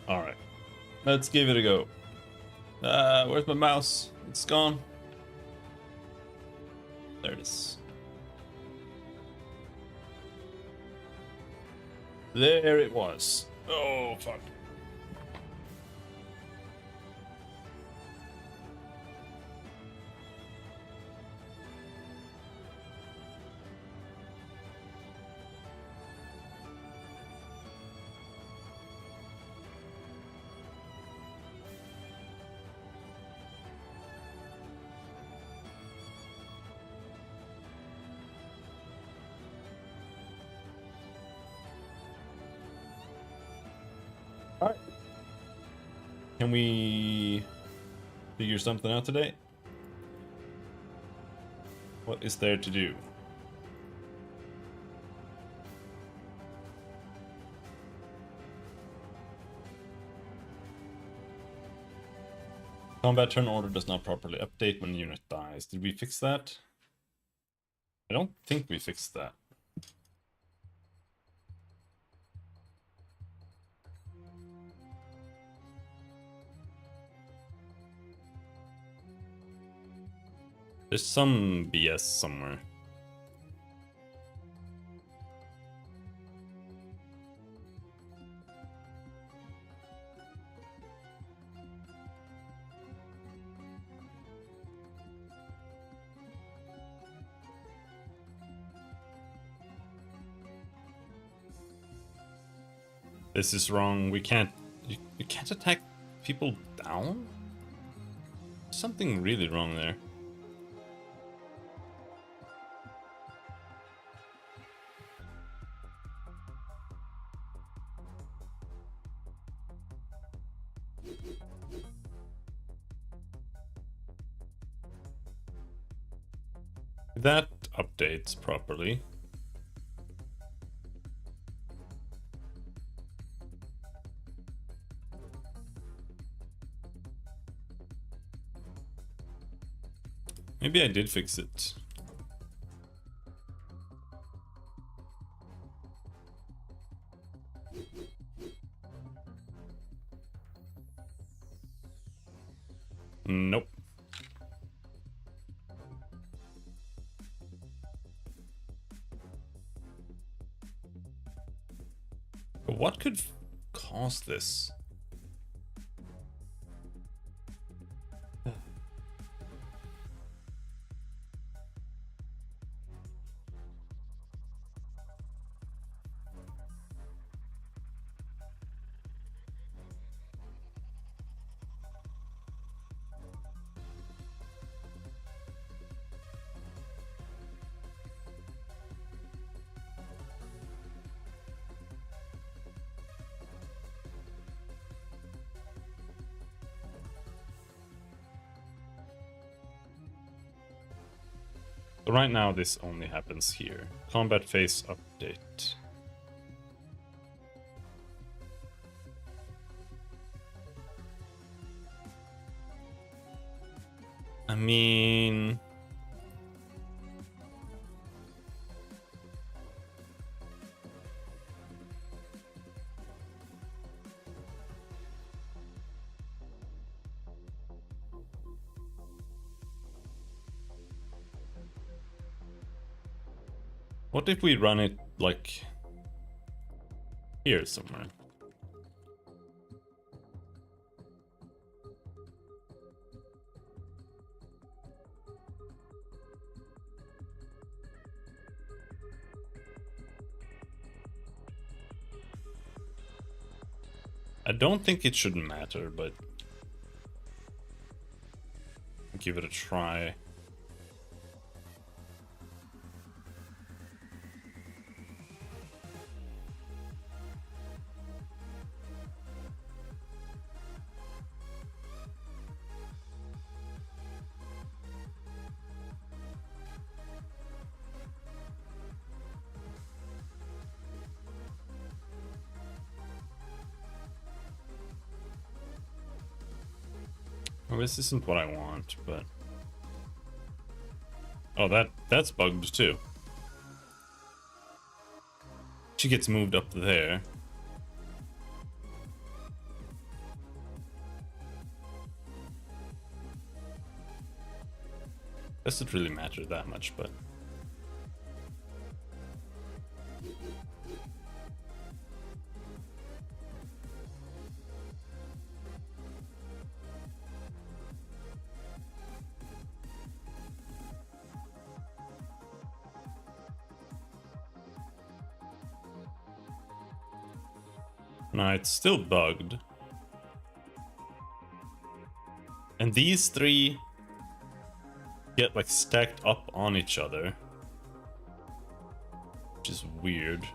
Alright. Let's give it a go. Where's my mouse? It's gone. There it is. There it was. Oh, fuck. Alright. Can we figure something out today? What is there to do? Combat turn order does not properly update when the unit dies. Did we fix that? I don't think we fixed that. There's some BS somewhere. This is wrong. We can't... You can't attack people down? Something really wrong there. That updates properly. Maybe I did fix it. Nope. But what could cause this? So right now this only happens here. Combat phase update. I mean... What if we run it, like, here somewhere? I don't think it should matter, but... give it a try. Well, this isn't what I want, but... Oh, that's bugged too. She gets moved up there. Doesn't really matter that much, but... No, it's still bugged. And these three get like stacked up on each other, which is weird.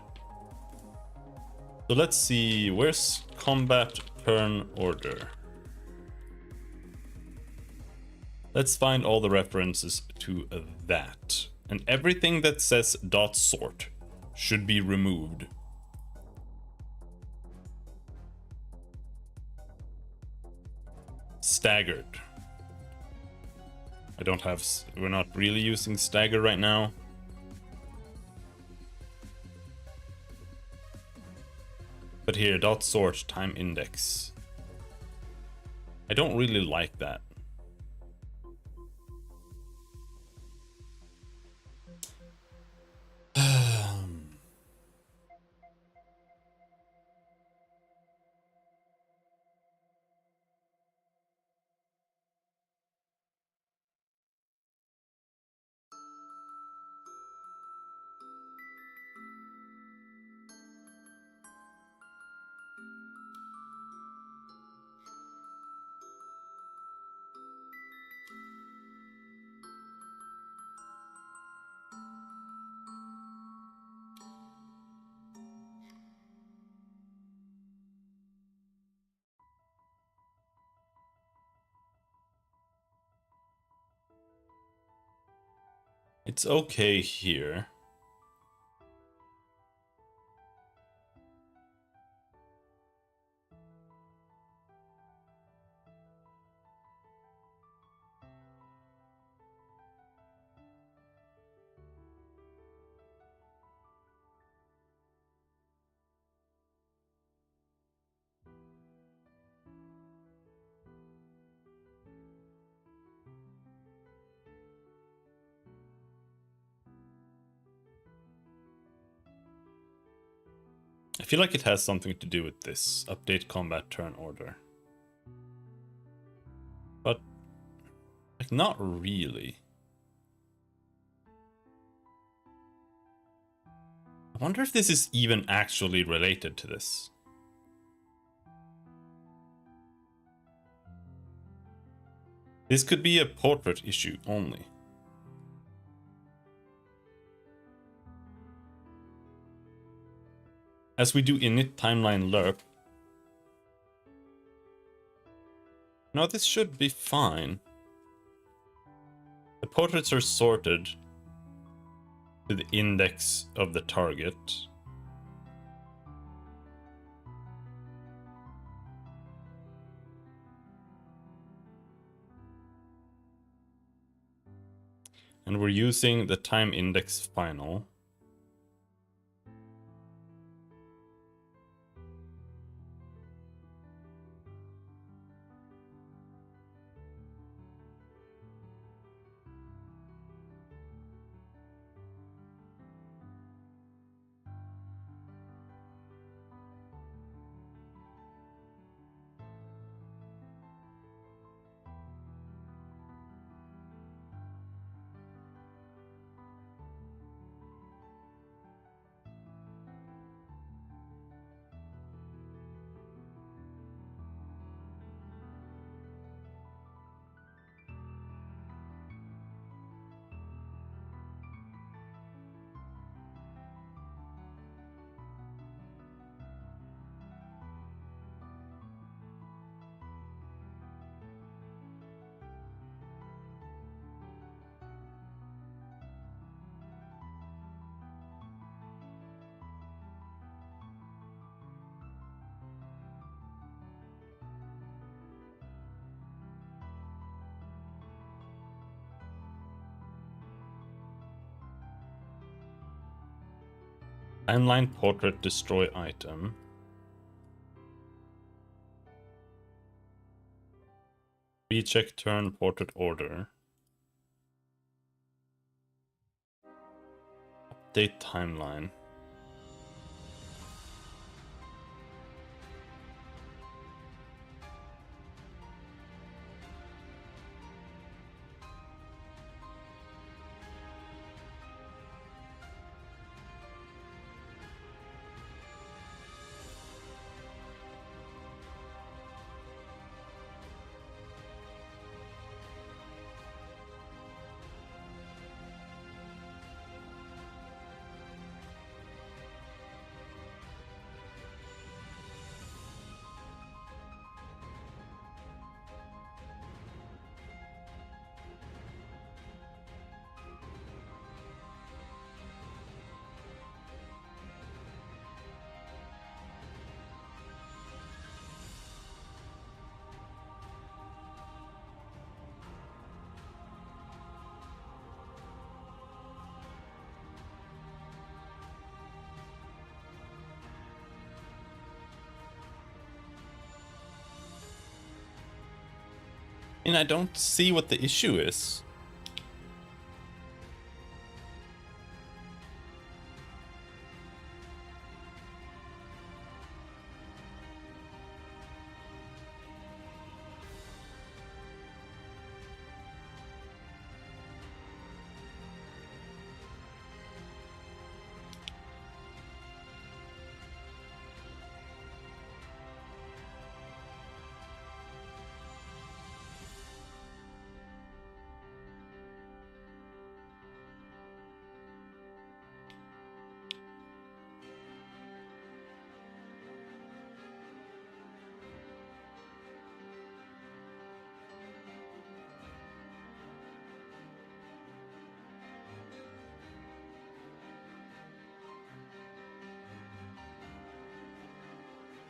So let's see, where's combat turn order? Let's find all the references to that. And everything that says dot sort should be removed. Staggered. I don't have... We're not really using stagger right now. But here, dot sort time index. I don't really like that. It's okay here. I feel like it has something to do with this. Update combat turn order. But, like, not really. I wonder if this is even actually related to this. This could be a portrait issue only. As we do init timeline lerp. No, this should be fine. The portraits are sorted to the index of the target. And we're using the time index final. Timeline portrait destroy item. Recheck turn portrait order. Update timeline. And I don't see what the issue is.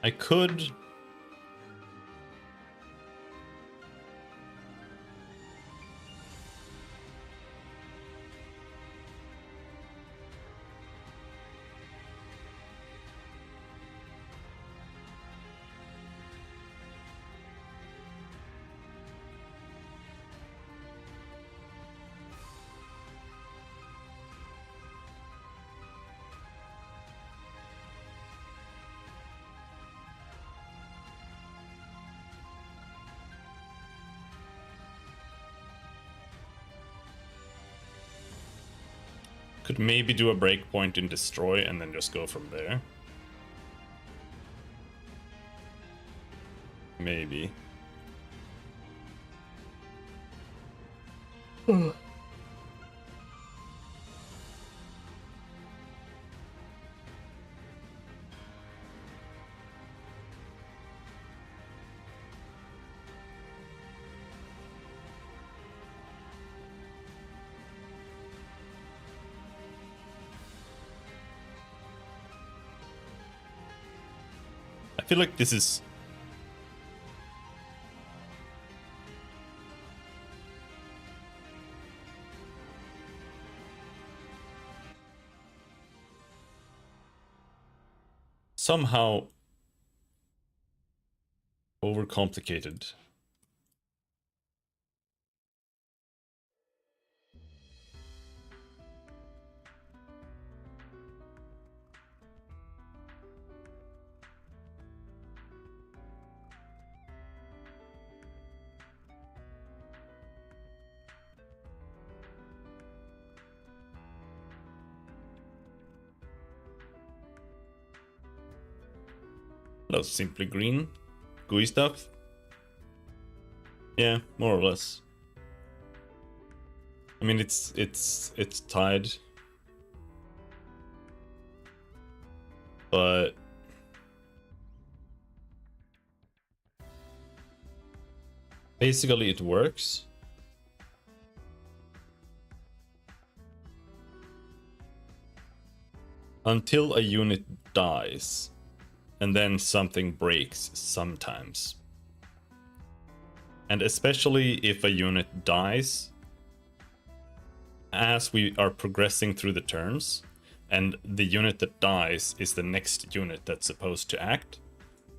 I could... Could maybe do a breakpoint in destroy and then just go from there. Maybe. I feel like this is... somehow overcomplicated. That was simply green. GUI stuff. Yeah, more or less. I mean, it's tied. But basically it works. Until a unit dies. And then something breaks sometimes. And especially if a unit dies as we are progressing through the turns, and the unit that dies is the next unit that's supposed to act,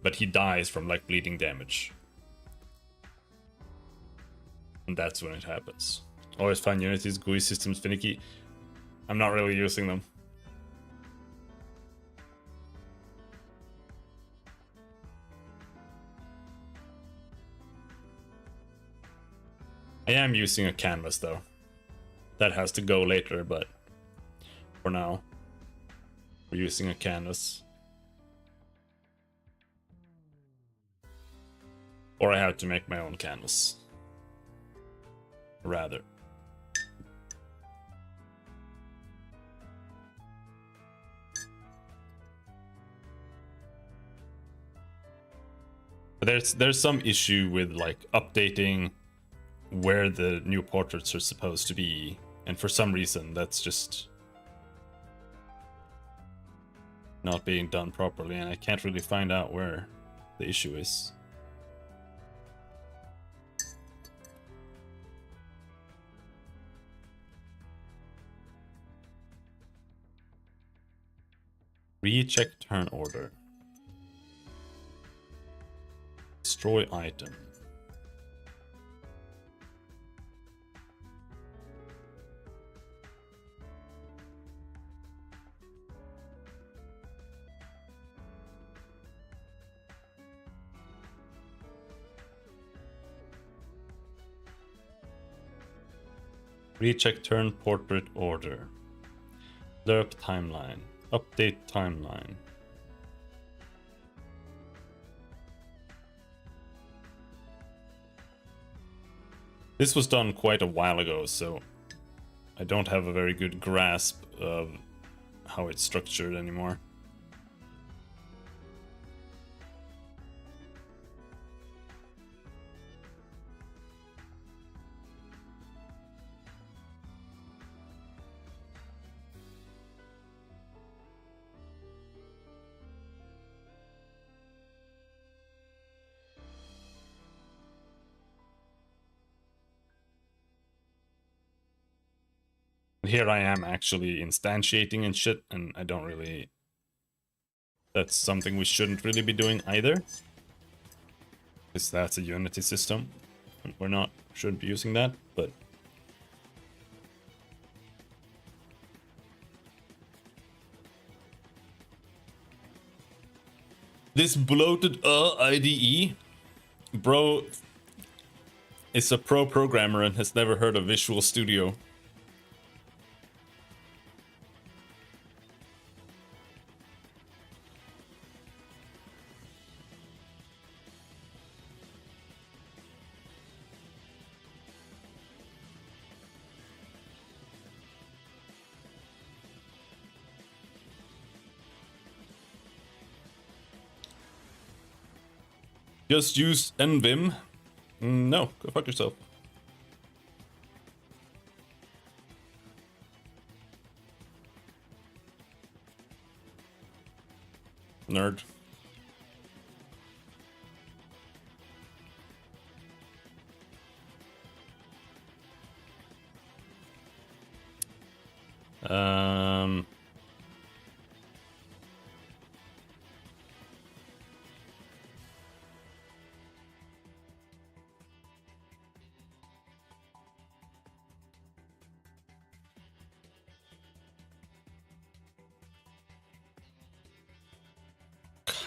but he dies from like bleeding damage. And that's when it happens. Always find unities, GUI systems finicky. I'm not really using them. I am using a canvas though. That has to go later, but for now, we're using a canvas. Or I have to make my own canvas. Rather. But there's some issue with like updating where the new portraits are supposed to be, and for some reason that's just not being done properly, and I can't really find out where the issue is. Recheck turn order. Destroy item. Recheck turn portrait order. Lerp timeline. Update timeline. This was done quite a while ago, so I don't have a very good grasp of how it's structured anymore. Here I am actually instantiating and shit, and I don't really... That's something we shouldn't really be doing either. Because that's a Unity system. And shouldn't be using that, but... This bloated IDE? Bro is a pro programmer and has never heard of Visual Studio. Just use NVim. No, go fuck yourself. Nerd.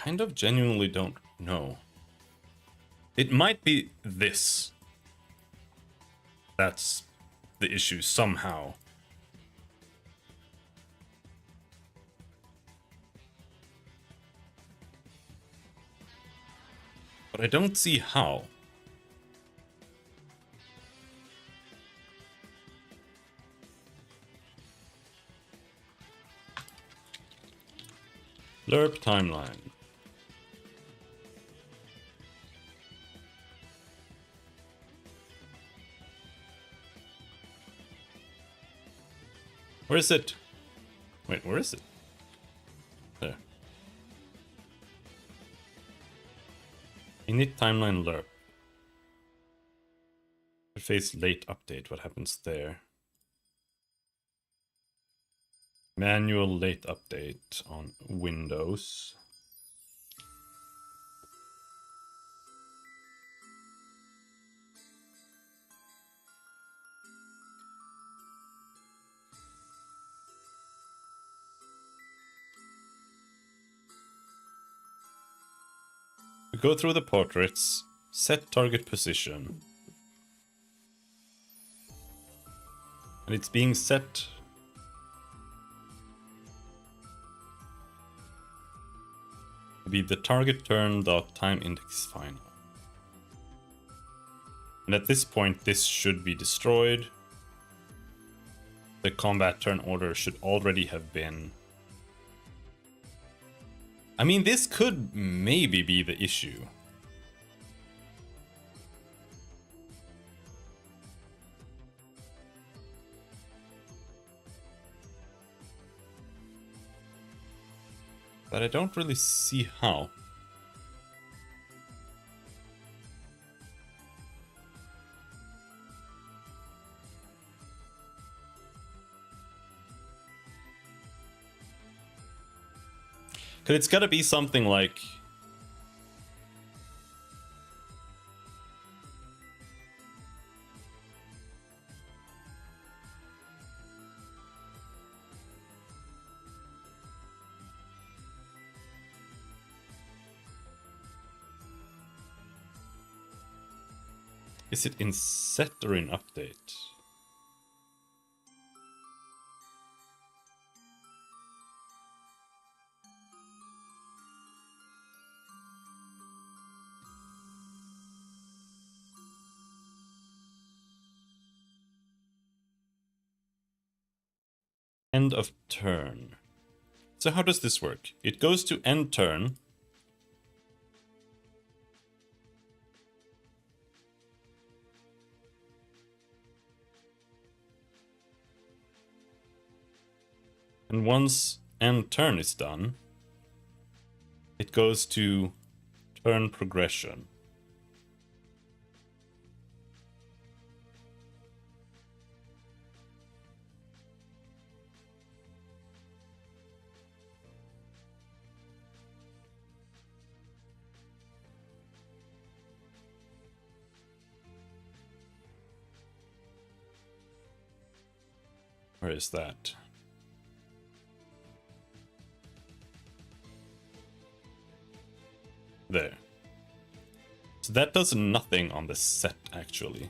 Kind of genuinely don't know. It might be this. That's the issue somehow. But I don't see how. Lerp timeline. Where is it? Wait, where is it? There. Init timeline lerp. Interface late update. What happens there? Manual late update on Windows. We go through the portraits, set target position. And it's being set to be the target turn dot time index final. And at this point, this should be destroyed. The combat turn order should already have been. I mean, this could maybe be the issue. But I don't really see how. Cause it's gotta be something like... Is it in set or in update? End of turn. So how does this work? It goes to end turn. And once end turn is done, it goes to turn progression. Where is that? There. So that does nothing on the set, actually.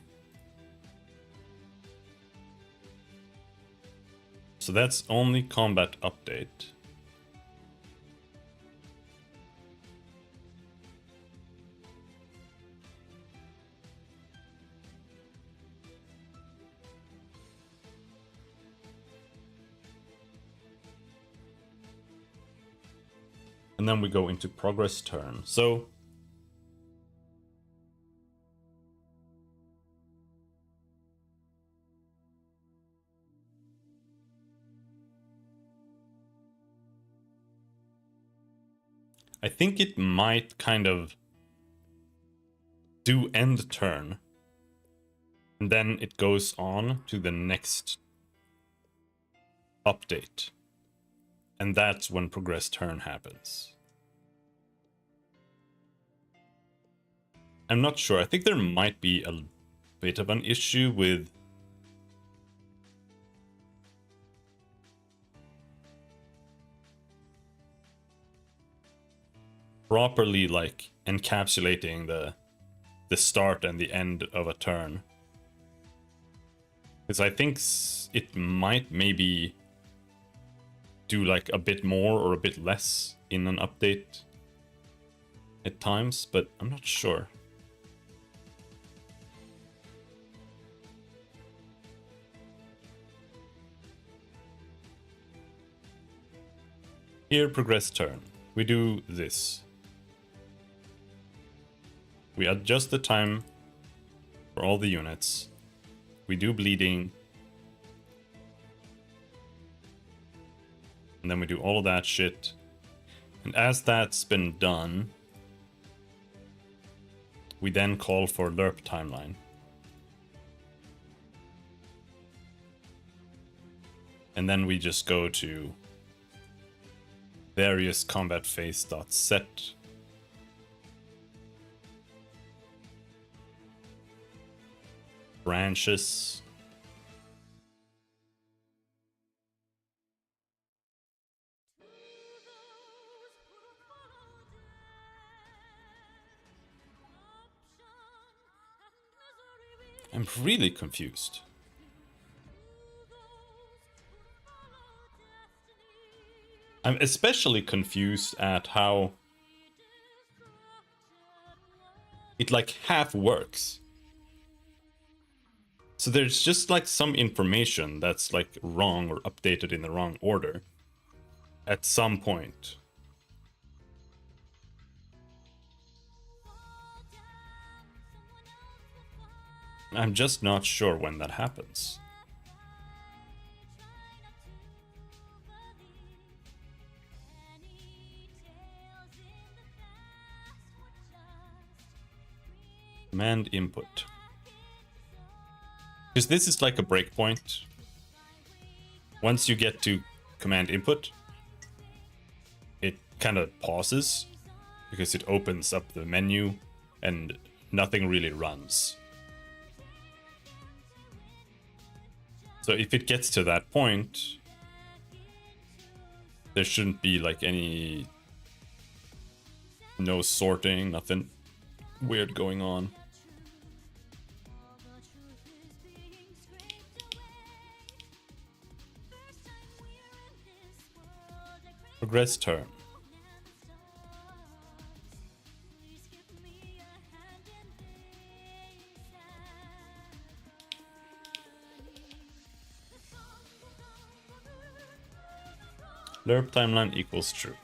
So that's only combat update. And then we go into progress turn. So I think it might kind of do end turn. And then it goes on to the next update. And that's when progress turn happens. I'm not sure. I think there might be a bit of an issue with properly like encapsulating the start and the end of a turn. Because I think it might maybe do like a bit more or a bit less in an update at times, but I'm not sure. Here, progress turn. We do this. We adjust the time for all the units. We do bleeding. And then we do all of that shit. And as that's been done, we then call for lerp timeline. And then we just go to various combat phase.set. Branches. I'm really confused. I'm especially confused at how it like half works. So there's just like some information that's like wrong or updated in the wrong order at some point. I'm just not sure when that happens. Command input. Because this is like a breakpoint. Once you get to command input, it kind of pauses because it opens up the menu and nothing really runs. So if it gets to that point, there shouldn't be like no sorting, nothing weird going on. Progress turn. Lerp timeline equals true.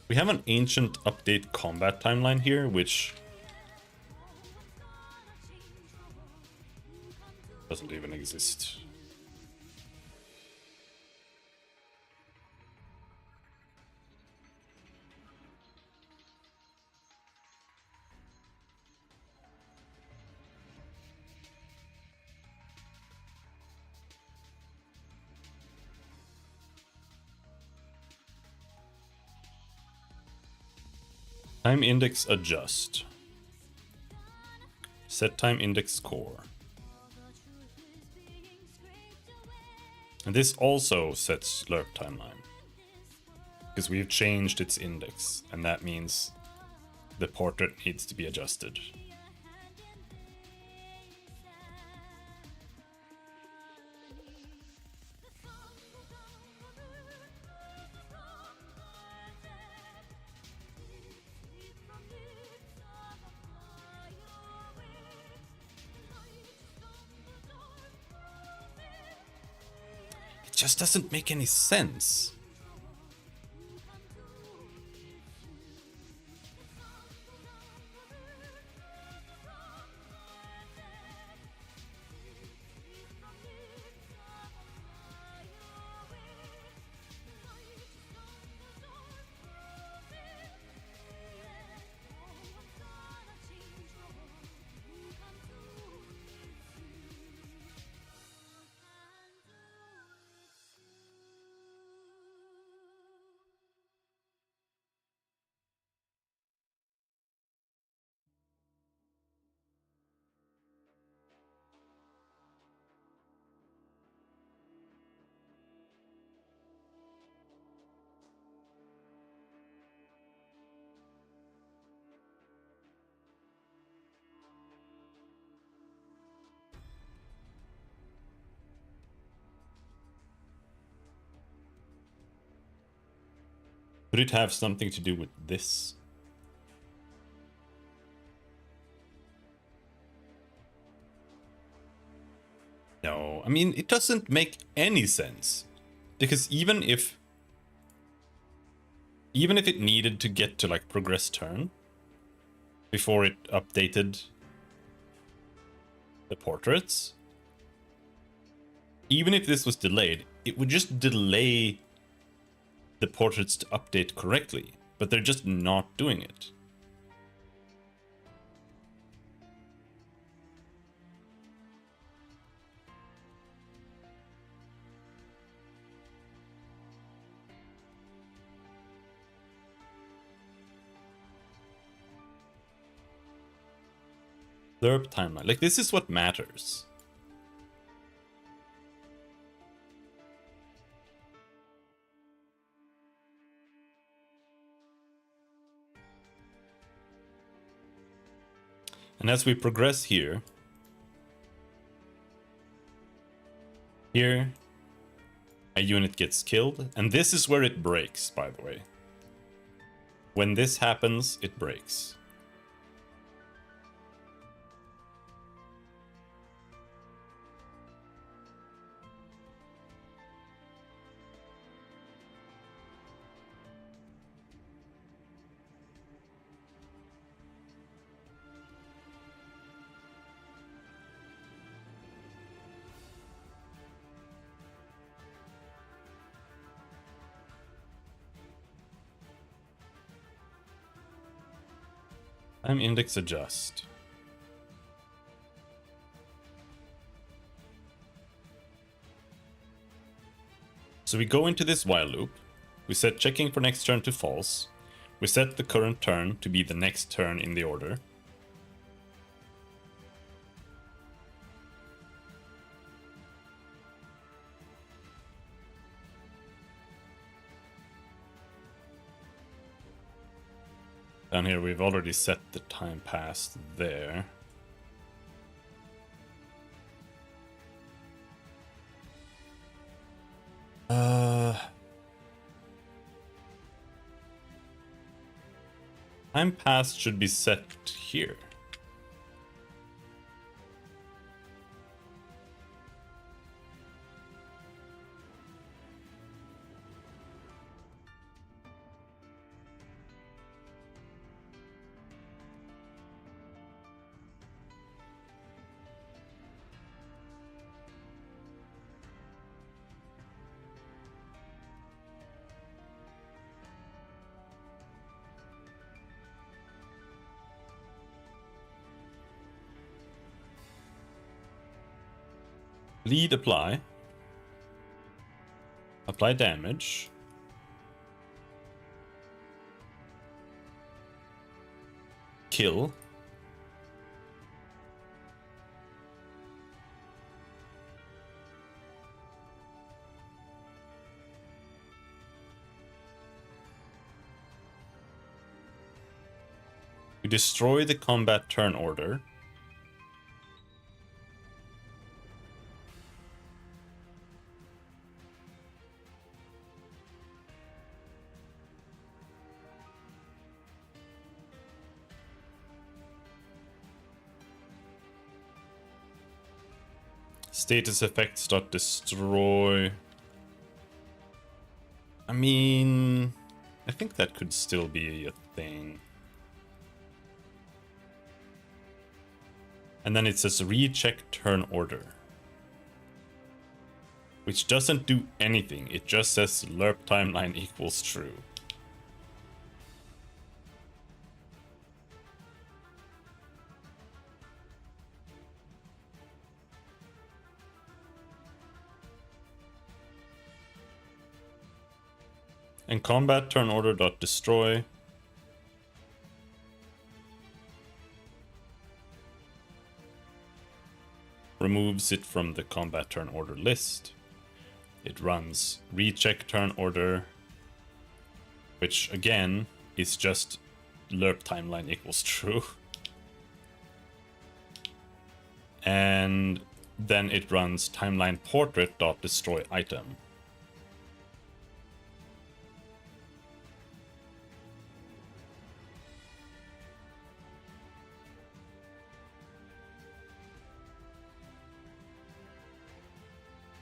We have an ancient update combat timeline here, which doesn't even exist. Time index adjust. Set time index core. And this also sets lerp timeline, because we've changed its index, and that means the portrait needs to be adjusted. It just doesn't make any sense. Could it have something to do with this? No, I mean, it doesn't make any sense. Because even if it needed to get to like progress turn before it updated the portraits, even if this was delayed, it would just delay the portraits to update correctly, but they're just not doing it. Lerp timeline. Like, this is what matters. And as we progress here, a unit gets killed, and this is where it breaks, by the way. When this happens, it breaks. Time index adjust. So we go into this while loop. We set checking for next turn to false. We set the current turn to be the next turn in the order. Down here we've already set the time passed there. Time passed should be set here. Bleed apply. Apply damage. Kill. We destroy the combat turn order. Status effects dot destroy. I mean, I think that could still be a thing. And then it says recheck turn order, which doesn't do anything. It just says lerp timeline equals true. And combat turn order dot destroy. Removes it from the combat turn order list. It runs recheck turn order, which again is just lerp timeline equals true. And then it runs timeline portrait dot destroy item.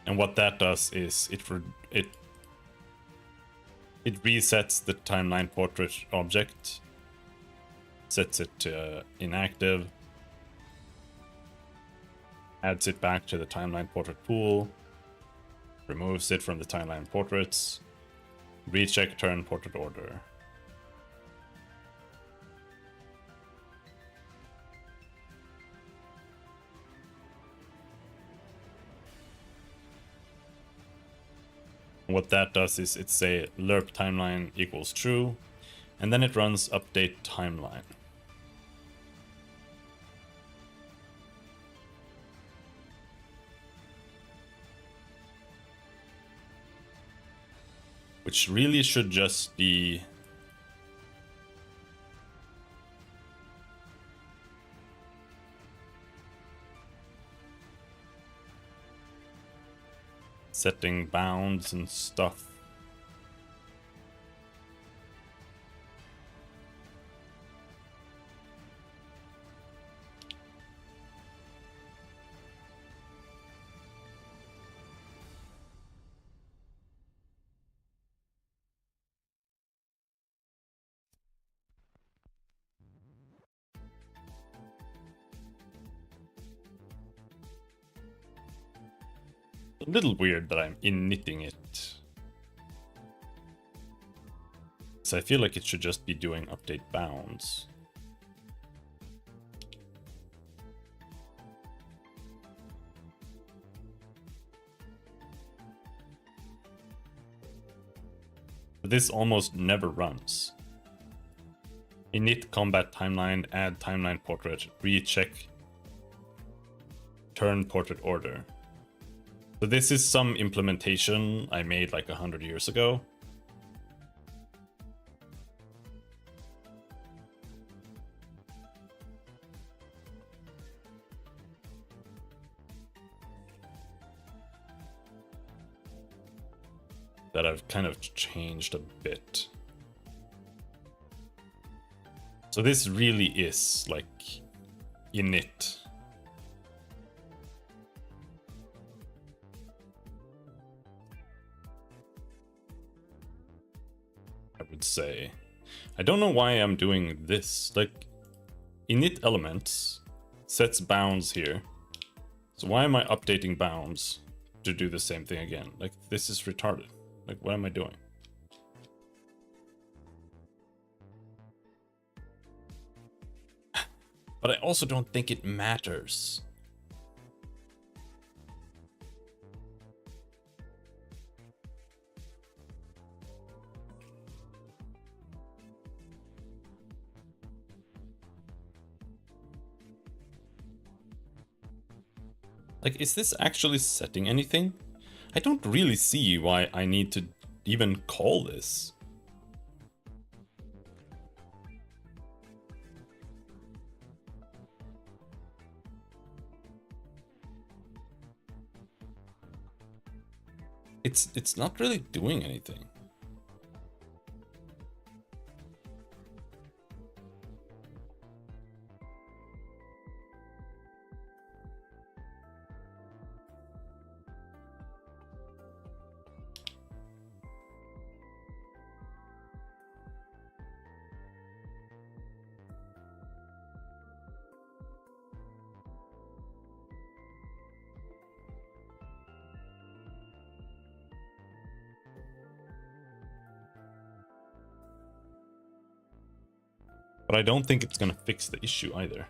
And what that does is it resets the timeline portrait object, sets it to inactive, adds it back to the timeline portrait pool, removes it from the timeline portraits, recheck turn portrait order. What that does is it say lerp timeline equals true, and then it runs update timeline. which really should just be setting bounds and stuff. A little weird that I'm initting it. So I feel like it should just be doing update bounds. But this almost never runs. Init combat timeline, add timeline portrait, recheck turn portrait order. So this is some implementation I made like 100 years ago. That I've kind of changed a bit. So this really is like init. I would say. I don't know why I'm doing this. Like, init elements sets bounds here. So why am I updating bounds to do the same thing again? Like, this is retarded. Like, what am I doing? But I also don't think it matters. Like, is this actually setting anything? I don't really see why I need to even call this. It's not really doing anything. But I don't think it's gonna fix the issue either.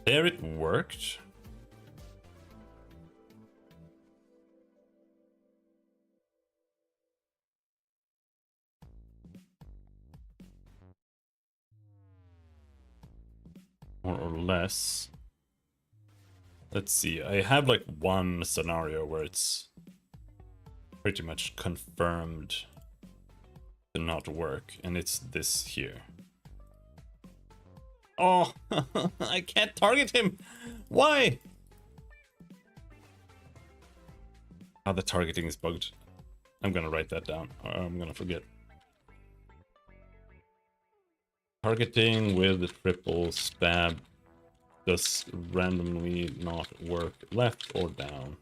There it worked. More or less. Let's see, I have like one scenario where it's pretty much confirmed to not work, and it's this here. Oh, I can't target him! Why? Oh, the targeting is bugged. I'm gonna write that down, or I'm gonna forget. Targeting with the triple stab does randomly not work left or down.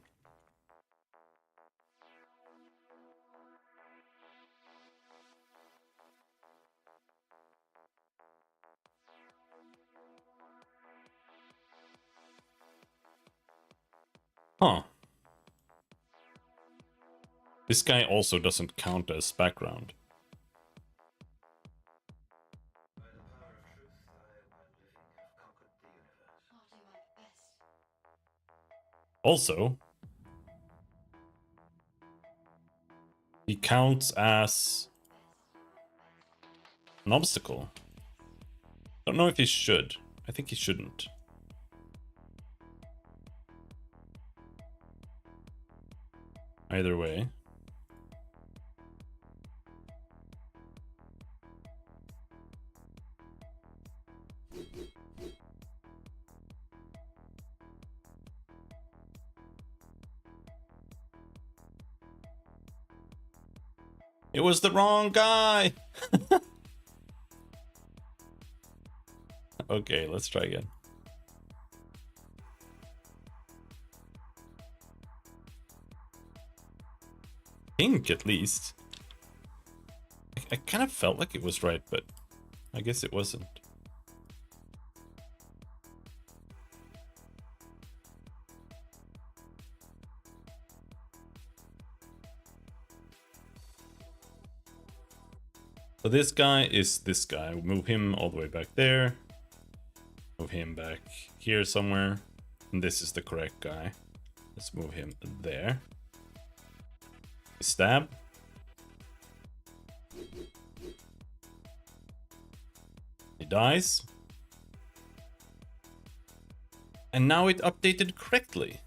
Huh. This guy also doesn't count as background. Also, he counts as an obstacle. Don't know if he should. I think he shouldn't. Either way. It was the wrong guy! Okay, let's try again. Pink, at least. I kind of felt like it was right, but I guess it wasn't. So this guy is this guy. We'll move him all the way back there. Move him back here somewhere. And this is the correct guy. Let's move him there. Stab. He dies. And now it updated correctly.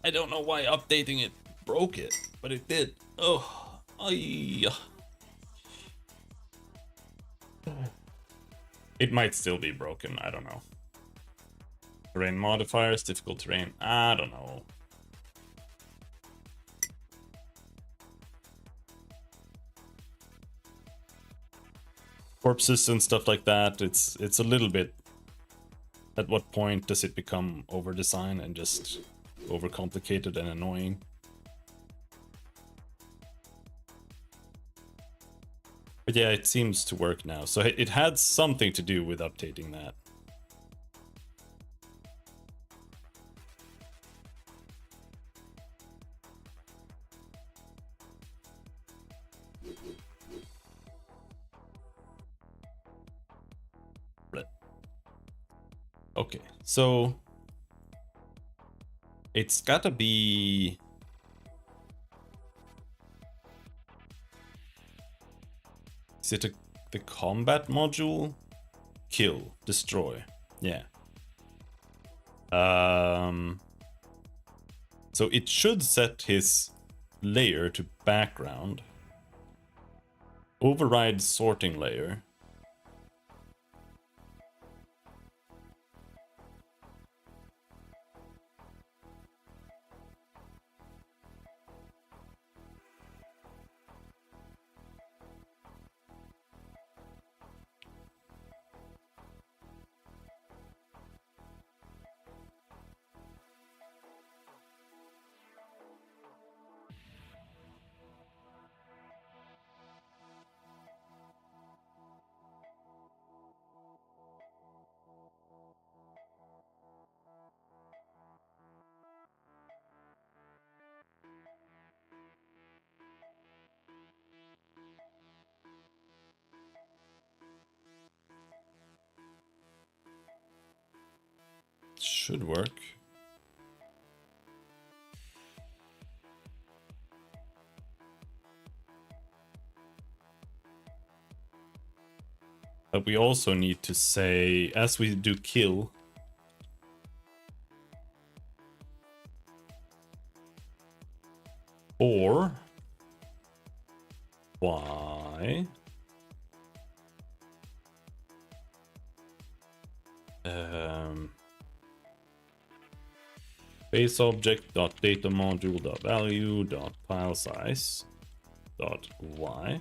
I don't know why updating it broke it, but it did. Oh, it might still be broken, I don't know. Terrain modifiers, difficult terrain, I don't know. Corpses and stuff like that, it's a little bit... At what point does it become over-design and just overcomplicated and annoying? But yeah, it seems to work now. So it had something to do with updating that. Okay, so it's gotta be... Is it the combat module? Kill, destroy, yeah. So it should set his layer to background. Override sorting layer. Should work. But we also need to say, as we do kill, or y base object dot data module dot value dot file size dot y,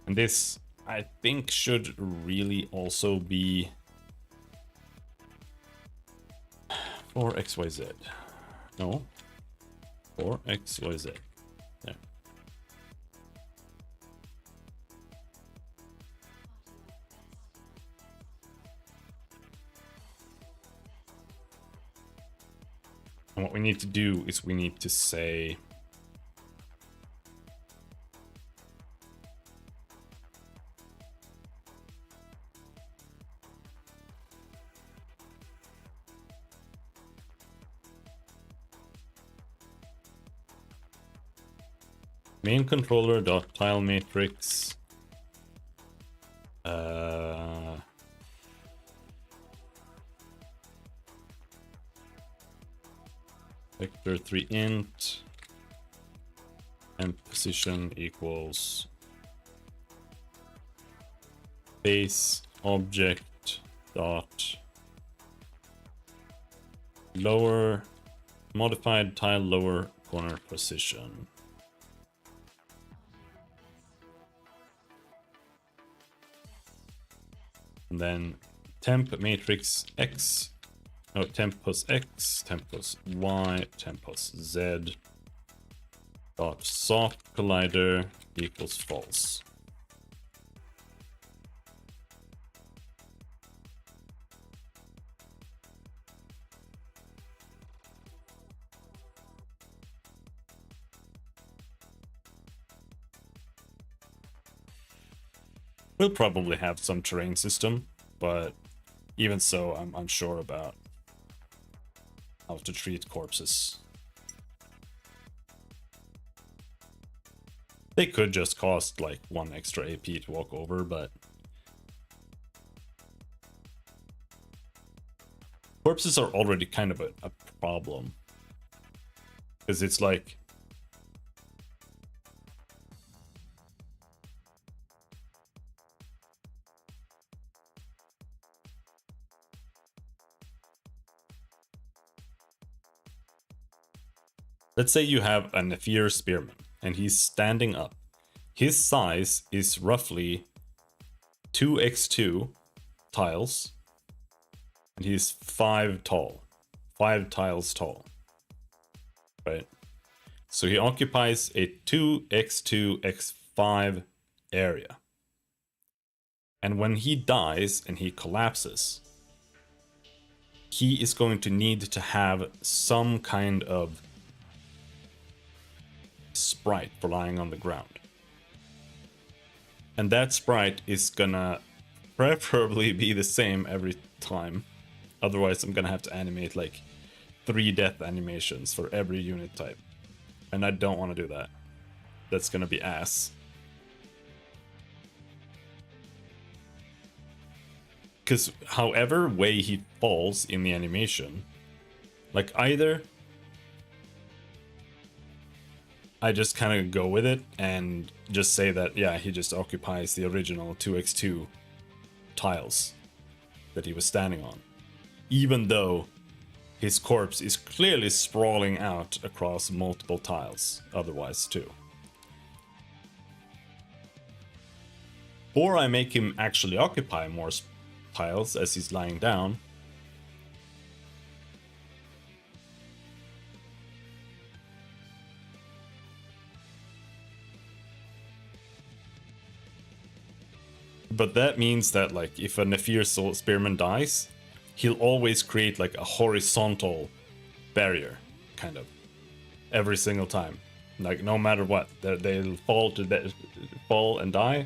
and this I think should really also be for XYZ. No, for XYZ. There. And what we need to do is we need to say main controller dot tile matrix vector 3 int and position equals base object dot lower modified tile lower corner position. And then temp matrix x, no, temp plus x, temp plus y, temp plus z dot soft collider equals false. We'll probably have some terrain system, but even so, I'm unsure about how to treat corpses. They could just cost like 1 extra AP to walk over, but corpses are already kind of a problem. Because it's like, let's say you have a Nephir Spearman and he's standing up. His size is roughly 2x2 tiles, and he's 5 tiles tall, right? So he occupies a 2x2x5 area. And when he dies and he collapses, he is going to need to have some kind of sprite for lying on the ground. And that sprite is gonna preferably be the same every time. Otherwise, I'm gonna have to animate like 3 death animations for every unit type. And I don't want to do that. That's gonna be ass. Because however way he falls in the animation, like either I just kind of go with it and just say that, yeah, he just occupies the original 2x2 tiles that he was standing on, even though his corpse is clearly sprawling out across multiple tiles otherwise too. Or I make him actually occupy more tiles as he's lying down. But that means that, like, if a Nephir Spearman dies, he'll always create like a horizontal barrier, kind of, every single time. Like, no matter what, they'll fall and die,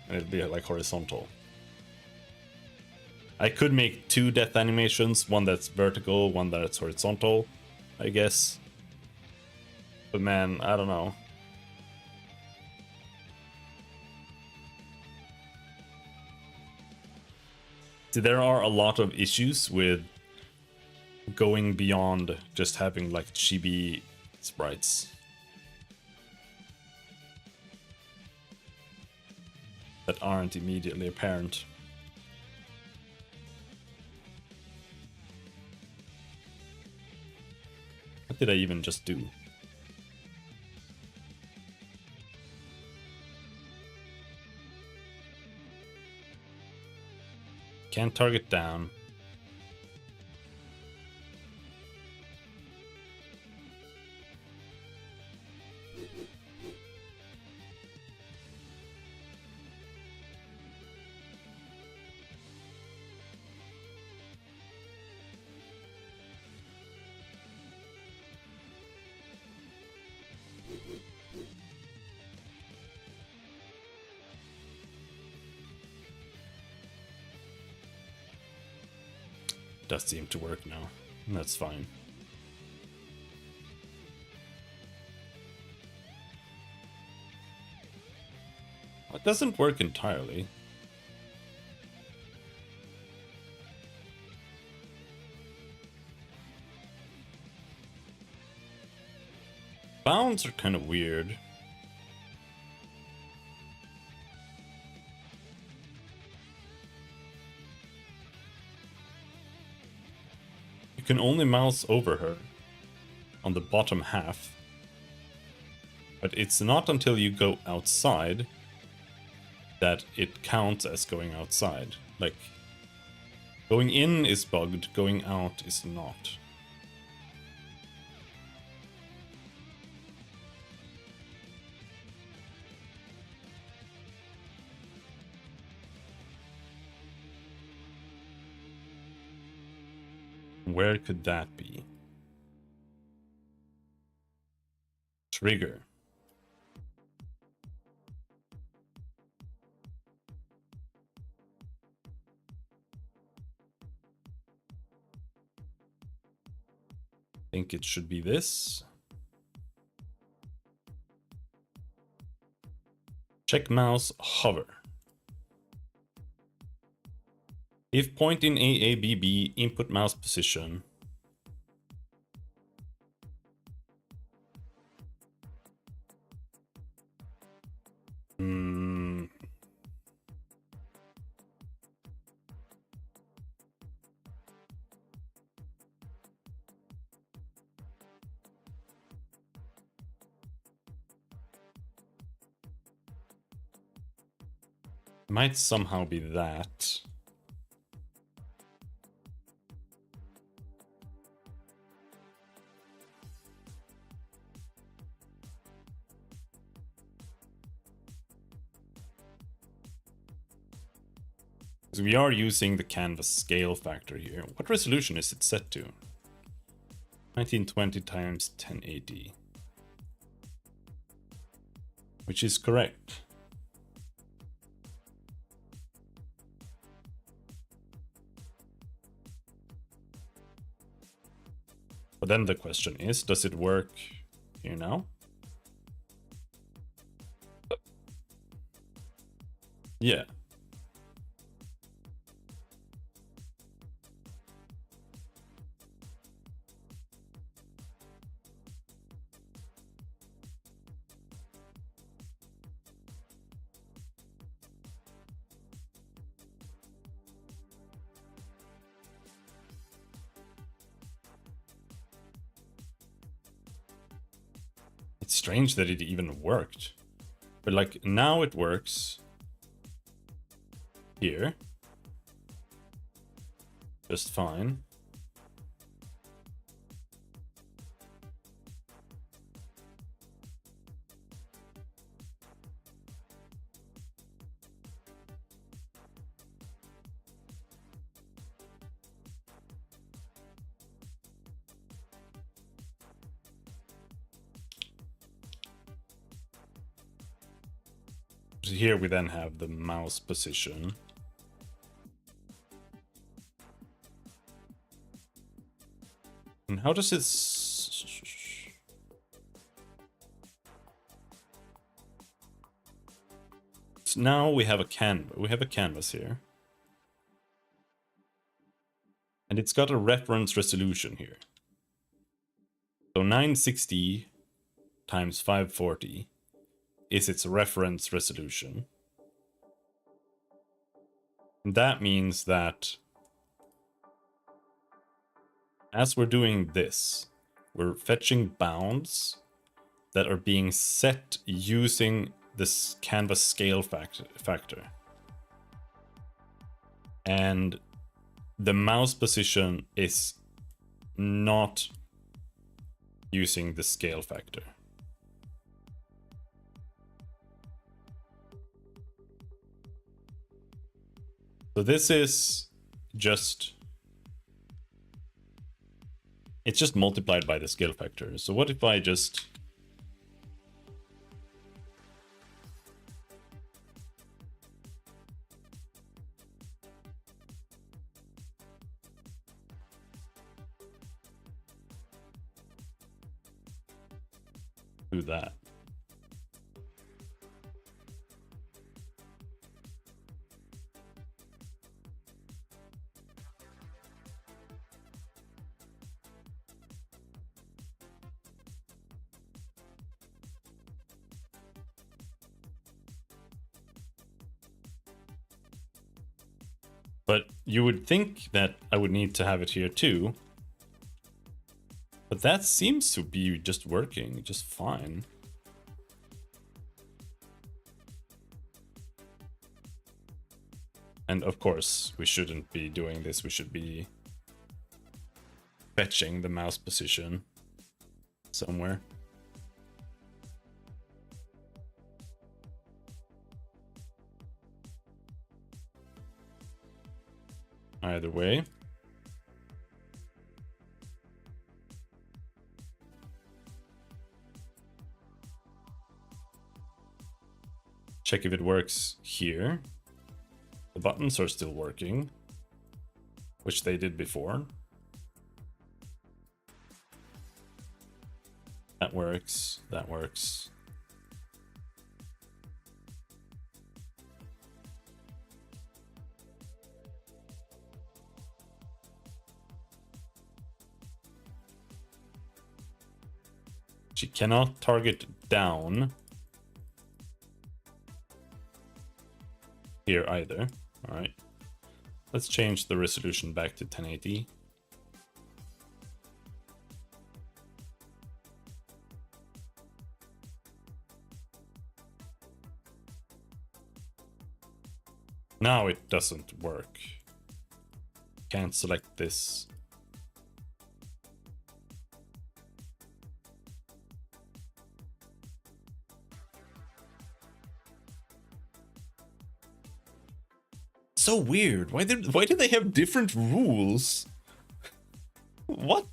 and it'll be like horizontal. I could make 2 death animations, one that's vertical, one that's horizontal, I guess. But man, I don't know. There are a lot of issues with going beyond just having like chibi sprites that aren't immediately apparent. What did I even just do? Can't target down. does seem to work now. That's fine. It doesn't work entirely. Bounds are kind of weird. You can only mouse over her on the bottom half. But it's not until you go outside that it counts as going outside. Like, going in is bugged, going out is not. Where could that be? Trigger. I think it should be this. Check mouse hover. If point in AABB, input mouse position. Might somehow be that. So we are using the canvas scale factor here. What resolution is it set to? 1920 times 1080. Which is correct. But then the question is, does it work here now? Yeah. It's strange that it even worked. But like now it works here. Just fine. Here we then have the mouse position. And how does it... So now we have a canvas here. And it's got a reference resolution here. So 960 times 540 is its reference resolution. And that means that as we're doing this, we're fetching bounds that are being set using this canvas scale factor. And the mouse position is not using the scale factor. So this is just... it's just multiplied by the scale factor. So what if I just... do that. But you would think that I would need to have it here too. But that seems to be just working just fine. And of course, we shouldn't be doing this. We should be fetching the mouse position somewhere. Either way. Check if it works here. The buttons are still working, which they did before. That works, that works. She cannot target down here either. All right, let's change the resolution back to 1080. Now it doesn't work. Can't select this. So weird. Why did they have different rules? What?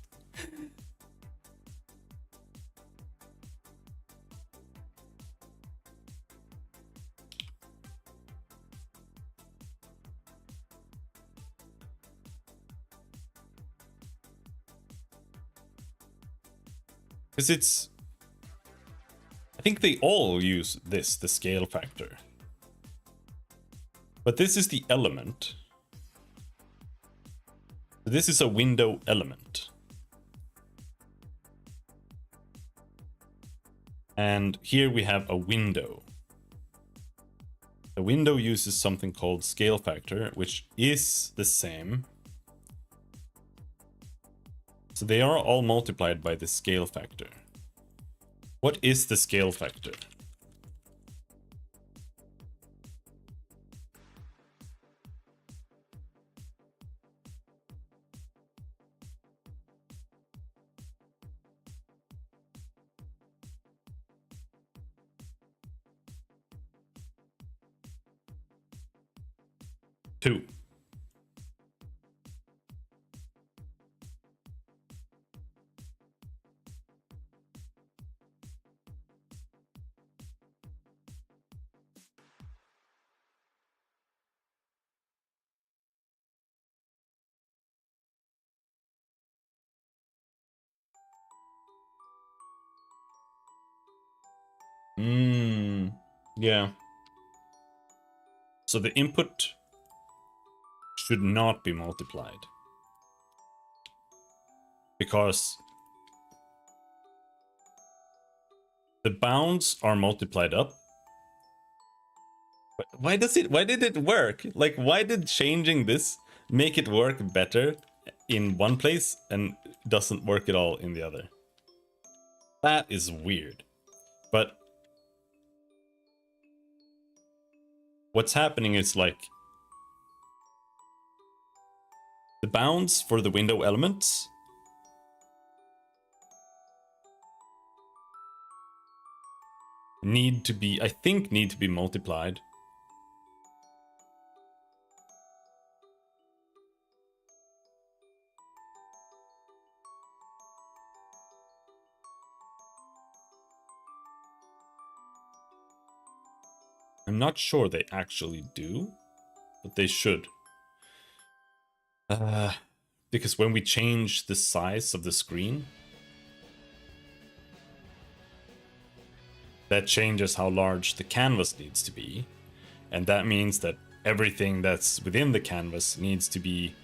Because it's... I think they all use this, the scale factor. But this is the element. This is a window element. And here we have a window. The window uses something called scale factor, which is the same. So they are all multiplied by the scale factor. What is the scale factor? Two. Yeah. So the input should not be multiplied. Because the bounds are multiplied up. Why did it work? Like, why did changing this make it work better in one place and doesn't work at all in the other? That is weird. But what's happening is like the bounds for the window elements need to be, I think, need to be multiplied. I'm not sure they actually do, but they should. Because when we change the size of the screen, that changes how large the canvas needs to be. And that means that everything that's within the canvas needs to be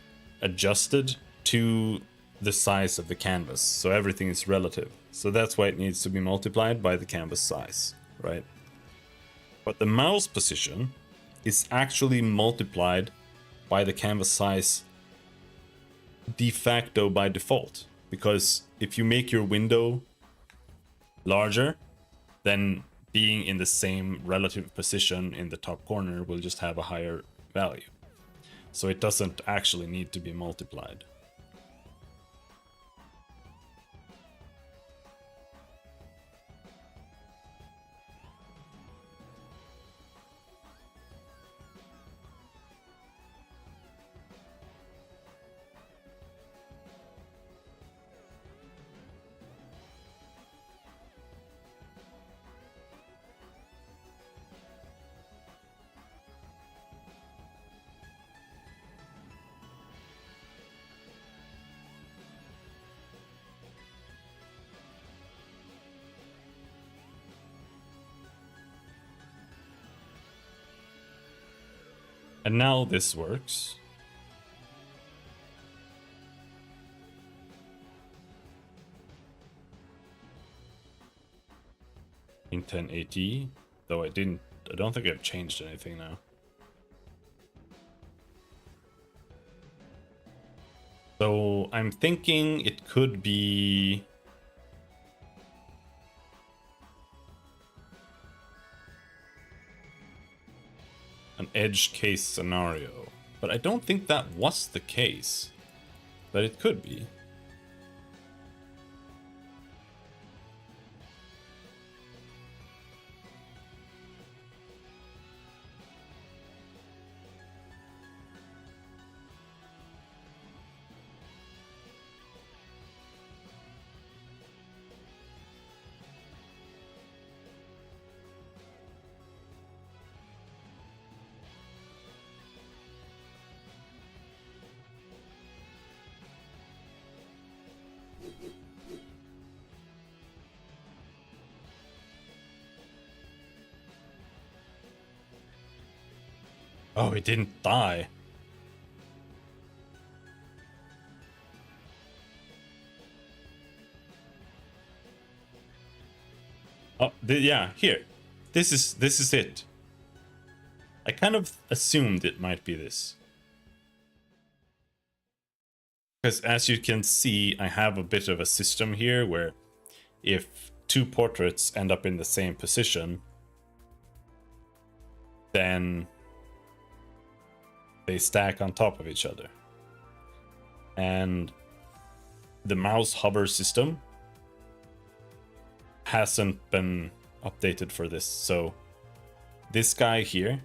adjusted to the size of the canvas. So everything is relative. So that's why it needs to be multiplied by the canvas size, right? But the mouse position is actually multiplied by the canvas size de facto by default. Because if you make your window larger, then being in the same relative position in the top corner will just have a higher value. So it doesn't actually need to be multiplied. And now this works. In 1080, though I don't think I've changed anything now. So I'm thinking it could be an edge case scenario, but I don't think that was the case, but it could be. Oh, it didn't die. Oh, yeah, here. This is it. I kind of assumed it might be this. Because as you can see, I have a bit of a system here where if two portraits end up in the same position, then they stack on top of each other. And the mouse hover system hasn't been updated for this. So this guy here,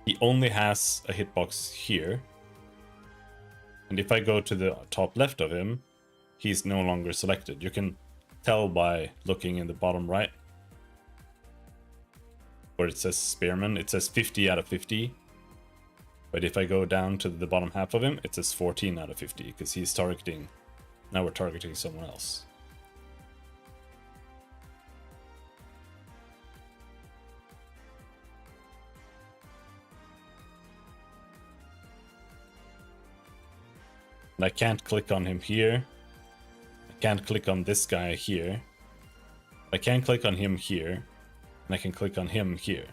he only has a hitbox here. And if I go to the top left of him, he's no longer selected. You can tell by looking in the bottom right where it says Spearman. It says 50 out of 50. But if I go down to the bottom half of him, it says 14 out of 50 because he's targeting. Now we're targeting someone else. And I can't click on him here. I can't click on this guy here. I can click on him here. And I can click on him here.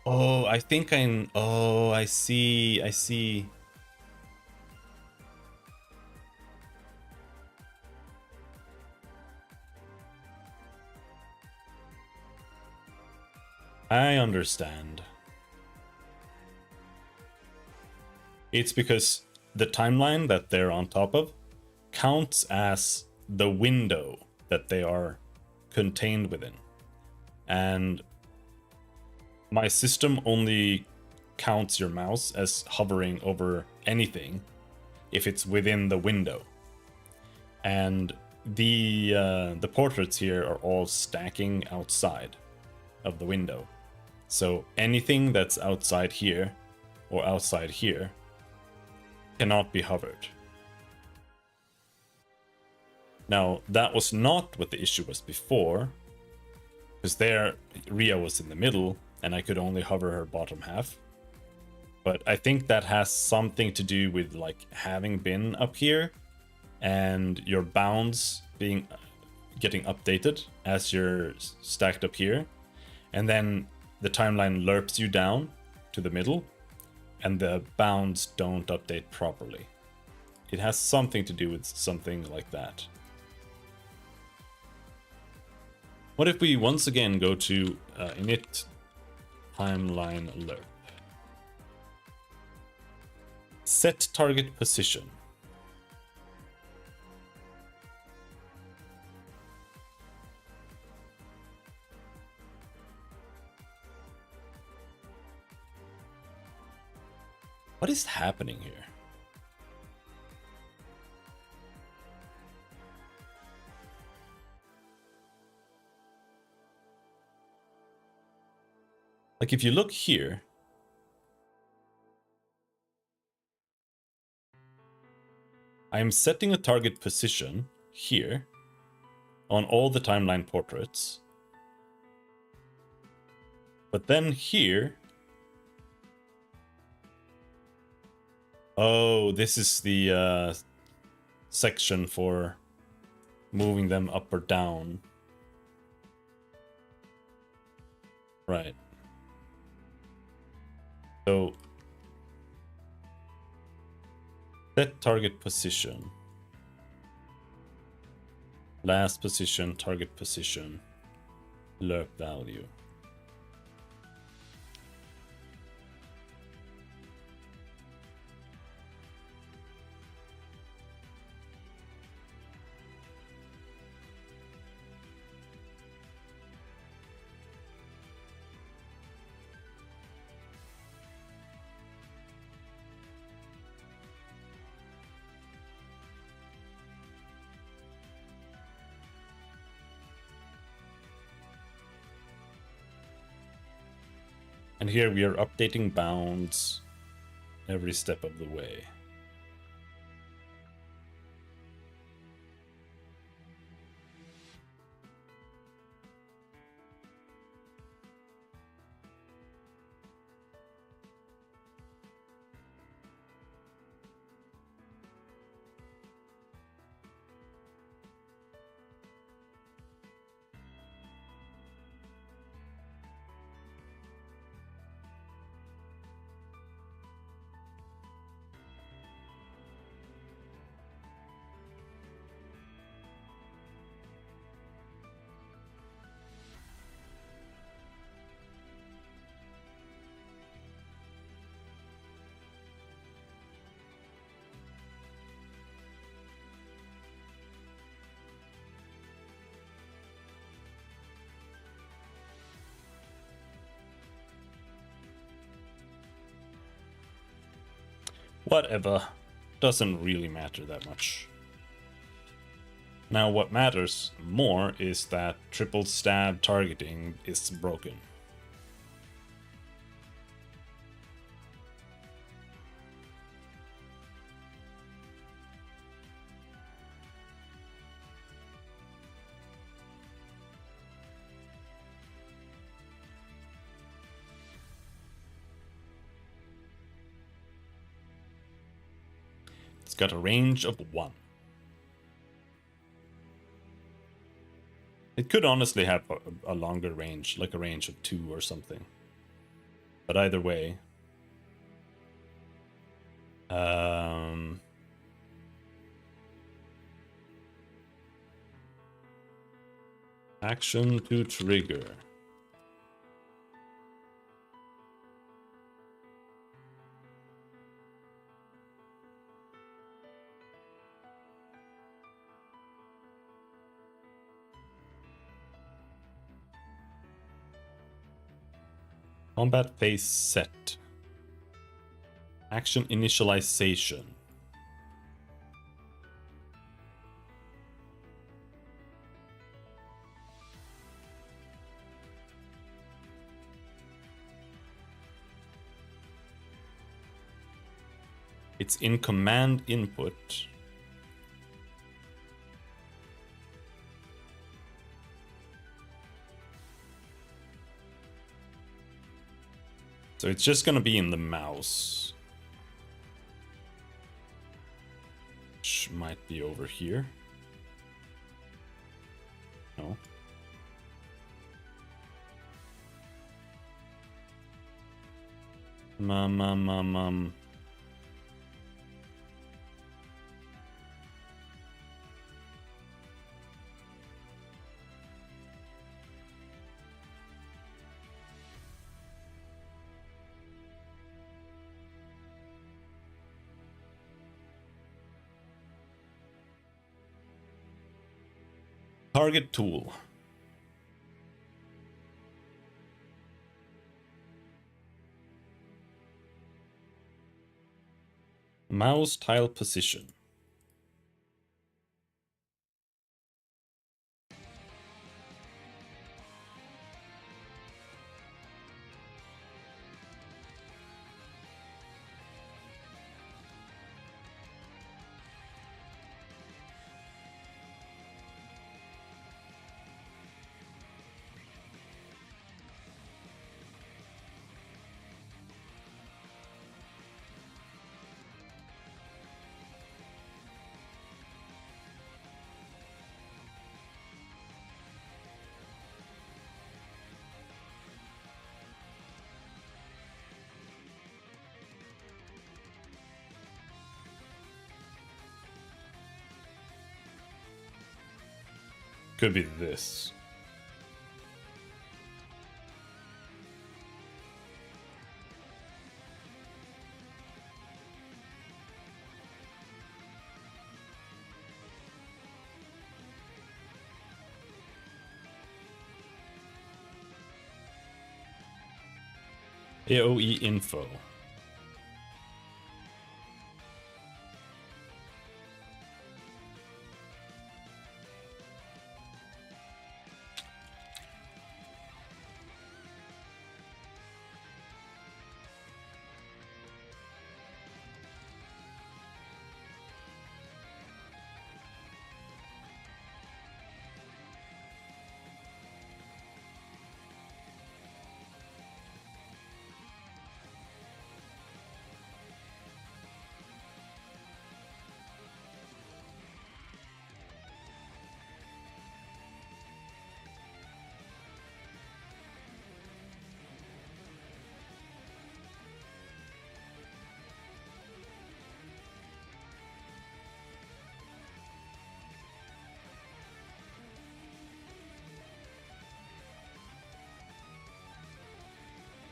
Oh, I think I'm... Oh, I see. I see. I understand. It's because the timeline that they're on top of counts as the window that they are contained within. And my system only counts your mouse as hovering over anything if it's within the window. And the portraits here are all stacking outside of the window. So anything that's outside here or outside here cannot be hovered. Now, that was not what the issue was before, because there, Rhea was in the middle, and I could only hover her bottom half. But I think that has something to do with like having been up here, and your bounds getting updated as you're stacked up here, and then the timeline lerps you down to the middle, and the bounds don't update properly. It has something to do with something like that. What if we once again go to init timeline lerp? Set target position. What is happening here? Like if you look here, I'm setting a target position here on all the timeline portraits. But then here, oh, this is the section for moving them up or down. Right. So set target position. Last position, target position, lerp value. And here we are updating bounds every step of the way. Whatever, doesn't really matter that much. Now what matters more is that triple stab targeting is broken. It's got a range of 1. It could honestly have a longer range, like a range of 2 or something. But either way. Action to trigger. Combat phase set. Action initialization. It's in command input. So it's just gonna be in the mouse. Which might be over here. No. Mum. Target tool. Mouse tile position. Could be this. AOE info.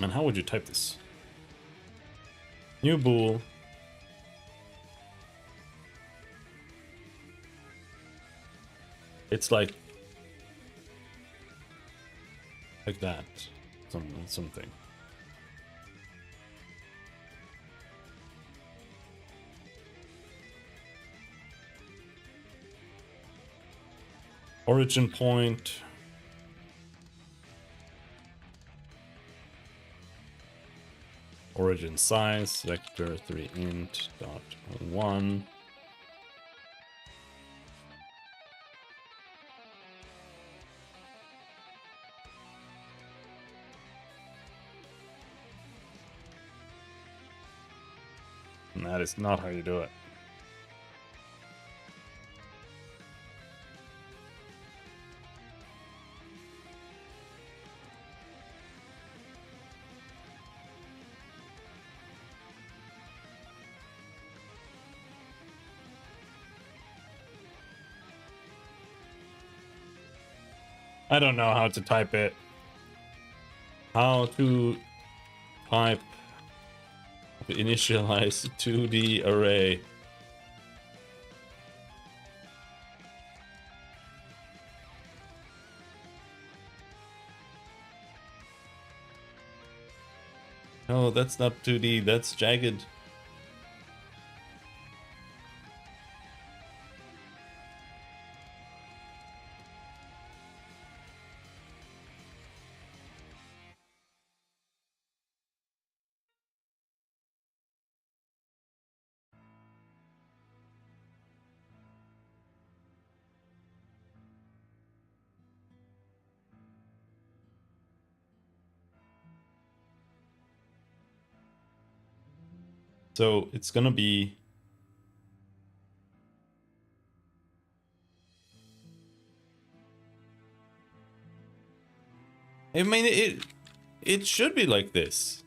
Man, how would you type this? New bool. It's like that. Something. Origin point. Origin size, vector 3 int dot 1. And that is not how you do it. I don't know how to type it. How to type initialize 2D array. No, that's not 2D, that's jagged. So it's gonna be... I mean, it should be like this.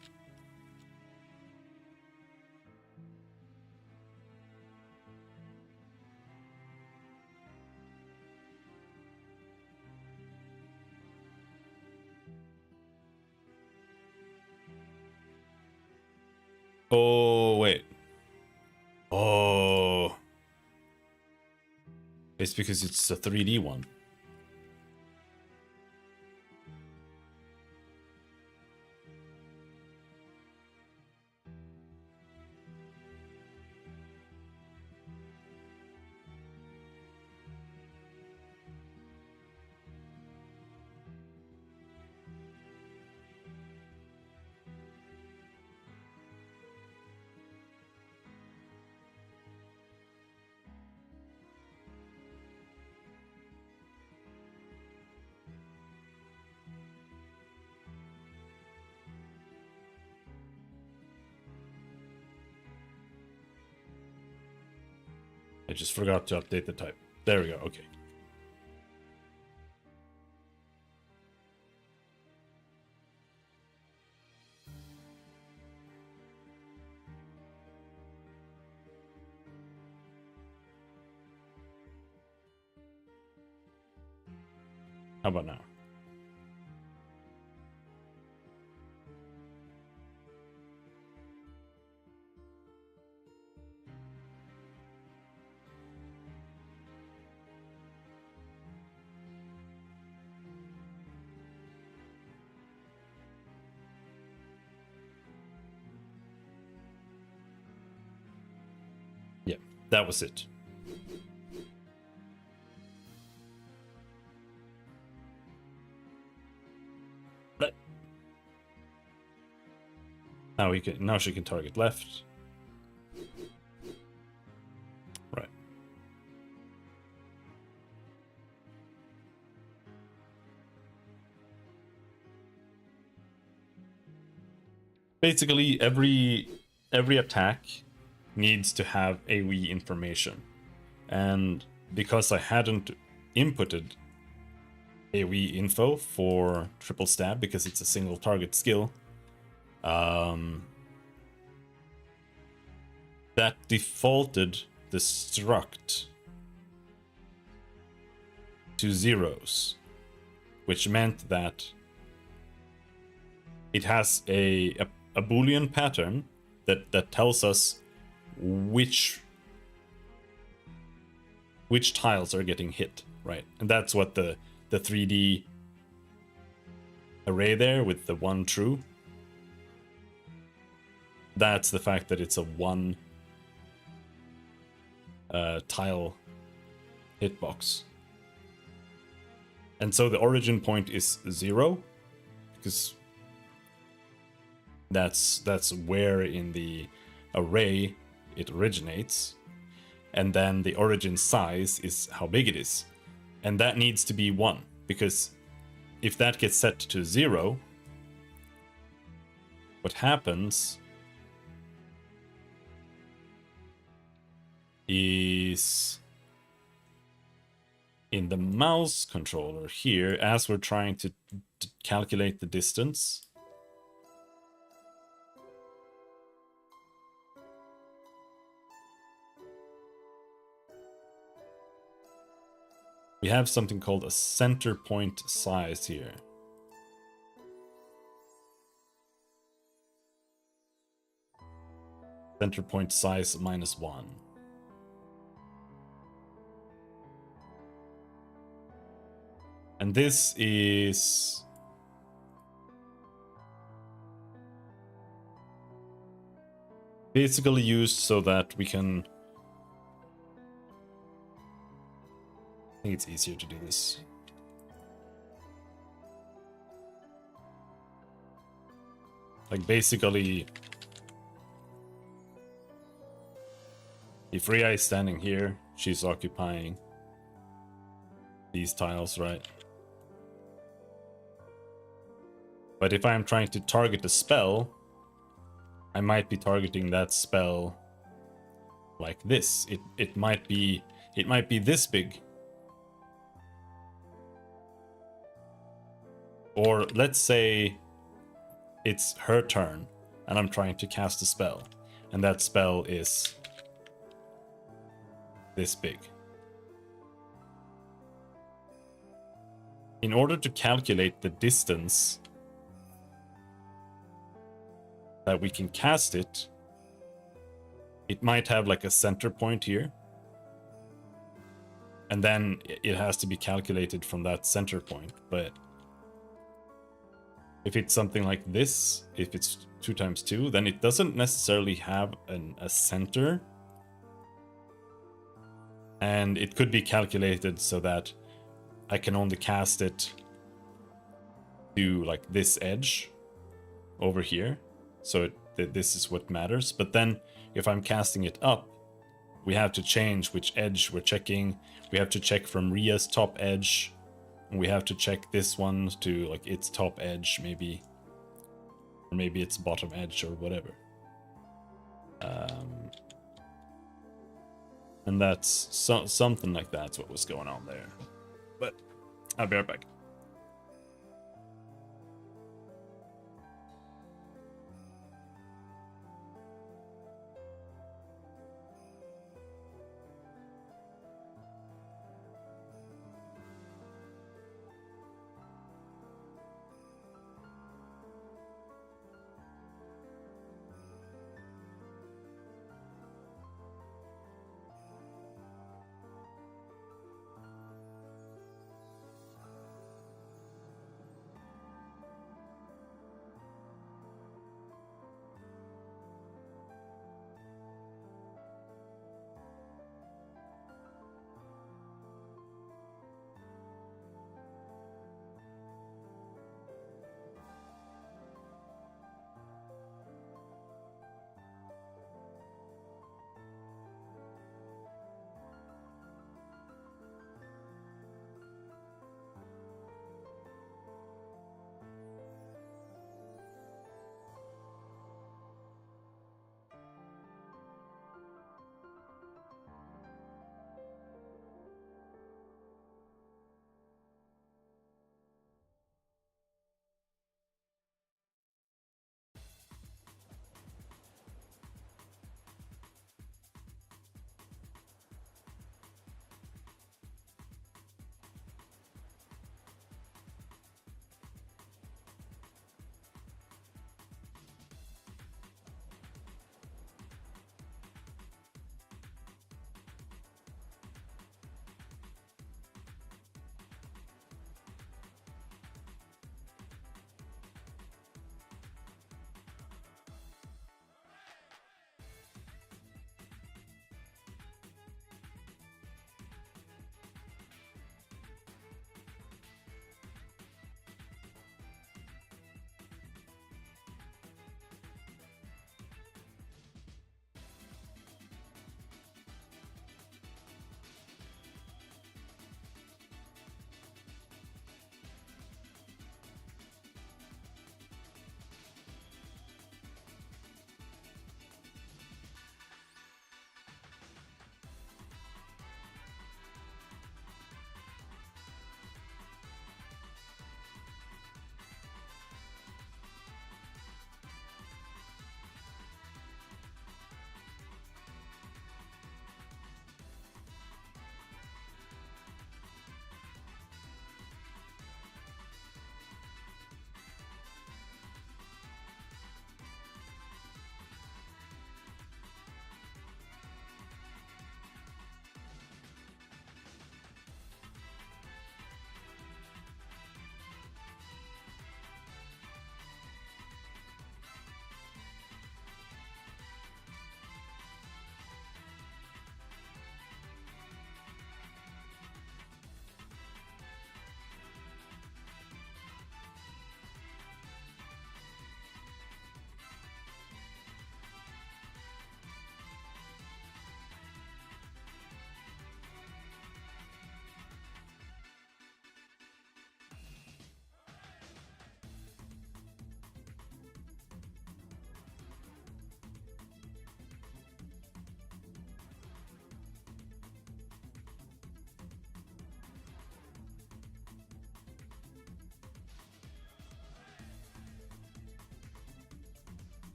Oh, wait. Oh. It's because it's a 3D one. I just forgot to update the type. There we go, okay. How about now? Yeah, that was it. Now she can target left. Right. Basically, every attack needs to have AoE information. And because I hadn't inputted AoE info for triple stab because it's a single target skill, that defaulted the struct to zeros, which meant that it has a Boolean pattern that tells us which tiles are getting hit, right? And that's what the 3D array there with the one true, that's the fact that it's a one tile hitbox. And so the origin point is 0, because that's where in the array it originates. And then the origin size is how big it is. And that needs to be 1, because if that gets set to 0, what happens is in the mouse controller here, as we're trying to calculate the distance, we have something called a center point size here. Center point size -1. And this is basically used so that we can... I think it's easier to do this. Like basically, if Rhea is standing here, she's occupying these tiles, right? But if I'm trying to target a spell, I might be targeting that spell like this. It might be this big. Or let's say it's her turn and I'm trying to cast a spell, and that spell is this big. In order to calculate the distance that we can cast it, it might have like a center point here. And then it has to be calculated from that center point. But if it's something like this, if it's 2 times 2, then it doesn't necessarily have a center. And it could be calculated so that I can only cast it to like this edge over here. So this is what matters. But then if I'm casting it up, we have to change which edge we're checking. We have to check from Ria's top edge. And we have to check this one to like its top edge, maybe. Or maybe its bottom edge or whatever. And that's something like that's what was going on there. But I'll be right back.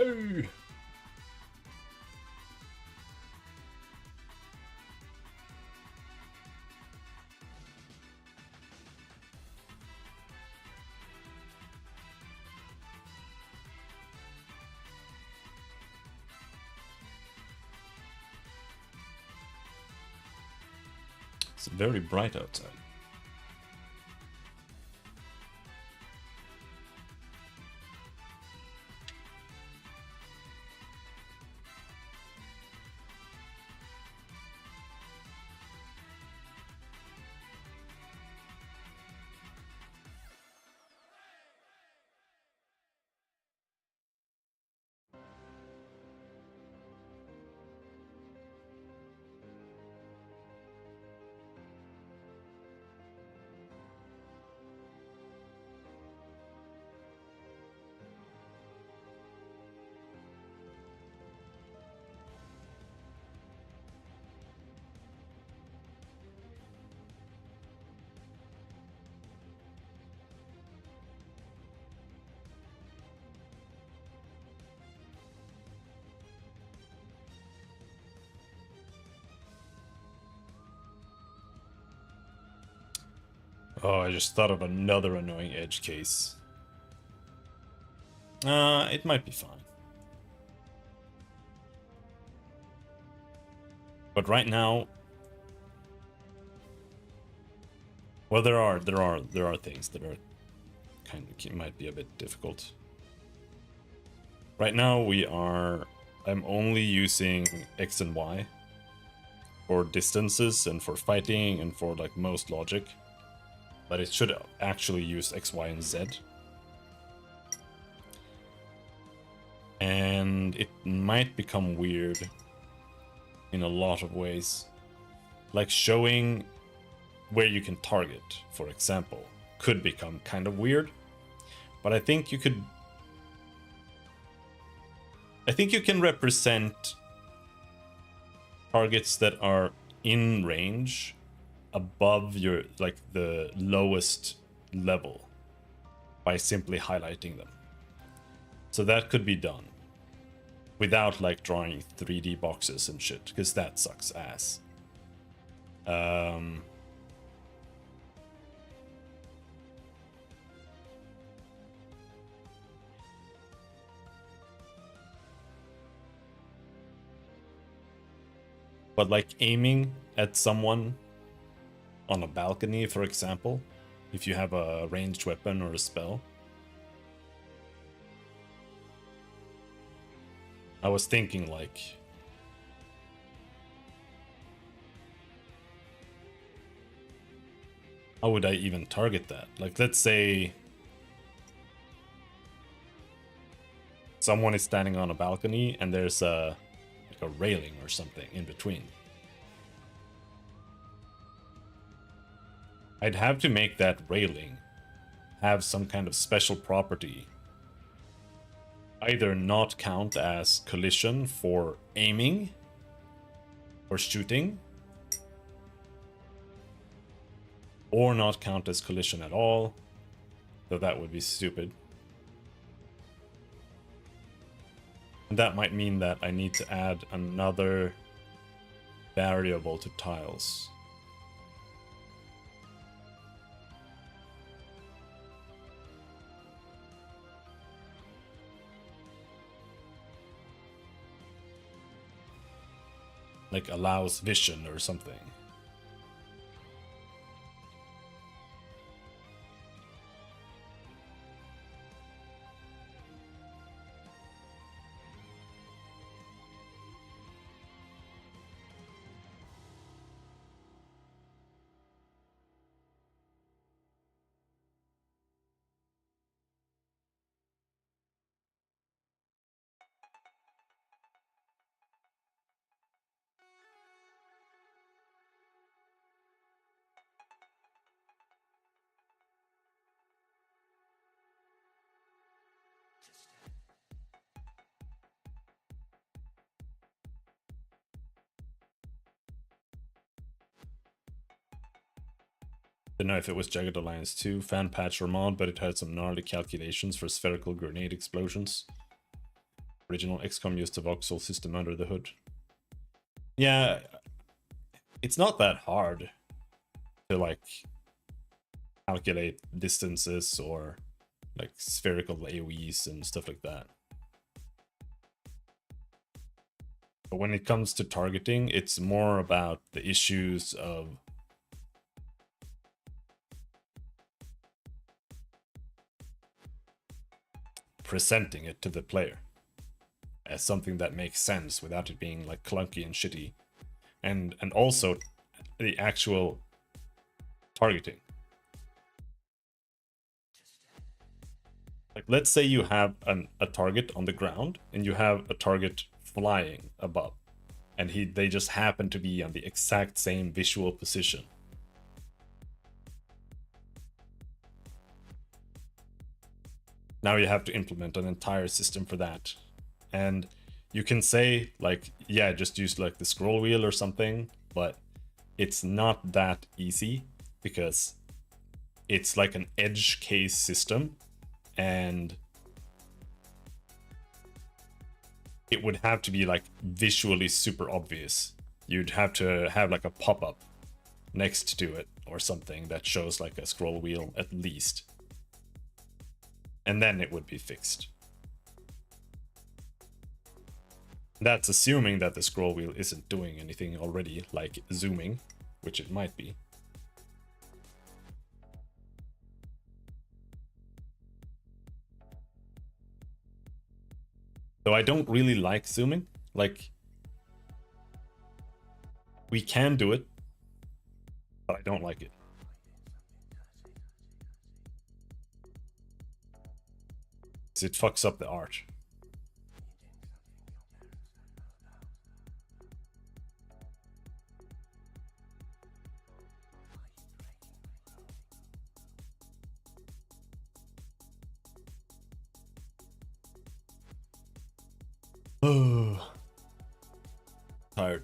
Yay! It's very bright outside. Oh, I just thought of another annoying edge case. It might be fine. But right now, well, there are things that are kind of might be a bit difficult. Right now I'm only using X and Y for distances and for fighting and for like most logic. But it should actually use X, Y, and Z. And it might become weird in a lot of ways. Like showing where you can target, for example, could become kind of weird. But I think you can represent targets that are in range above your, like, the lowest level by simply highlighting them. So that could be done without like drawing 3D boxes and shit, because that sucks ass. But like aiming at someone on a balcony, for example, if you have a ranged weapon or a spell. I was thinking like, how would I even target that? Like, let's say someone is standing on a balcony and there's a railing or something in between. I'd have to make that railing have some kind of special property. Either not count as collision for aiming or shooting, or not count as collision at all, though that would be stupid. And that might mean that I need to add another variable to tiles. Like allows vision or something. Don't know if it was Jagged Alliance 2, fan patch or mod, but it had some gnarly calculations for spherical grenade explosions. Original XCOM used the voxel system under the hood. Yeah, it's not that hard to like calculate distances or like spherical AoEs and stuff like that. But when it comes to targeting, it's more about the issues of presenting it to the player as something that makes sense without it being like clunky and shitty. And also the actual targeting. Like, let's say you have a target on the ground and you have a target flying above, and they just happen to be on the exact same visual position. Now you have to implement an entire system for that. And you can say like, yeah, just use like the scroll wheel or something, but it's not that easy because it's like an edge case system, and it would have to be like visually super obvious. You'd have to have like a pop-up next to it or something that shows like a scroll wheel at least. And then it would be fixed. That's assuming that the scroll wheel isn't doing anything already, like zooming, which it might be. Though I don't really like zooming. Like, we can do it, but I don't like it. Because it fucks up the art. Oh, tired.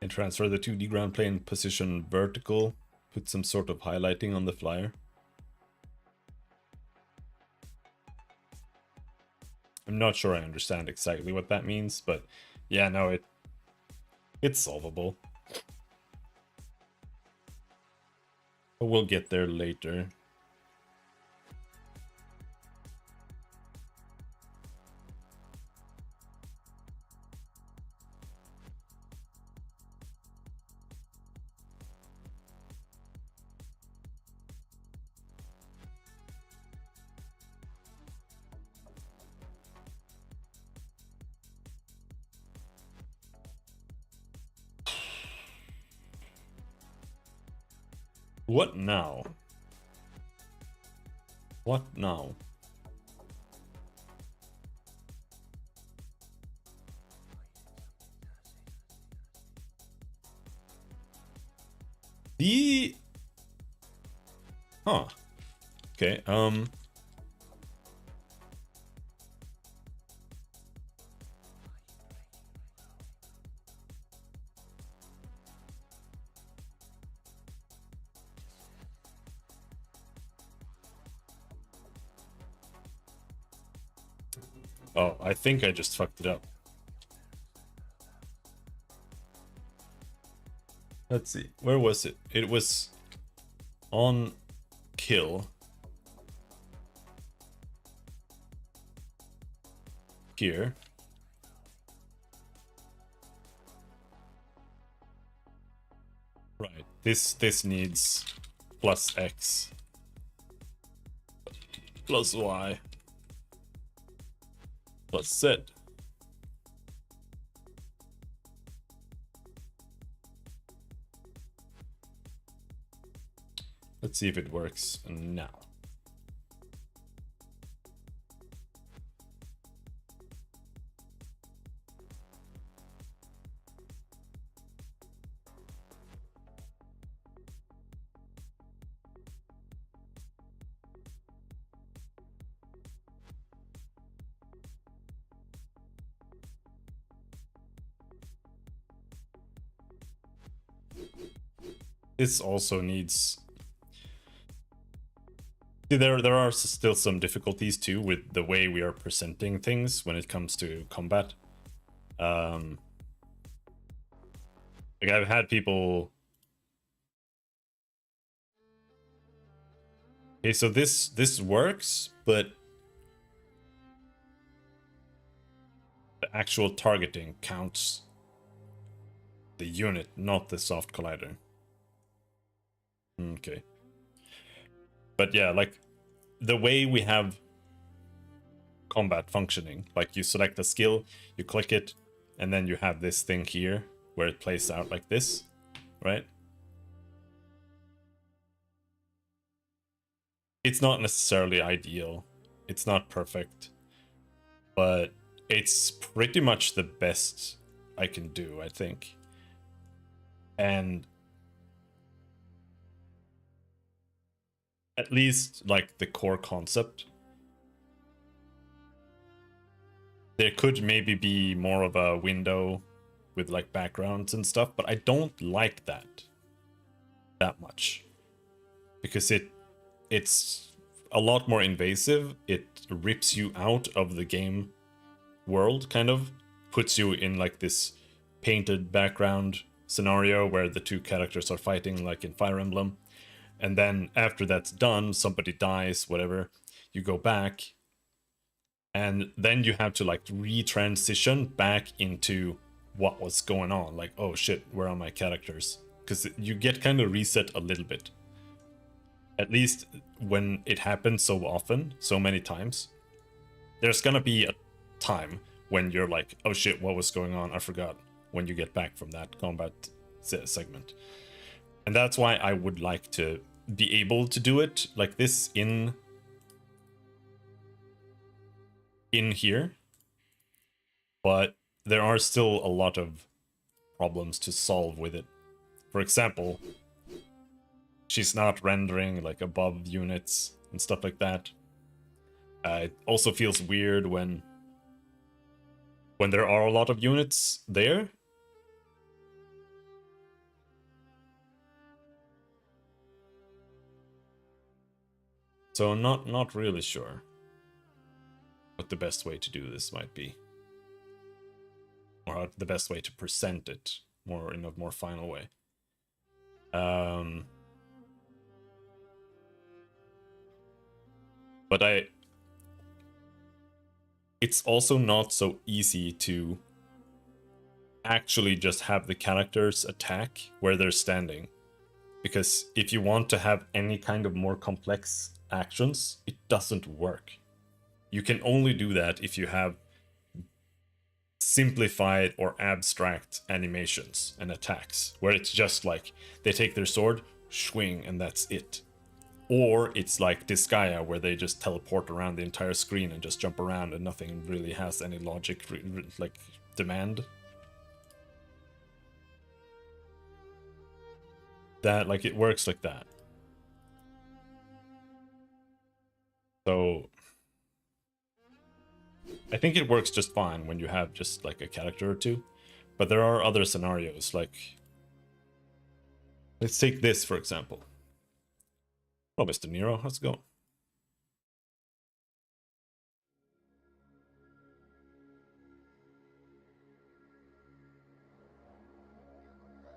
And transfer the 2D ground plane position vertical. Put some sort of highlighting on the flyer. I'm not sure I understand exactly what that means, but yeah, no, it's solvable. But we'll get there later. What now? What now? The... Huh. Okay, oh, I think I just fucked it up. Let's see. Where was it? It was on kill. Here. Right. This needs plus X plus Y plus Z. Let's see if it works now. This also needs... See, there are still some difficulties too with the way we are presenting things when it comes to combat. Like I've had people... Okay, so this works, but the actual targeting counts the unit, not the soft collider. Okay. But yeah, like the way we have combat functioning, like you select a skill, you click it, and then you have this thing here where it plays out like this, right? It's not necessarily ideal. It's not perfect, but it's pretty much the best I can do, I think. And at least like the core concept. There could maybe be more of a window with like backgrounds and stuff, but I don't like that much because it's a lot more invasive. It rips you out of the game world, kind of puts you in like this painted background scenario where the two characters are fighting like in Fire Emblem. And then after that's done, somebody dies, whatever, you go back, and then you have to like retransition back into what was going on. Like, oh shit, where are my characters? Because you get kind of reset a little bit. At least when it happens so often, so many times, there's gonna be a time when you're like, oh shit, what was going on? I forgot, when you get back from that combat segment. And that's why I would like to be able to do it like this in here. But there are still a lot of problems to solve with it. For example, she's not rendering like above units and stuff like that. It also feels weird when there are a lot of units there. So I'm not really sure what the best way to do this might be. Or the best way to present it more in a more final way. But it's also not so easy to actually just have the characters attack where they're standing. Because if you want to have any kind of more complex actions, it doesn't work. You can only do that if you have simplified or abstract animations and attacks, where it's just like they take their sword, swing, and that's it. Or it's like Disgaea, where they just teleport around the entire screen and just jump around and nothing really has any logic, like, demand. That, like, it works like that. So I think it works just fine when you have just like a character or two. But there are other scenarios, like, let's take this for example. Oh, Mr. Nero, how's it going?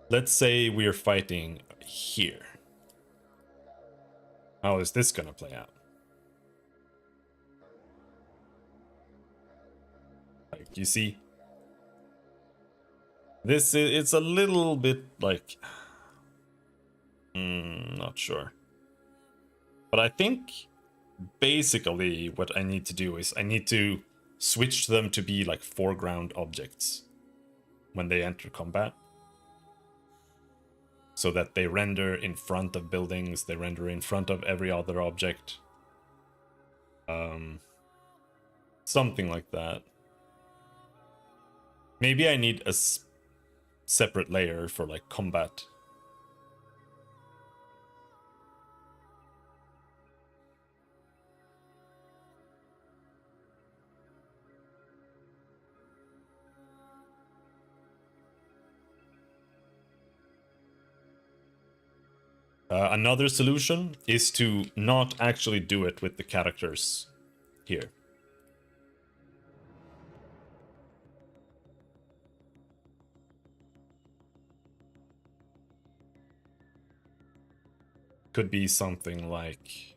Let's say we are fighting here. How is this gonna play out? Like, you see? It's a little bit like... not sure. But I think basically what I need to do is I need to switch them to be like foreground objects when they enter combat. So that they render in front of buildings, they render in front of every other object. Something like that. Maybe I need a separate layer for like combat. Another solution is to not actually do it with the characters here. Could be something like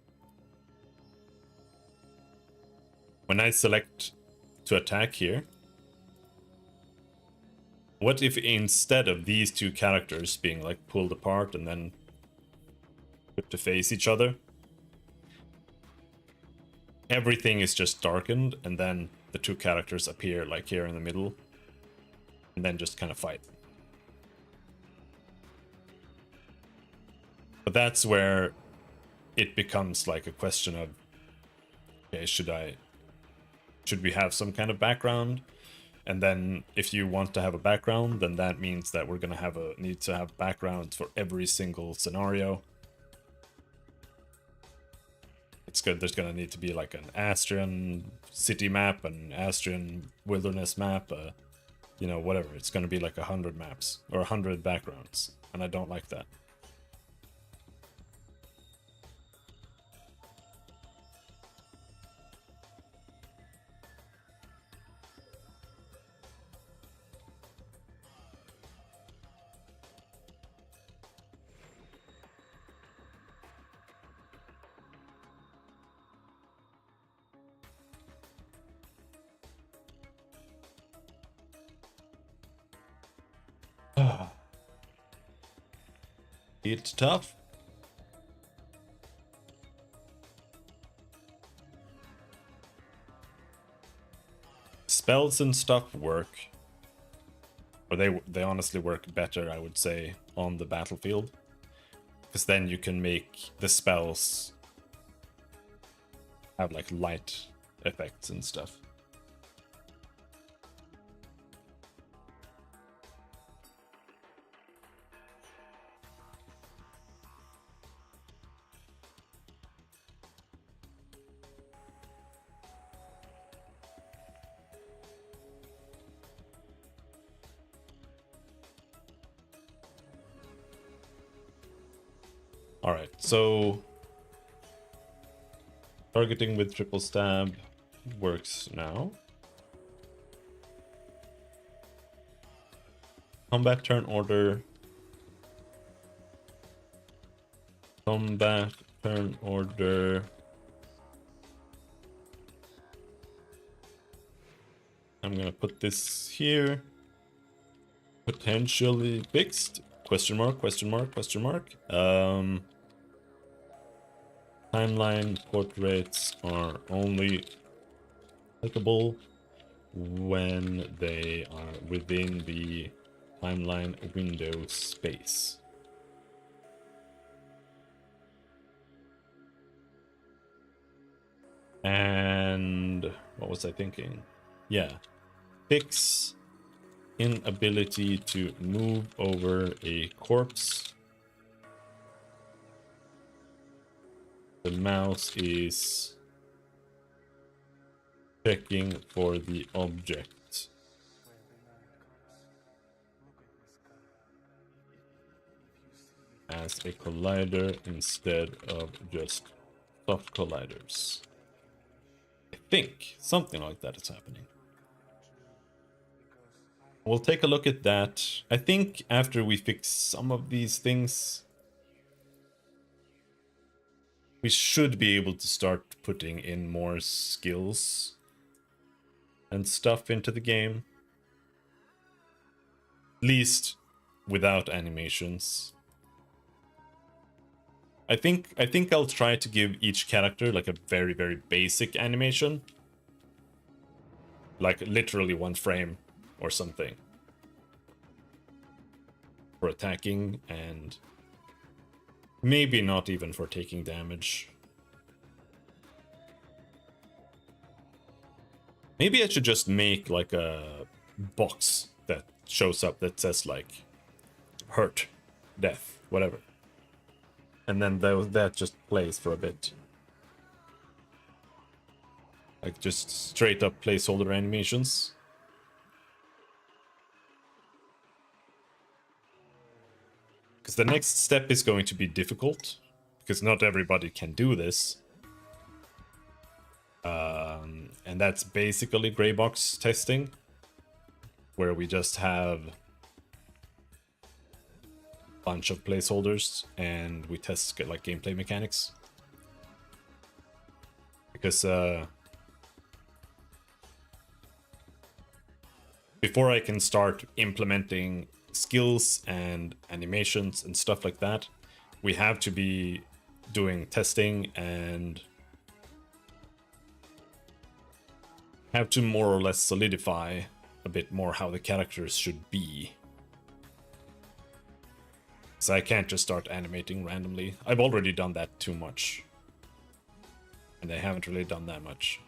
when I select to attack here, what if instead of these two characters being like pulled apart and then put to face each other, everything is just darkened and then the two characters appear like here in the middle and then just kind of fight. But that's where it becomes like a question of, okay, should we have some kind of background? And then if you want to have a background, then that means that we're gonna need to have backgrounds for every single scenario. It's good. There's gonna need to be like an Astrian city map, an Astrian wilderness map, you know, whatever. It's gonna be like 100 maps or 100 backgrounds, and I don't like that. It's tough. Spells and stuff work, or they honestly work better, I would say, on the battlefield, because then you can make the spells have like light effects and stuff. All right, so targeting with triple stab works now. Combat turn order. Combat turn order. I'm gonna put this here. Potentially fixed? Question mark, question mark, question mark. Timeline portraits are only applicable when they are within the timeline window space. And what was I thinking? Yeah, fix inability to move over a corpse. The mouse is checking for the object. As a collider instead of just soft colliders. I think something like that is happening. We'll take a look at that. I think after we fix some of these things, we should be able to start putting in more skills and stuff into the game. At least without animations. I think I'll try to give each character like a very, very basic animation. Like literally 1 frame or something. For attacking, and maybe not even for taking damage. Maybe I should just make like a box that shows up that says like hurt, death, whatever. And then that just plays for a bit. Like just straight up placeholder animations. Because the next step is going to be difficult. Because not everybody can do this. And that's basically gray box testing. Where we just have a bunch of placeholders and we test like gameplay mechanics. Because before I can start implementing skills and animations and stuff like that, we have to be doing testing and have to more or less solidify a bit more how the characters should be. So I can't just start animating randomly. I've already done that too much. And I haven't really done that much.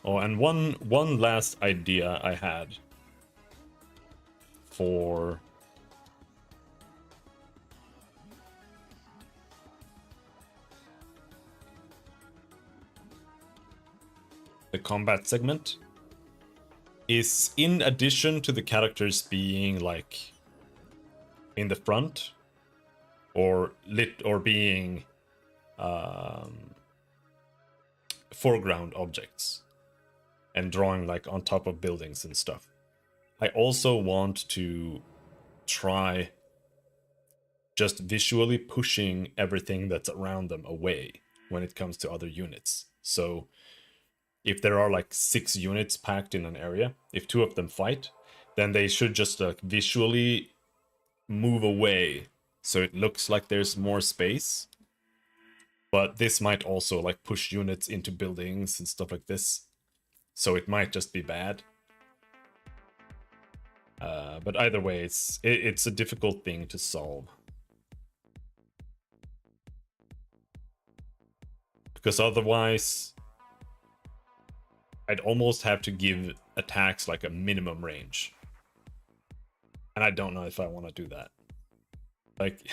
Oh, and one last idea I had for the combat segment is, in addition to the characters being like in the front or being foreground objects and drawing like on top of buildings and stuff, I also want to try just visually pushing everything that's around them away when it comes to other units. So if there are like 6 units packed in an area, if 2 of them fight, then they should just like visually move away so it looks like there's more space. But this might also like push units into buildings and stuff like this. So it might just be bad. But either way, it's a difficult thing to solve. Because otherwise, I'd almost have to give attacks like a minimum range. And I don't know if I want to do that. Like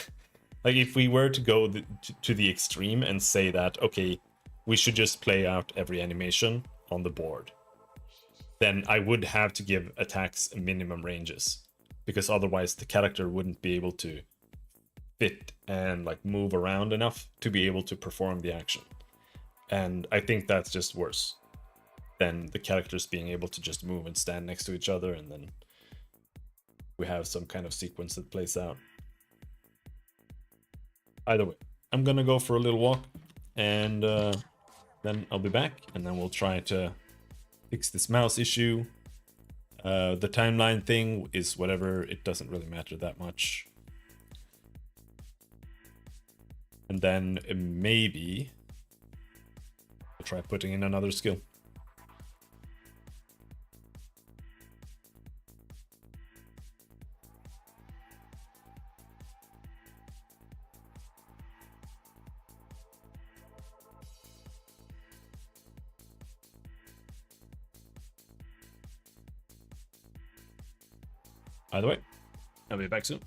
if we were to go to the extreme and say that, okay, we should just play out every animation on the board, then I would have to give attacks minimum ranges, because otherwise the character wouldn't be able to fit and like move around enough to be able to perform the action. And I think that's just worse than the characters being able to just move and stand next to each other, and then we have some kind of sequence that plays out. Either way, I'm gonna go for a little walk, and then I'll be back, and then we'll try to fix this mouse issue. The timeline thing is whatever, it doesn't really matter that much. And then maybe I'll try putting in another skill. Either way, I'll be back soon.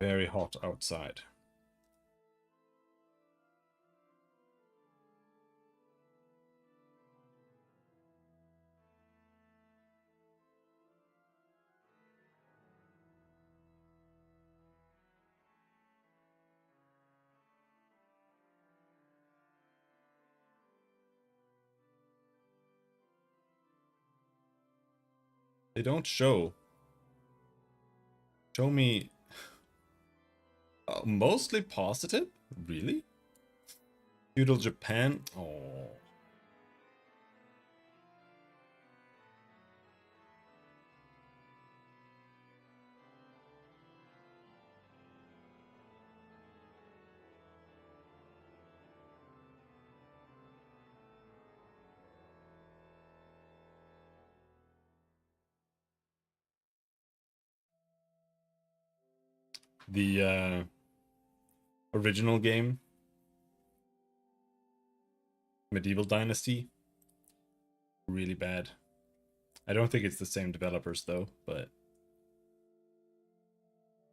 Very hot outside. They don't show. Show me. Mostly positive? Really? Feudal Japan? Oh. The original game, Medieval Dynasty, really bad. I don't think it's the same developers though, but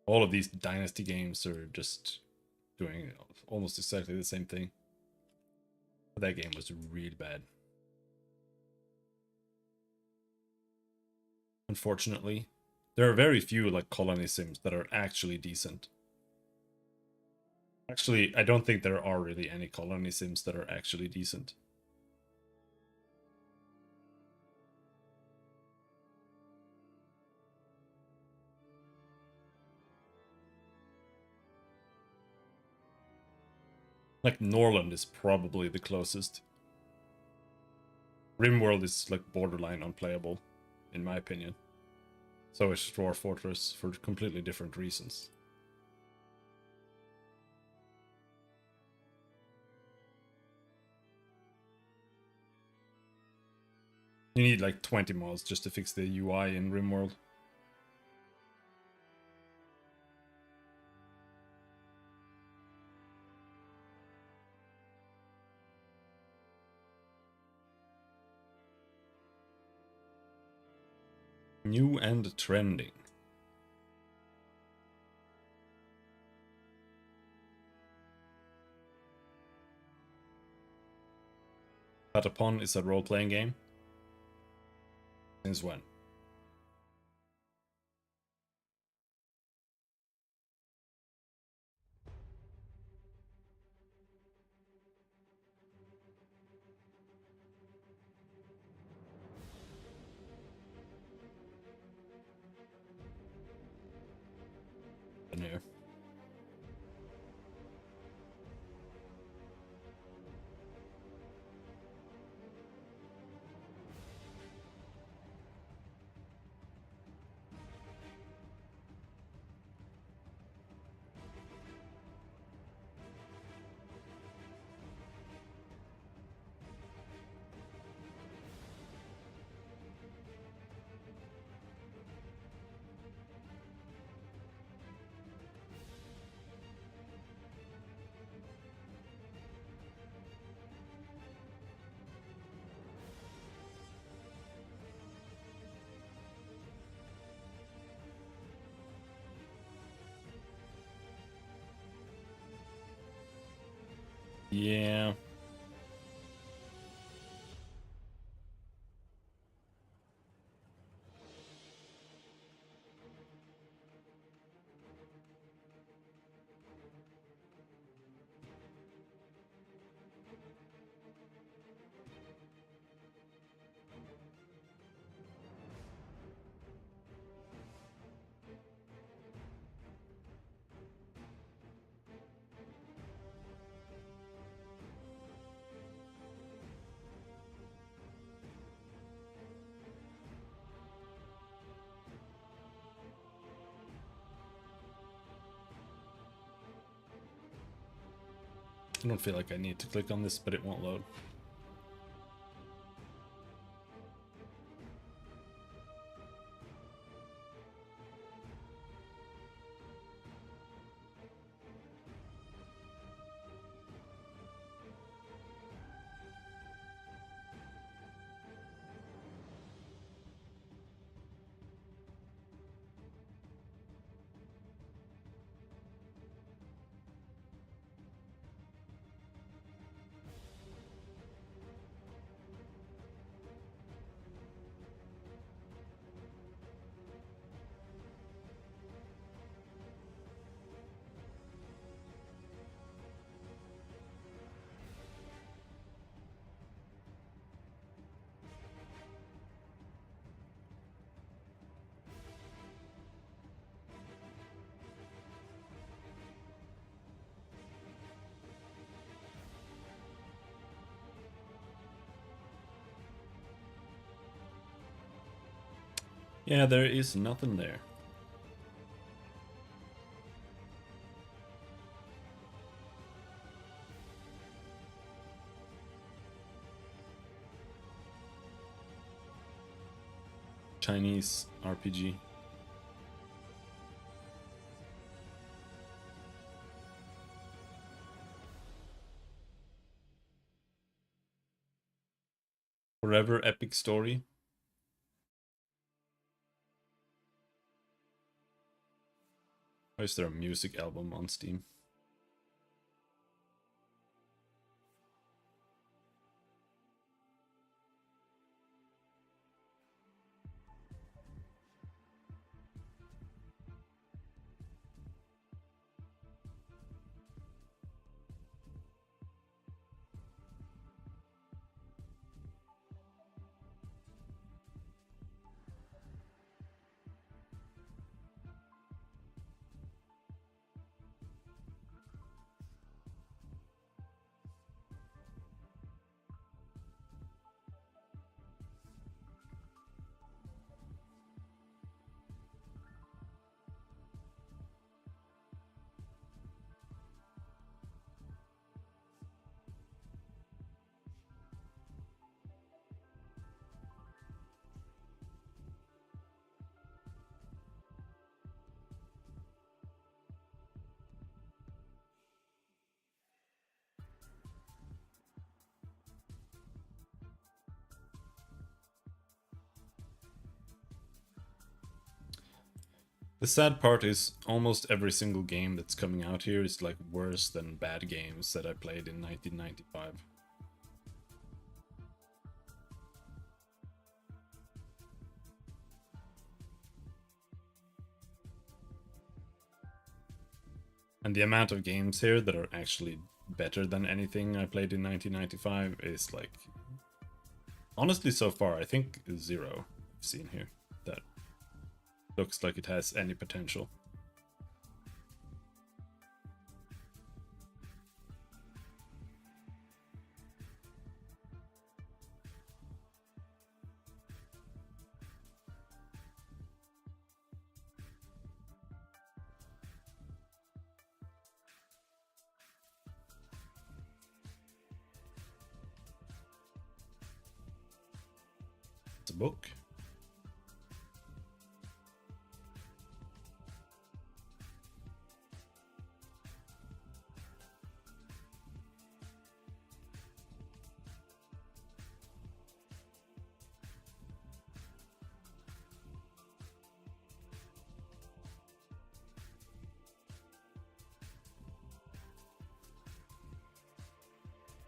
all of these Dynasty games are just doing almost exactly the same thing. But that game was really bad. Unfortunately, there are very few like colony sims that are actually decent. Actually, I don't think there are really any colony sims that are actually decent. Like Norland is probably the closest. RimWorld is like borderline unplayable, in my opinion. So is Dwarf Fortress for completely different reasons. You need like 20 mods just to fix the UI in RimWorld. New and trending. Patapon is a role-playing game. Since when? New. Yeah. I don't feel like I need to click on this, but it won't load. Yeah, there is nothing there. Chinese RPG. Forever Epic Story. Why is there a music album on Steam? The sad part is almost every single game that's coming out here is like worse than bad games that I played in 1995. And the amount of games here that are actually better than anything I played in 1995 is like, honestly, so far, I think 0 I've seen here that looks like it has any potential. It's a book.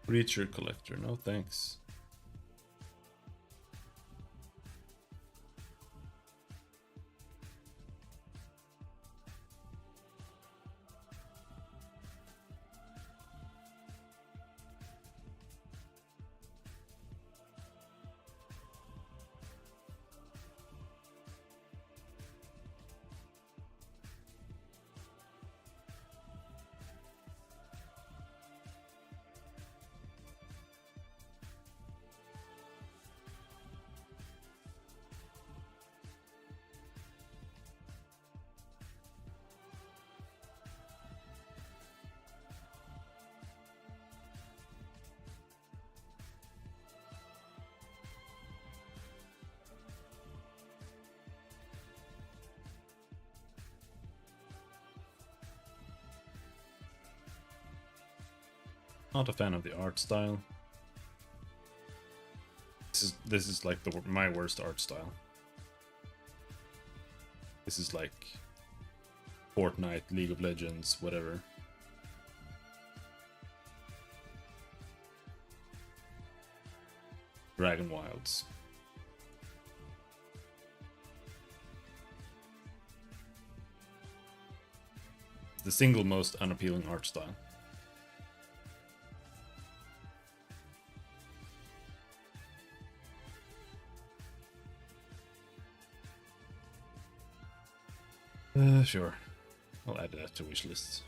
Creature collector, no thanks. Not a fan of the art style. This is like my worst art style. This is like Fortnite, League of Legends, whatever. Dragon Wilds. The single most unappealing art style. Sure. I'll add that to wish lists.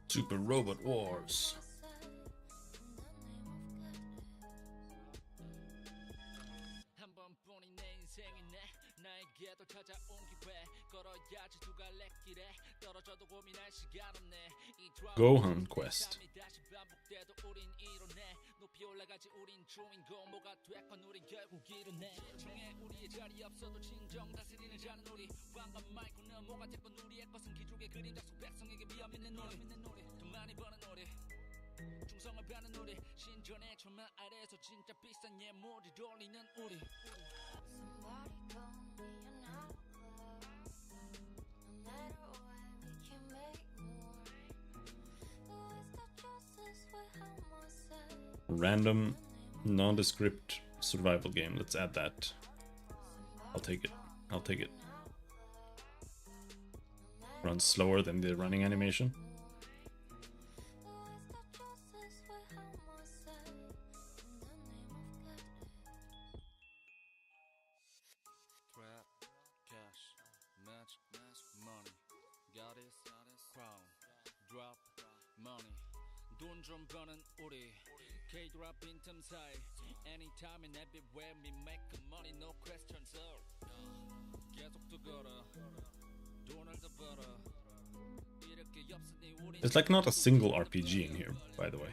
Super Robot Wars. Gohan Quest. Random, nondescript survival game. Let's add that. I'll take it. I'll take it. Runs slower than the running animation. There's like not a single RPG in here, by the way.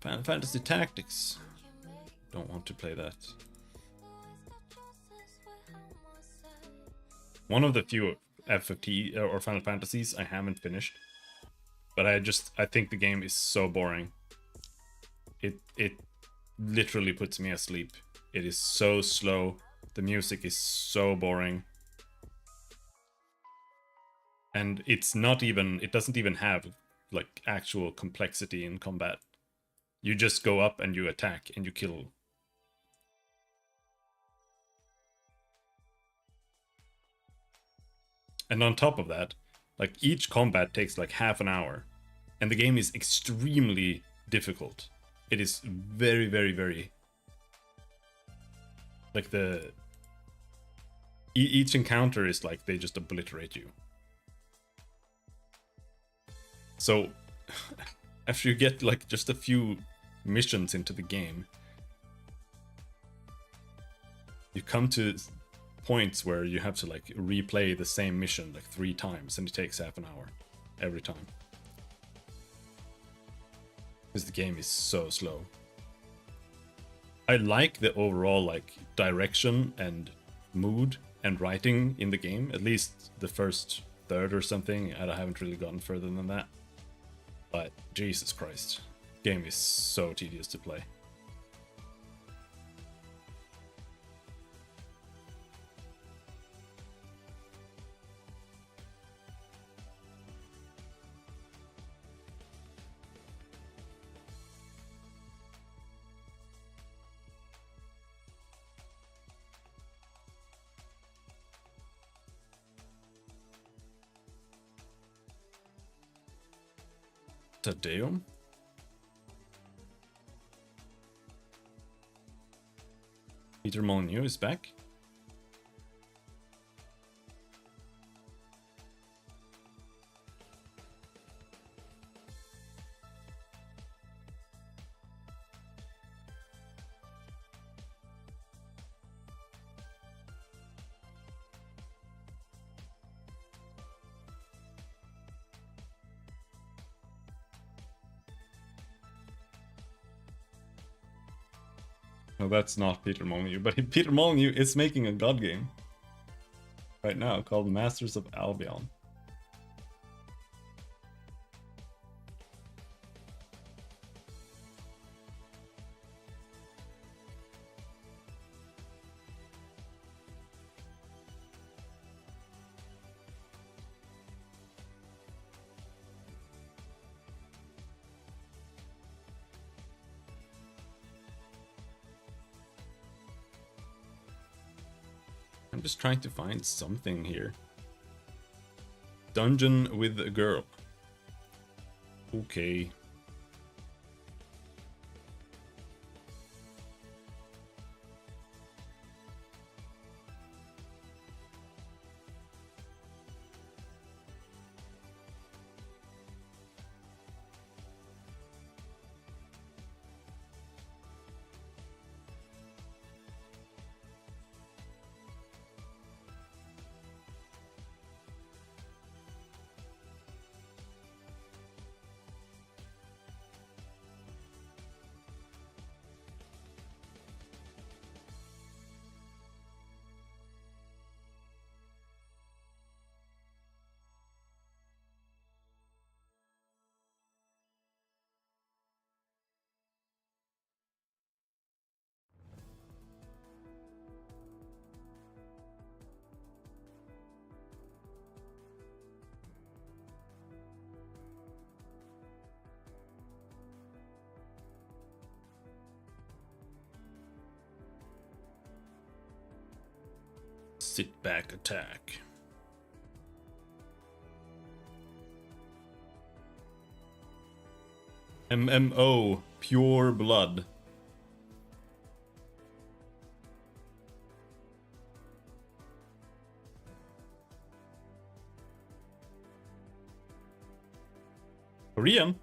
Final Fantasy Tactics. Don't want to play that. One of the few FFT or Final Fantasies I haven't finished. But I think the game is so boring. It literally puts me asleep. It is so slow. The music is so boring. And it's not even, it doesn't even have like actual complexity in combat. You just go up and you attack and you kill. And on top of that, like each combat takes like half an hour. And the game is extremely difficult. It is very, very, very... Like the... Each encounter is like they just obliterate you. So, after you get like just a few missions into the game, you come to points where you have to like replay the same mission like 3 times, and it takes half an hour every time. Because the game is so slow. I like the overall like direction and mood and writing in the game, at least the first third or something. I haven't really gotten further than that. But Jesus Christ, game is so tedious to play. Tadeo? Peter Molyneux is back. No, that's not Peter Molyneux, but Peter Molyneux is making a god game right now called Masters of Albion. I'm just trying to find something here. Dungeon with a girl. Okay. Sit back attack. MMO, pure blood. Korean?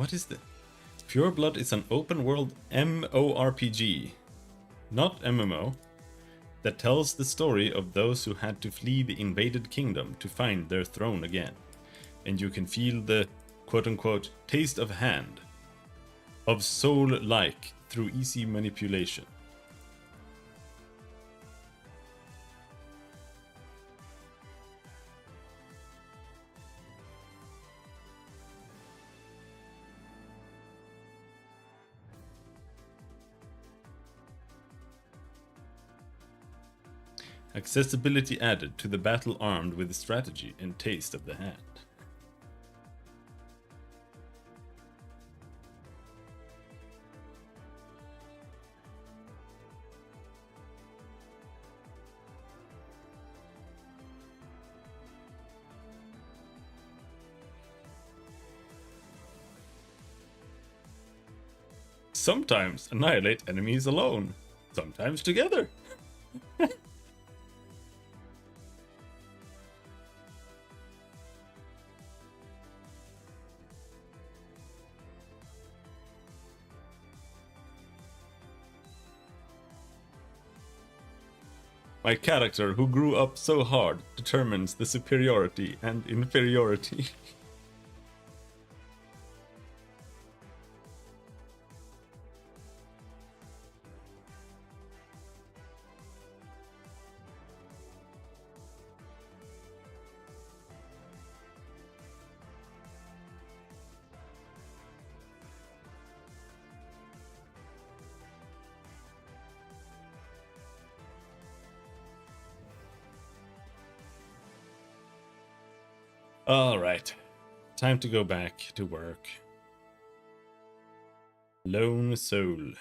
What is the Pure Blood is an open world MMORPG, not MMO, that tells the story of those who had to flee the invaded kingdom to find their throne again. And you can feel the quote-unquote taste of hand, of soul-like through easy manipulation. Accessibility added to the battle armed with strategy and taste of the hand. Sometimes annihilate enemies alone, sometimes together. My character, who grew up so hard, determines the superiority and inferiority. Alright, time to go back to work. Lone Soul.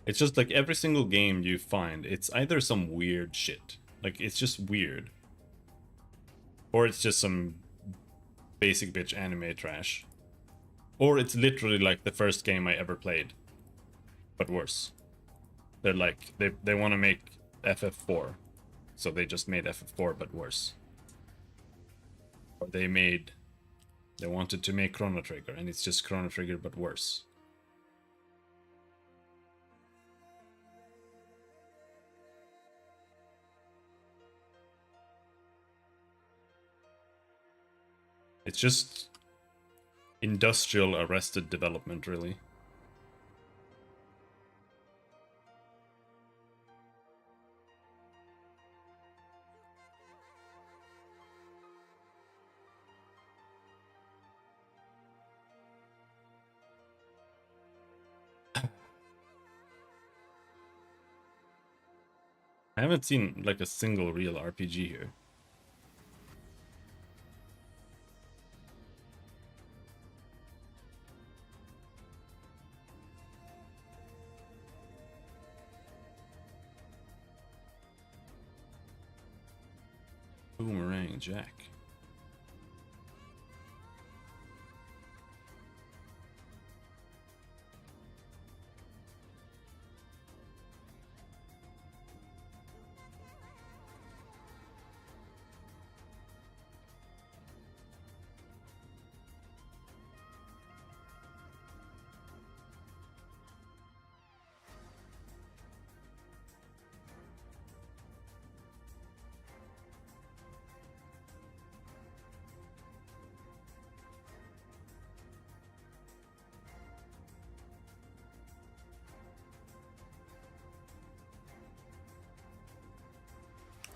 It's just like every single game you find, it's either some weird shit. Like, it's just weird. Or it's just some basic bitch anime trash. Or it's literally like the first game I ever played. But worse. They're like, they want to make FF4. So they just made FF4 but worse. Or they wanted to make Chrono Trigger and it's just Chrono Trigger but worse. It's just industrial arrested development, really. I haven't seen like a single real RPG here. Boomerang Jack.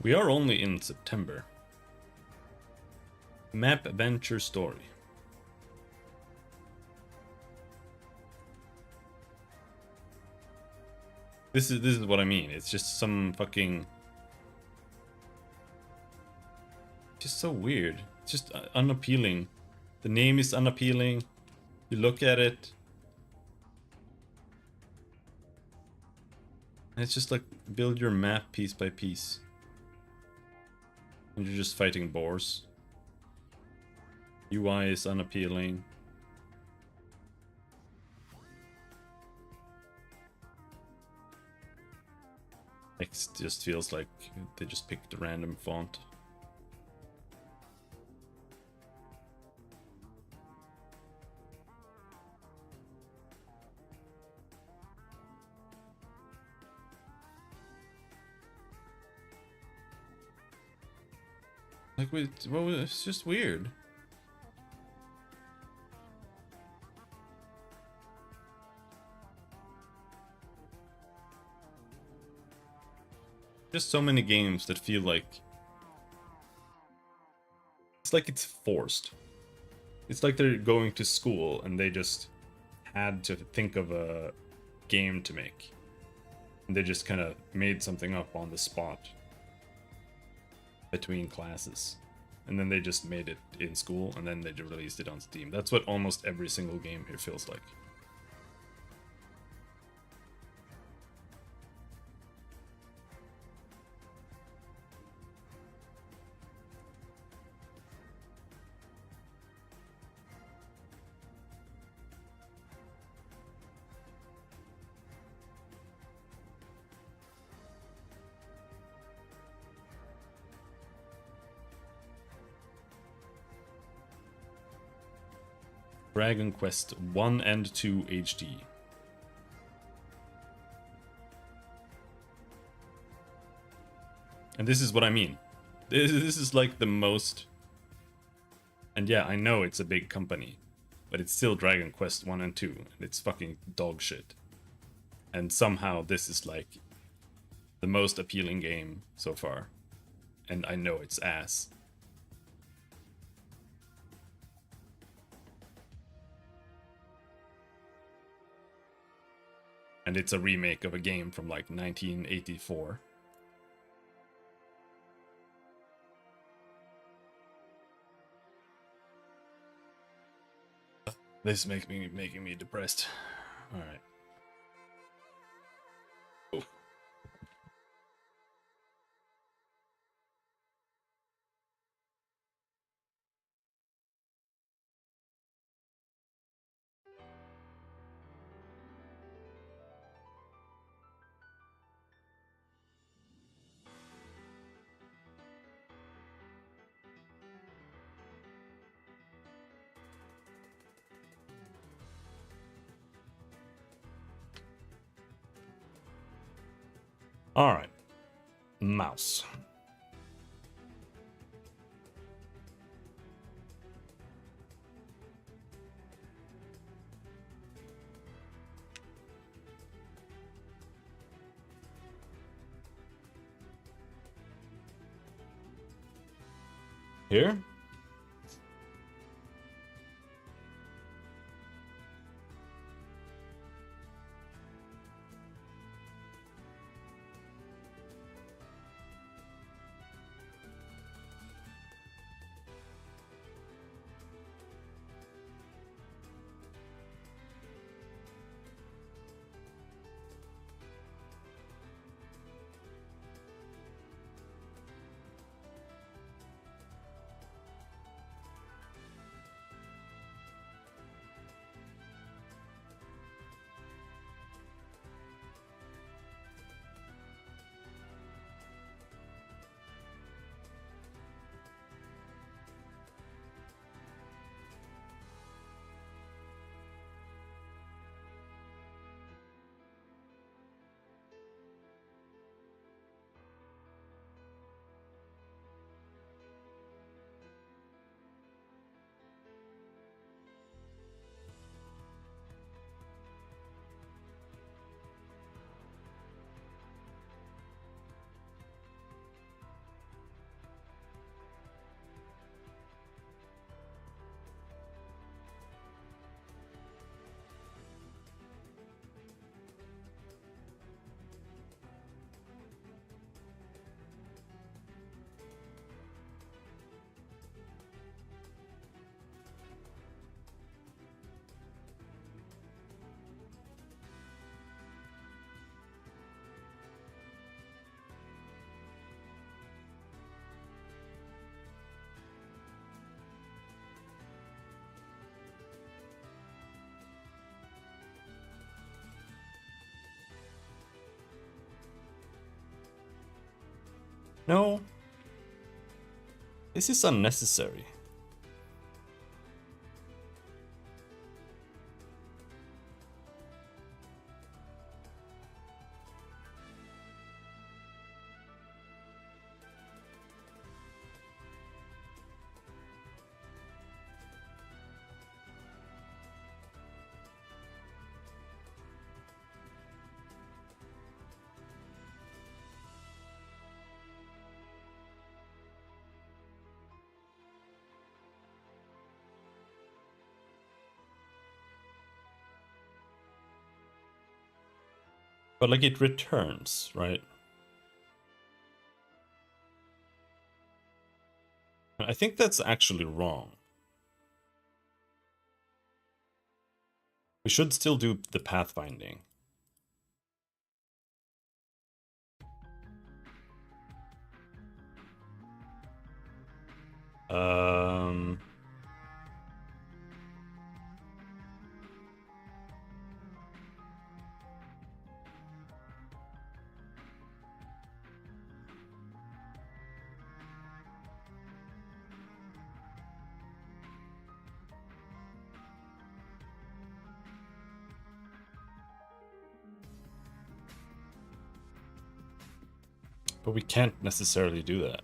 We are only in September. Map Adventure Story. This is what I mean. It's just some fucking... just so weird. It's just unappealing. The name is unappealing. You look at it, and it's just like, build your map piece by piece. And you're just fighting boars. UI is unappealing. It just feels like they just picked a random font. Like, wait, well, it's just weird. Just so many games that feel like... it's like it's forced. It's like they're going to school and they just had to think of a game to make. And they just kind of made something up on the spot between classes. And then they just made it in school and then they released it on Steam. That's what almost every single game here feels like. Dragon Quest 1 and 2 HD. And this is what I mean. This is like the most... and yeah, I know it's a big company, but it's still Dragon Quest 1 and 2, and it's fucking dog shit. And somehow this is like the most appealing game so far. And I know it's ass. And it's a remake of a game from like 1984. This makes me making me depressed. All right. All right, mouse. Here? No. This is unnecessary. But like it returns, right? I think that's actually wrong. We should still do the pathfinding. Um... But we can't necessarily do that.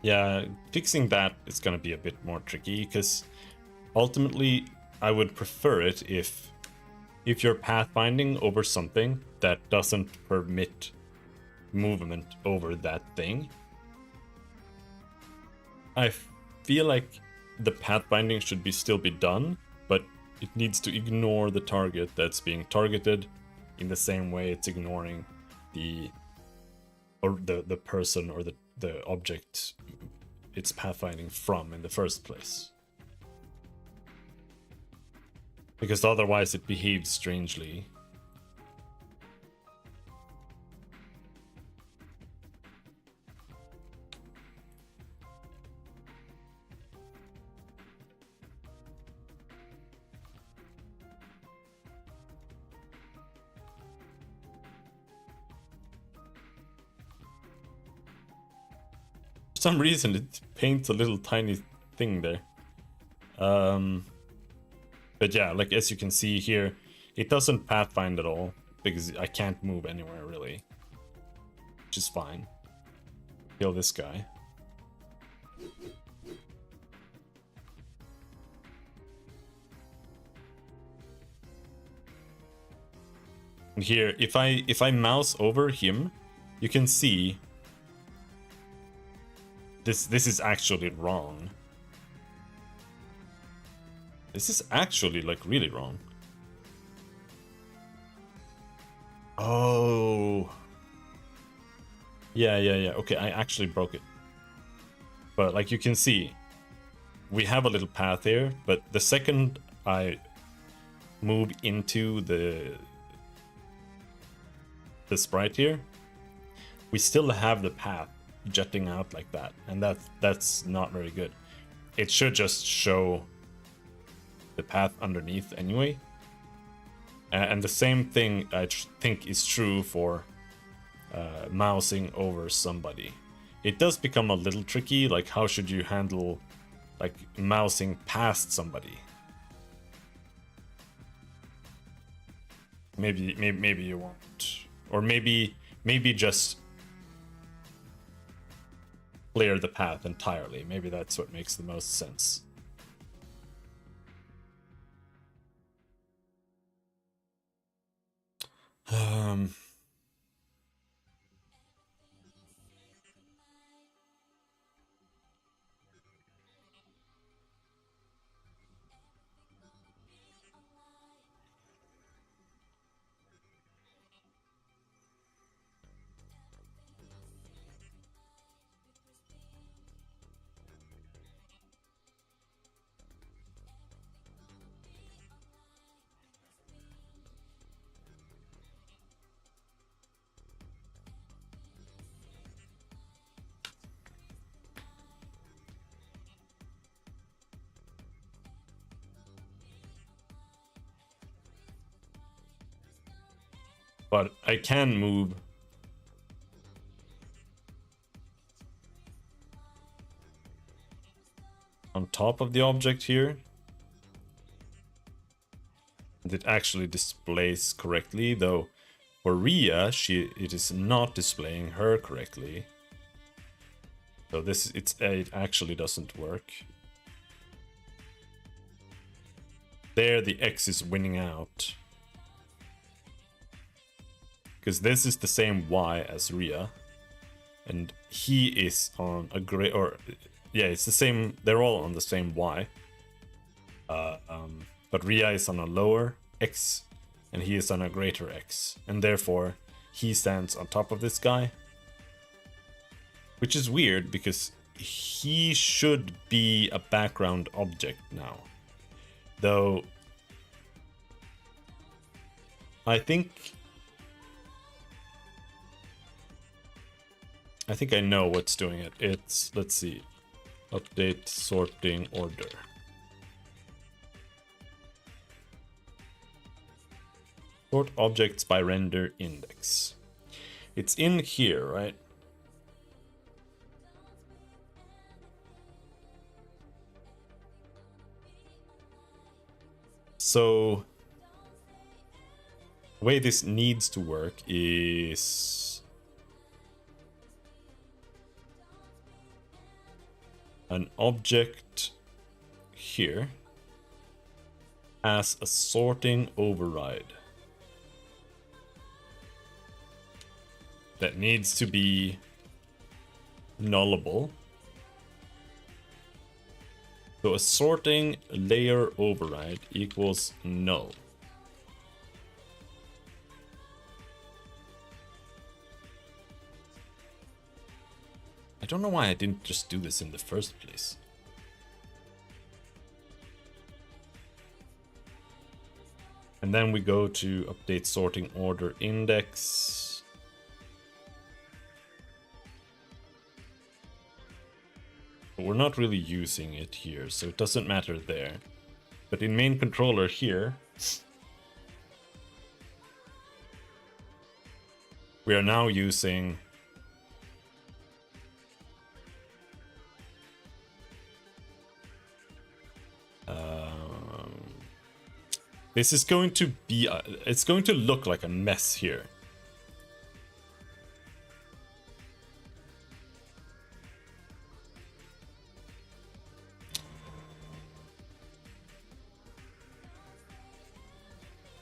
Yeah, fixing that is gonna be a bit more tricky, because ultimately I would prefer it if you're pathfinding over something that doesn't permit movement over that thing. I feel like the pathfinding should still be done, but it needs to ignore the target that's being targeted in the same way it's ignoring the person or the object it's pathfinding from in the first place. Because otherwise it behaves strangely. For some reason it paints a little tiny thing there. But yeah, like as you can see here, it doesn't pathfind at all because I can't move anywhere really, which is fine. Kill this guy. And here, if I mouse over him, you can see this is actually wrong. This is actually like really wrong. Oh. Yeah. Okay, I actually broke it. But like you can see, we have a little path here, but the second I move into the sprite here, we still have the path jutting out like that, and that's not very good. It should just show the path underneath anyway. And the same thing I think is true for mousing over somebody. It does become a little tricky, like how should you handle like mousing past somebody? Maybe you won't, or maybe just clear the path entirely. Maybe that's what makes the most sense. But I can move on top of the object here. And it actually displays correctly, though for Rhea, it is not displaying her correctly. So it actually doesn't work. There the X is winning out. Because this is the same Y as Rhea. And he is on a gray, or yeah, it's the same, they're all on the same Y. But Rhea is on a lower X and he is on a greater X. And therefore he stands on top of this guy. Which is weird because he should be a background object now. Though I think I know what's doing it. It's, let's see, update sorting order. Sort objects by render index. It's in here, right? So the way this needs to work is an object here as a sorting override that needs to be nullable. So a sorting layer override equals null. I don't know why I didn't just do this in the first place. And then we go to update sorting order index. But we're not really using it here, so it doesn't matter there. But in main controller here, we are now using this is going to be, it's going to look like a mess here.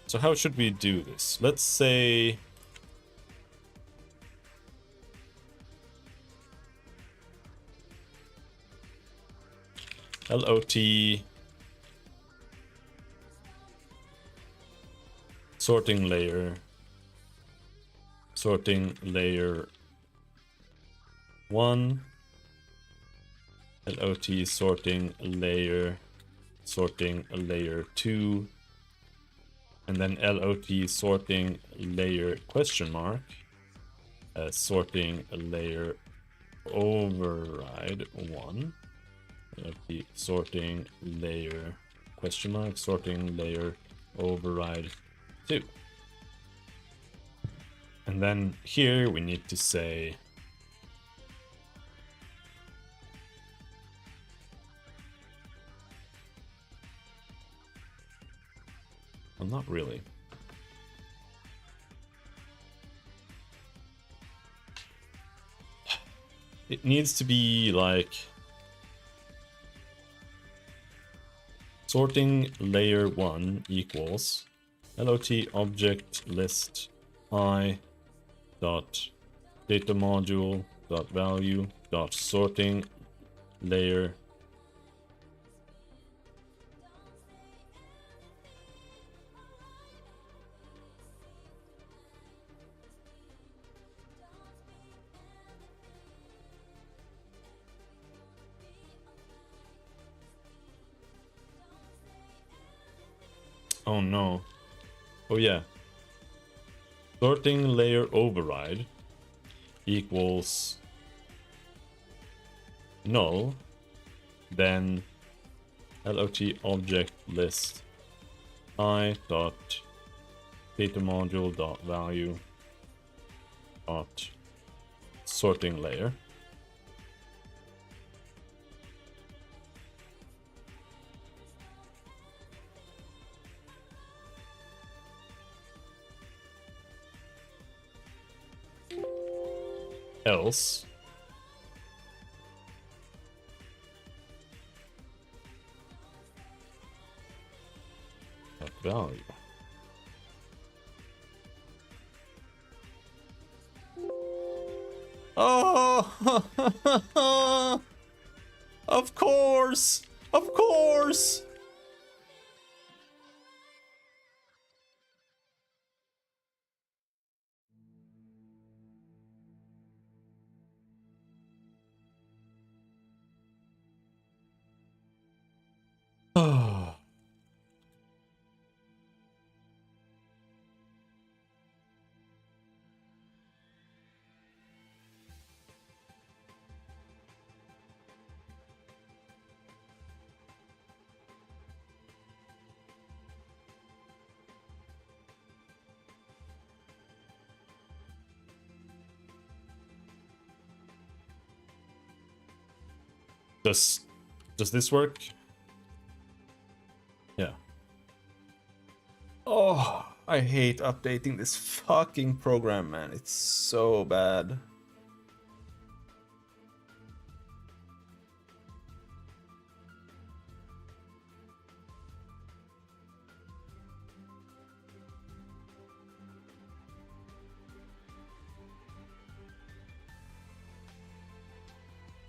So how should we do this? Let's say LOT sorting layer 1, LOT sorting layer 2, and then LOT sorting layer question mark sorting layer override 1, LOT sorting layer question mark sorting layer override 2. And then here we need to say well, not really. It needs to be like sorting layer 1 equals LOT object list I dot data module dot value dot sorting layer oh no. Oh yeah. Sorting layer override equals null, then LOT object list I dot data module dot value dot sorting layer. Else dot value. Oh, of course, of course. Oh. Does this work? Yeah. Oh, I hate updating this fucking program, man. It's so bad.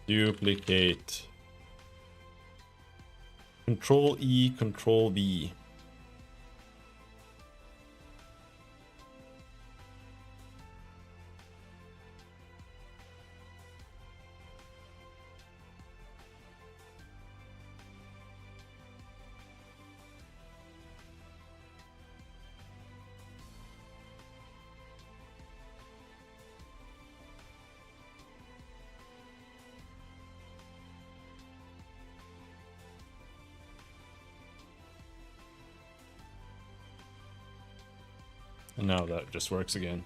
Duplicate. Control E, Control V. And now that just works again.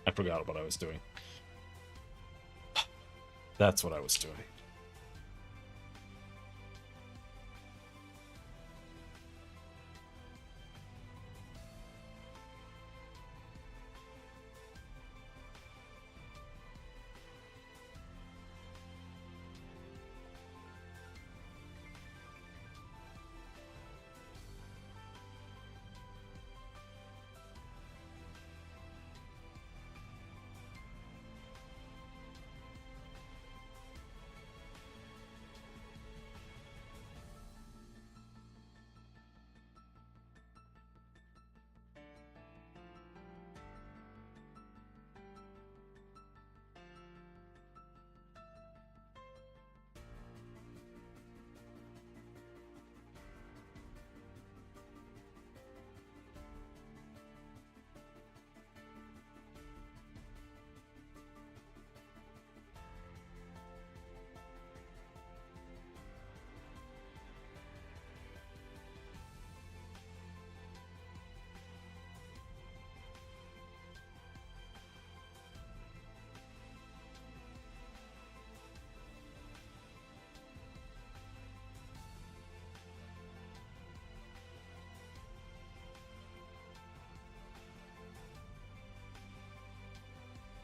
I forgot what I was doing. That's what I was doing.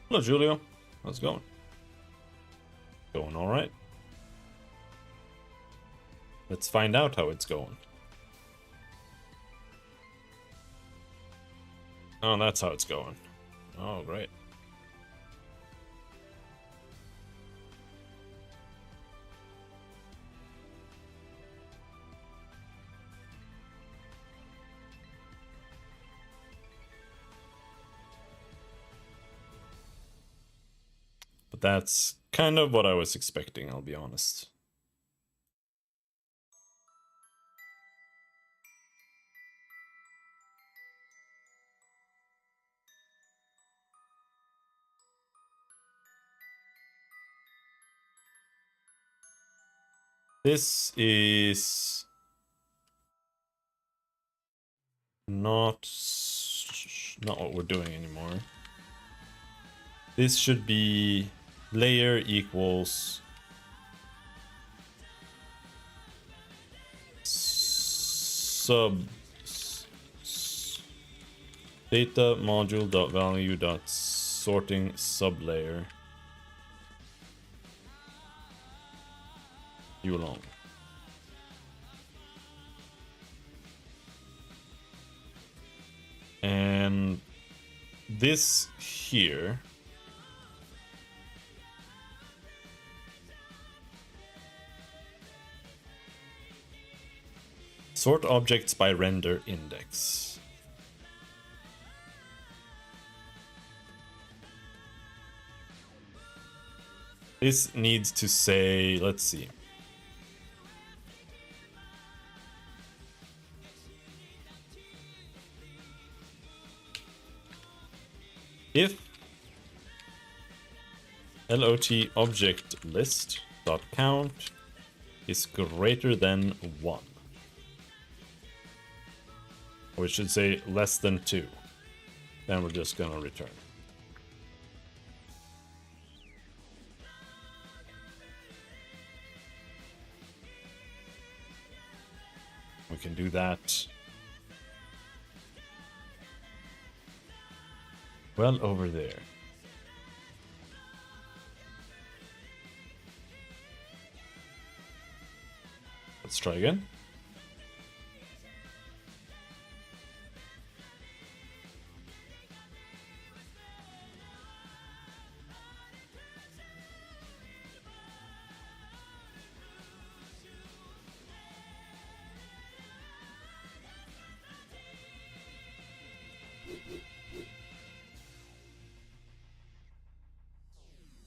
Hello, Julio. How's it going? Going all right. Let's find out how it's going. Oh, that's how it's going. Oh, great. But that's kind of what I was expecting, I'll be honest. This is not what we're doing anymore. This should be layer equals sub data module dot value dot sorting sublayer. You alone. And this here sort objects by render index. This needs to say, let's see. If LOT object list dot count is greater than 1. Or we should say less than 2. Then we're just gonna return. We can do that well over there. Let's try again.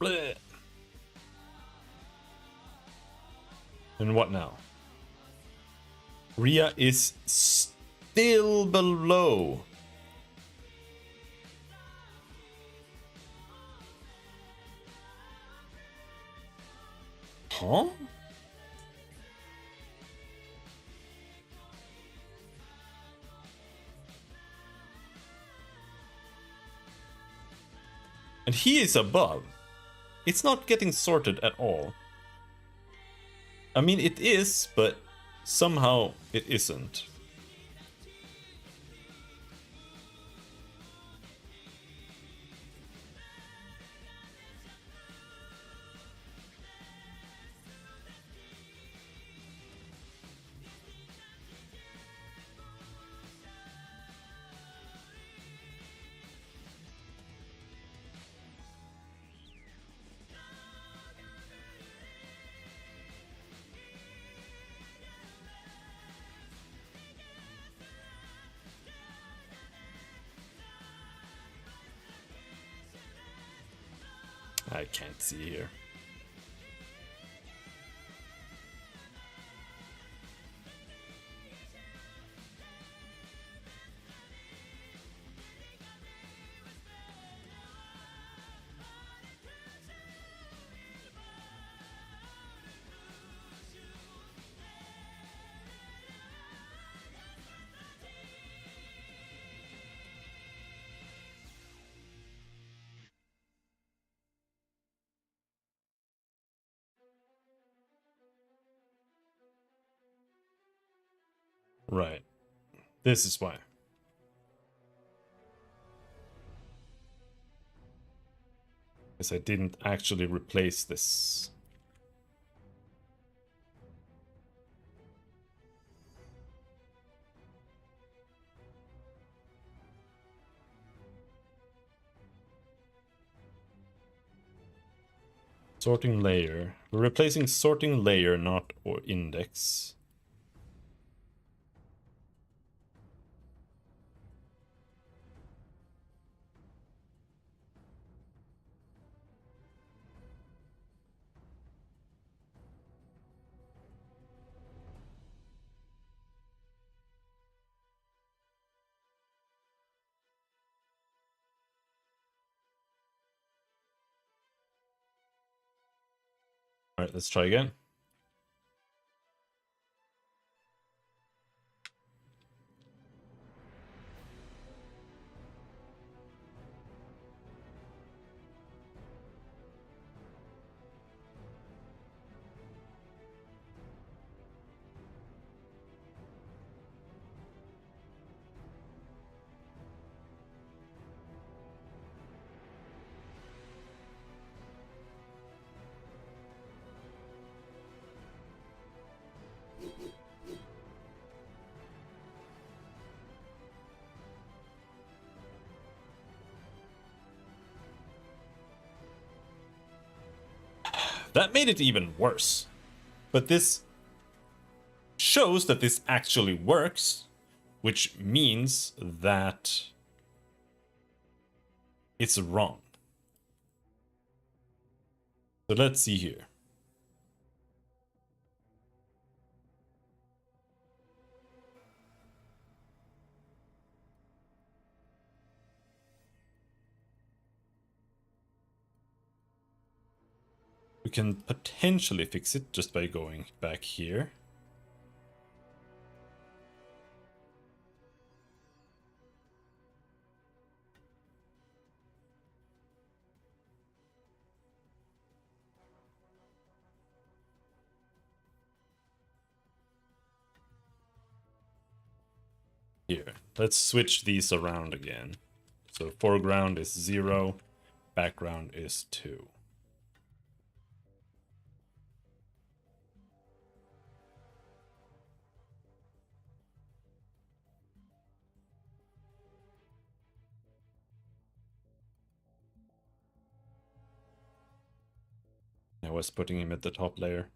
Bleh. And what now? Ria is still below. Huh? And he is above. It's not getting sorted at all. I mean, it is, but somehow it isn't. I can't see here. Right. This is why. Because I didn't actually replace this. Sorting layer. We're replacing sorting layer, not or index. All right, let's try again. That made it even worse. But this shows that this actually works, which means that it's wrong. So let's see here. We can potentially fix it just by going back here. Here, let's switch these around again. So foreground is 0, background is 2. I was putting him at the top layer.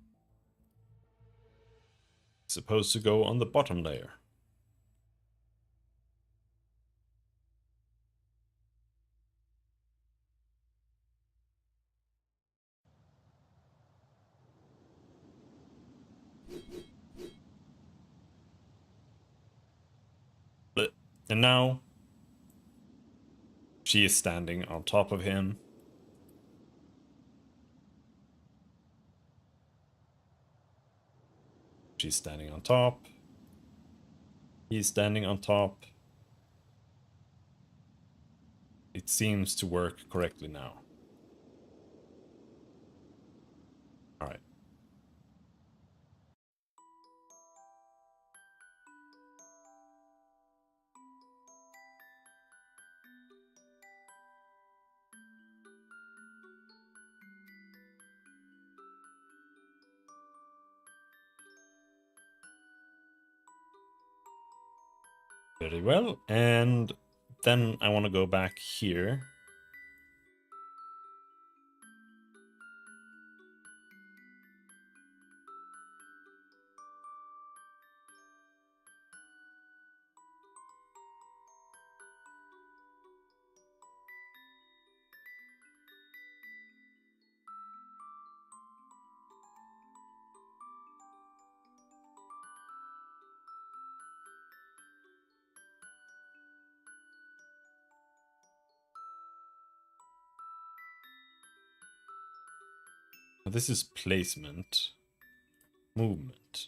He's supposed to go on the bottom layer. And now she is standing on top of him. She's standing on top. He's standing on top. It seems to work correctly now. All right. Very well. And then I want to go back here. This is placement, movement.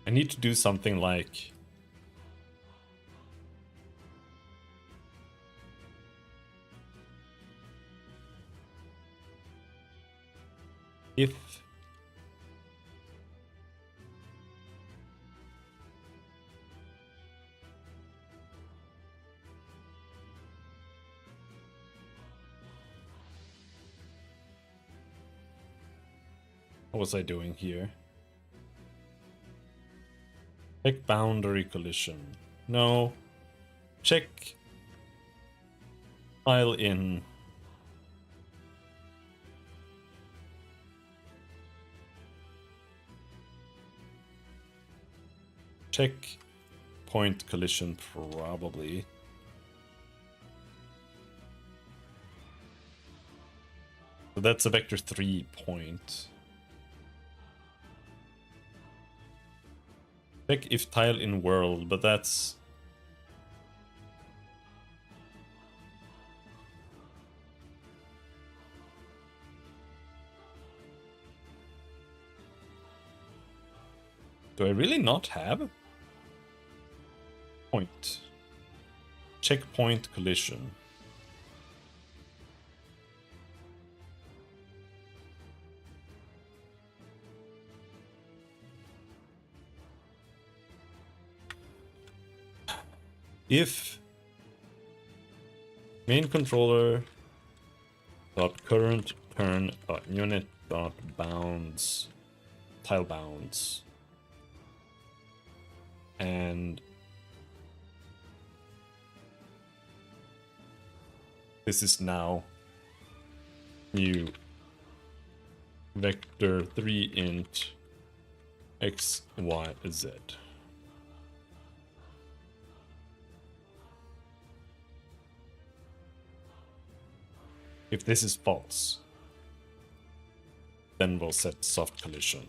I need to do something like if what was I doing here? Check boundary collision. No. Check file in. Check point collision probably. So that's a vector 3 point. Check if tile in world, but that's... Do I really not have? Point. Checkpoint collision. If main controller dot current turn dot unit dot bounds tile bounds and this is now new vector 3 int x y z. If this is false, then we'll set soft collision.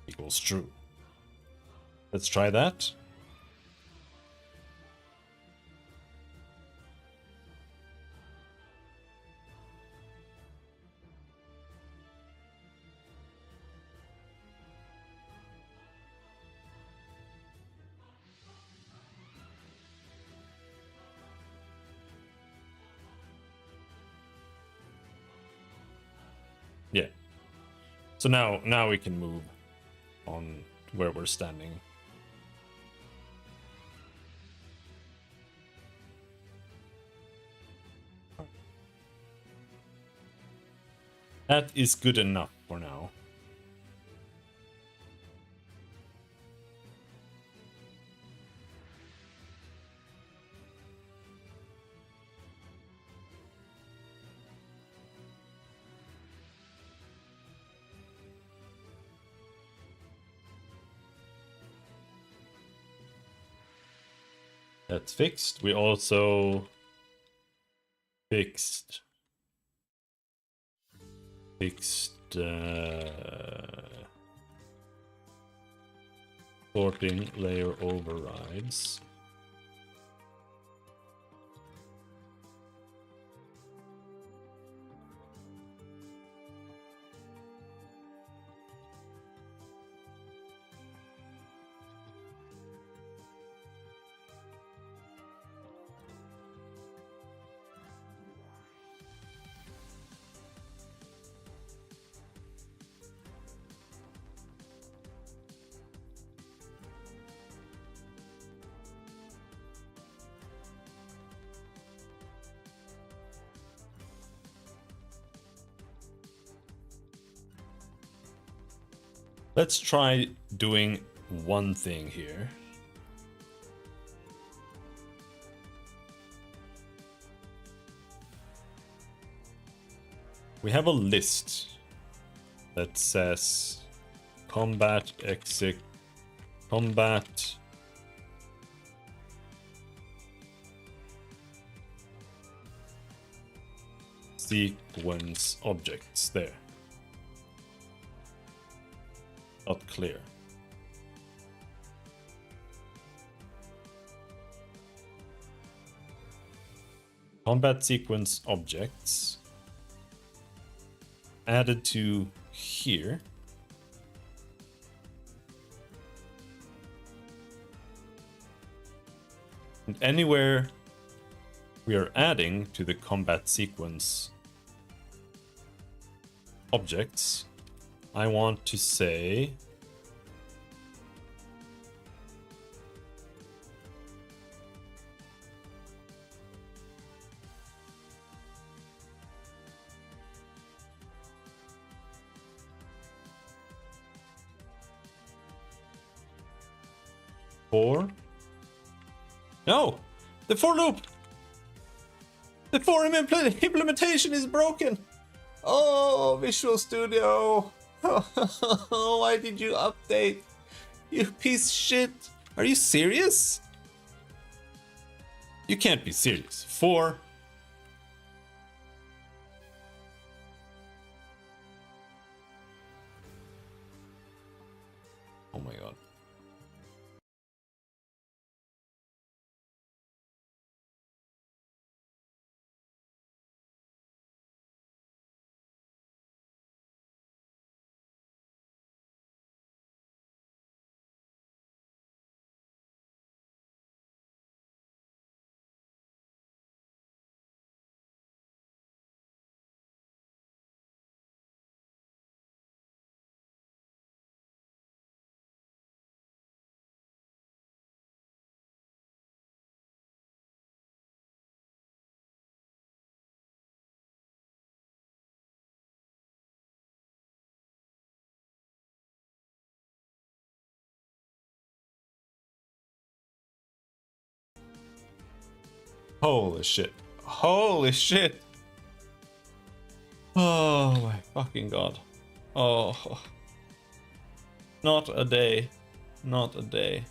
Equals true. Let's try that. Yeah. So now we can move on where we're standing. That is good enough for now. That's fixed. We also fixed sorting layer overrides. Let's try doing one thing here. We have a list that says combat exec combat sequence objects there. Not clear. Combat sequence objects added to here. And anywhere we are adding to the combat sequence objects, I want to say for no, the for loop. The for implementation is broken. Oh, Visual Studio. Why did you update? You piece of shit. Are you serious? You can't be serious. For my god. Holy shit. Holy shit. Oh my fucking god. Oh. Not a day. Not a day.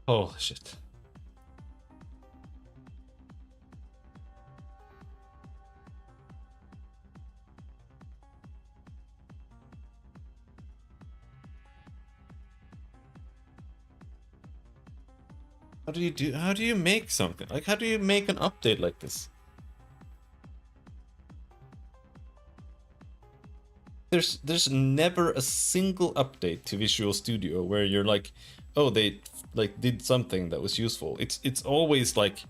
Holy shit. How do you make something? Like, how do you make an update like this? There's never a single update to Visual Studio where you're like, oh, they like did something that was useful. It's always like,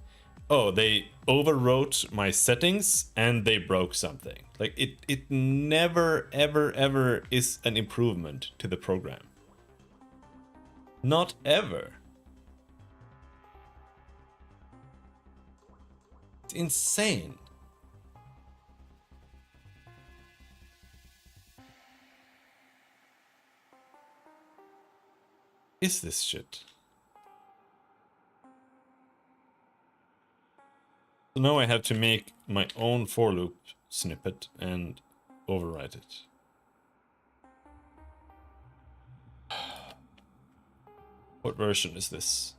oh, they overwrote my settings and they broke something. Like it never ever is an improvement to the program. Not ever. It's insane. Is this shit? So now I have to make my own for loop snippet and overwrite it. What version is this?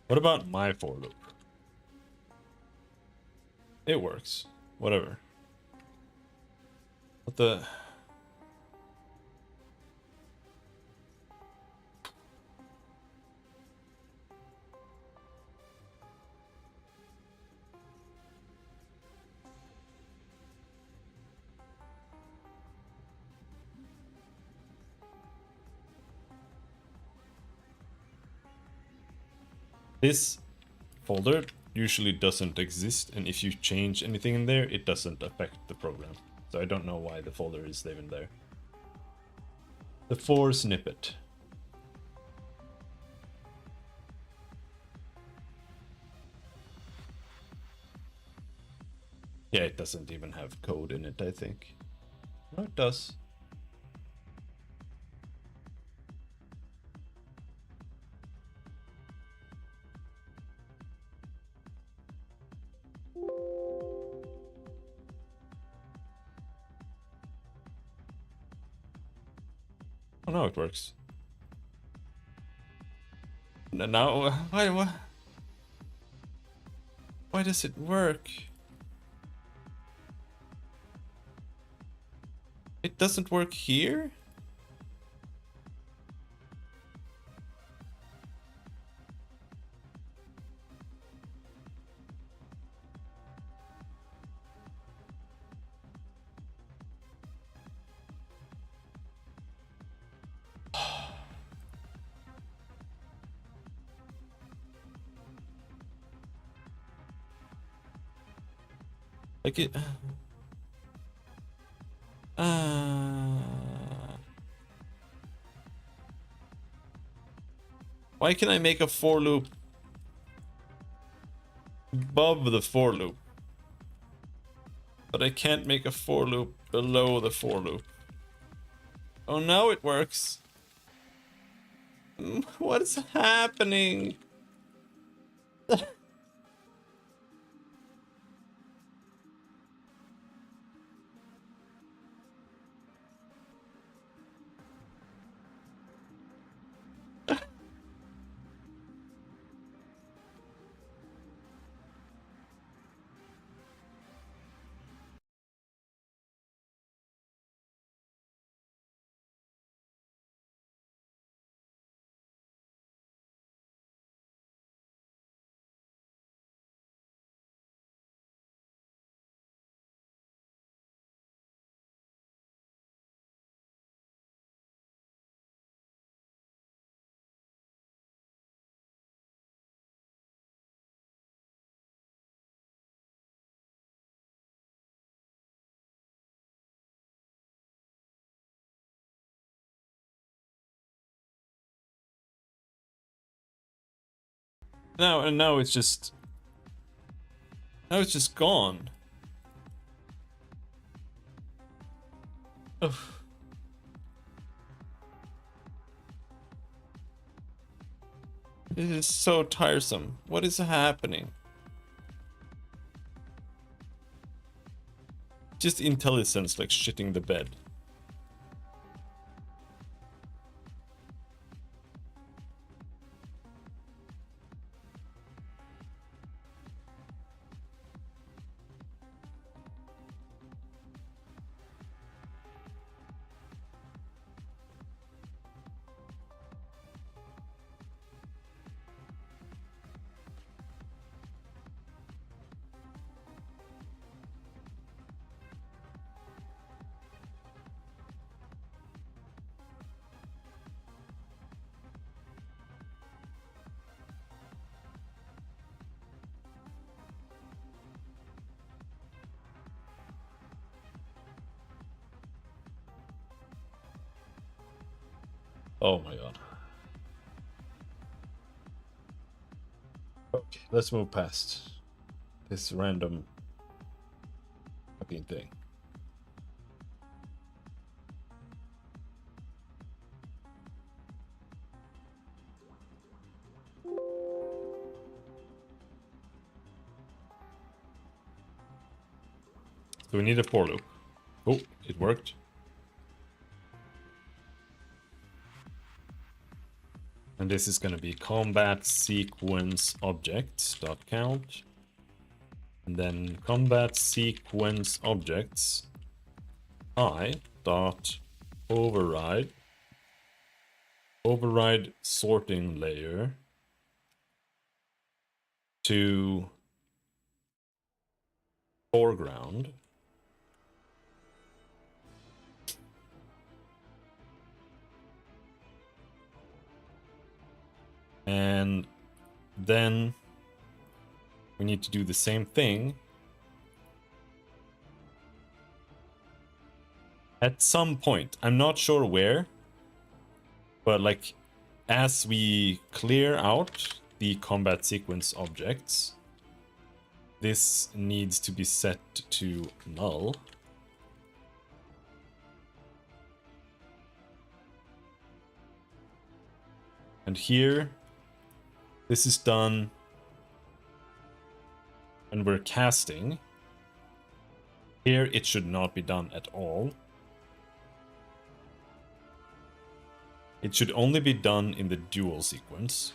What about my for loop? It works. Whatever. What the... This folder usually doesn't exist, and if you change anything in there, it doesn't affect the program. So I don't know why the folder is even there. The 4 snippet. Yeah, it doesn't even have code in it, I think. No, it does. Oh, no, it works. Now, why does it work? It doesn't work here? Like it... Why can I make a for loop above the for loop, but I can't make a for loop below the for loop? Oh, now it works. What is happening? Now it's just... Now it's just gone. Ugh. This is so tiresome. What is happening? Just intelligence like shitting the bed. Oh my god. Okay, let's move past this random fucking thing. So we need a for loop. Oh, it worked. And this is going to be combat sequence objects dot count, and then combat sequence objects I dot override sorting layer to foreground. And then we need to do the same thing at some point. I'm not sure where, but like as we clear out the combat sequence objects, this needs to be set to null. And here, this is done when we're casting. Here, it should not be done at all. It should only be done in the dual sequence.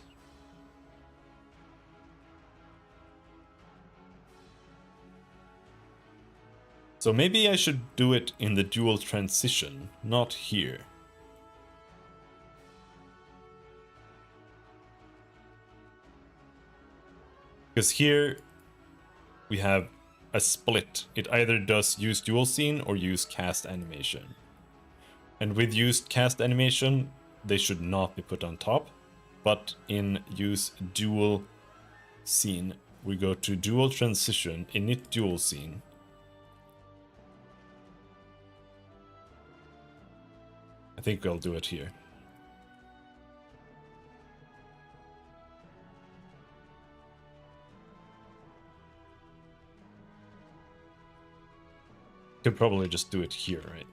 So maybe I should do it in the dual transition, not here. Because here we have a split. It either does use dual scene or use cast animation. And with used cast animation, they should not be put on top. But in use dual scene, we go to dual transition, init dual scene. I think I'll do it here. Could probably just do it here, right?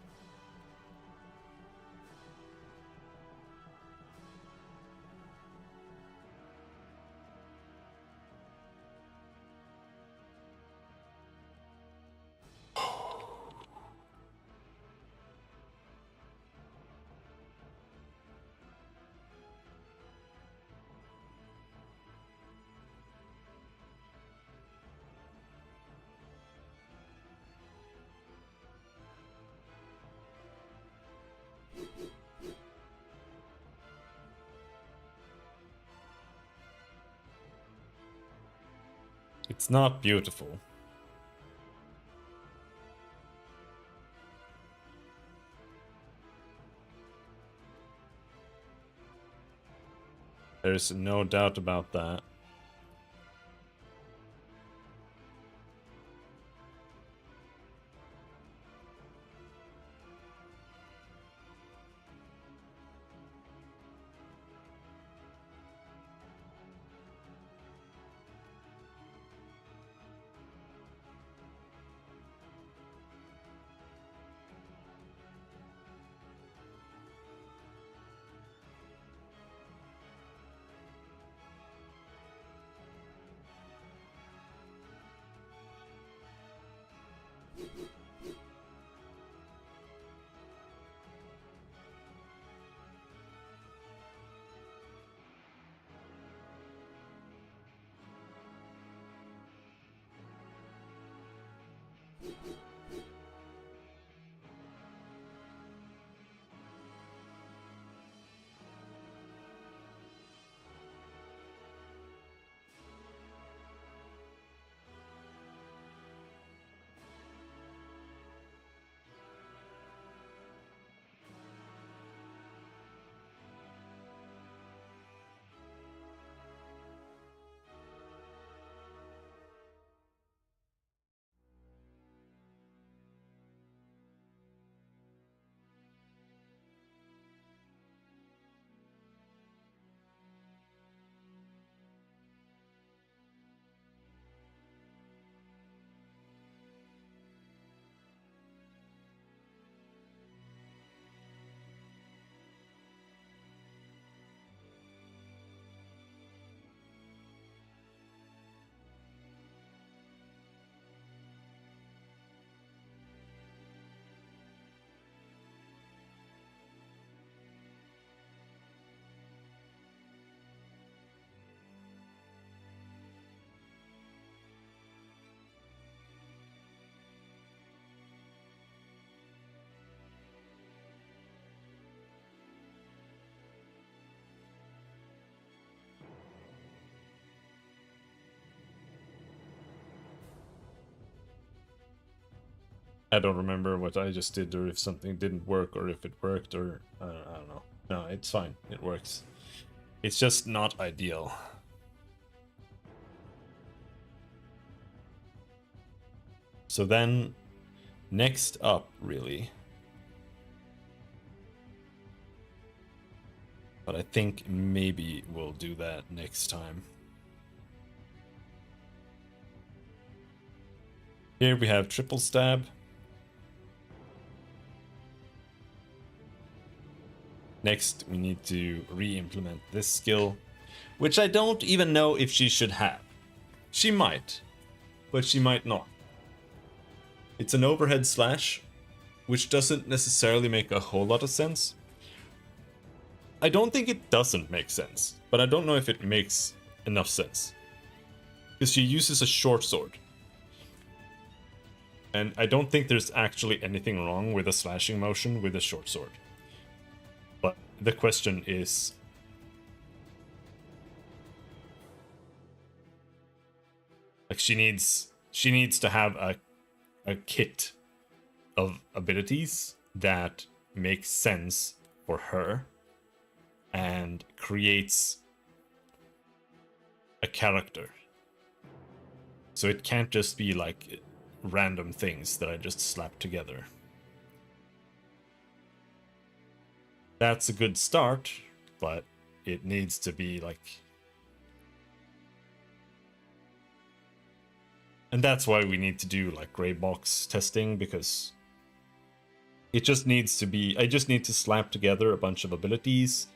It's not beautiful. There's no doubt about that. I don't remember what I just did, or if something didn't work, or if it worked, or I don't know. No, it's fine. It works. It's just not ideal. So then, next up, really. But I think maybe we'll do that next time. Here we have triple stab. Next, we need to re-implement this skill, which I don't even know if she should have. She might, but she might not. It's an overhead slash, which doesn't necessarily make a whole lot of sense. I don't think it doesn't make sense, but I don't know if it makes enough sense. Because she uses a short sword. And I don't think there's actually anything wrong with a slashing motion with a short sword. But the question is, like, she needs to have a kit of abilities that makes sense for her and creates a character. So it can't just be like random things that I just slap together. That's a good start, but it needs to be like... And that's why we need to do like gray box testing, because it just needs to be... I just need to slap together a bunch of abilities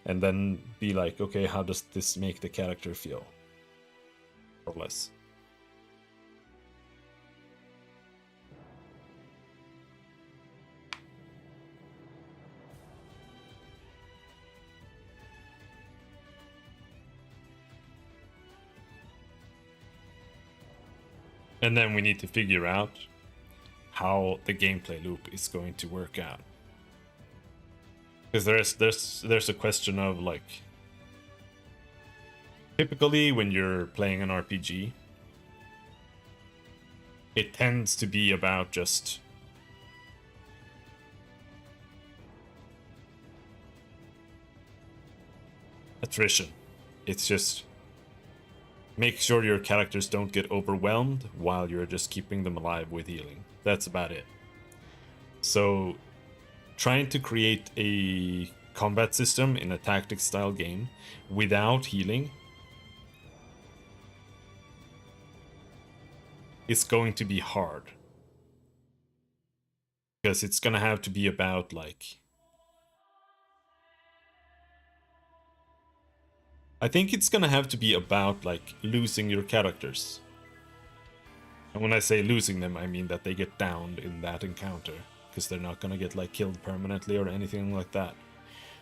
and then be like, okay, how does this make the character feel? Or less. And then we need to figure out how the gameplay loop is going to work out. Because there's a question of like, typically when you're playing an RPG, it tends to be about just attrition. It's just make sure your characters don't get overwhelmed while you're just keeping them alive with healing. That's about it. So trying to create a combat system in a tactics style game without healing is going to be hard. Because it's gonna have to be about like... I think it's gonna have to be about like losing your characters. And when I say losing them, I mean that they get downed in that encounter, because they're not gonna get like killed permanently or anything like that.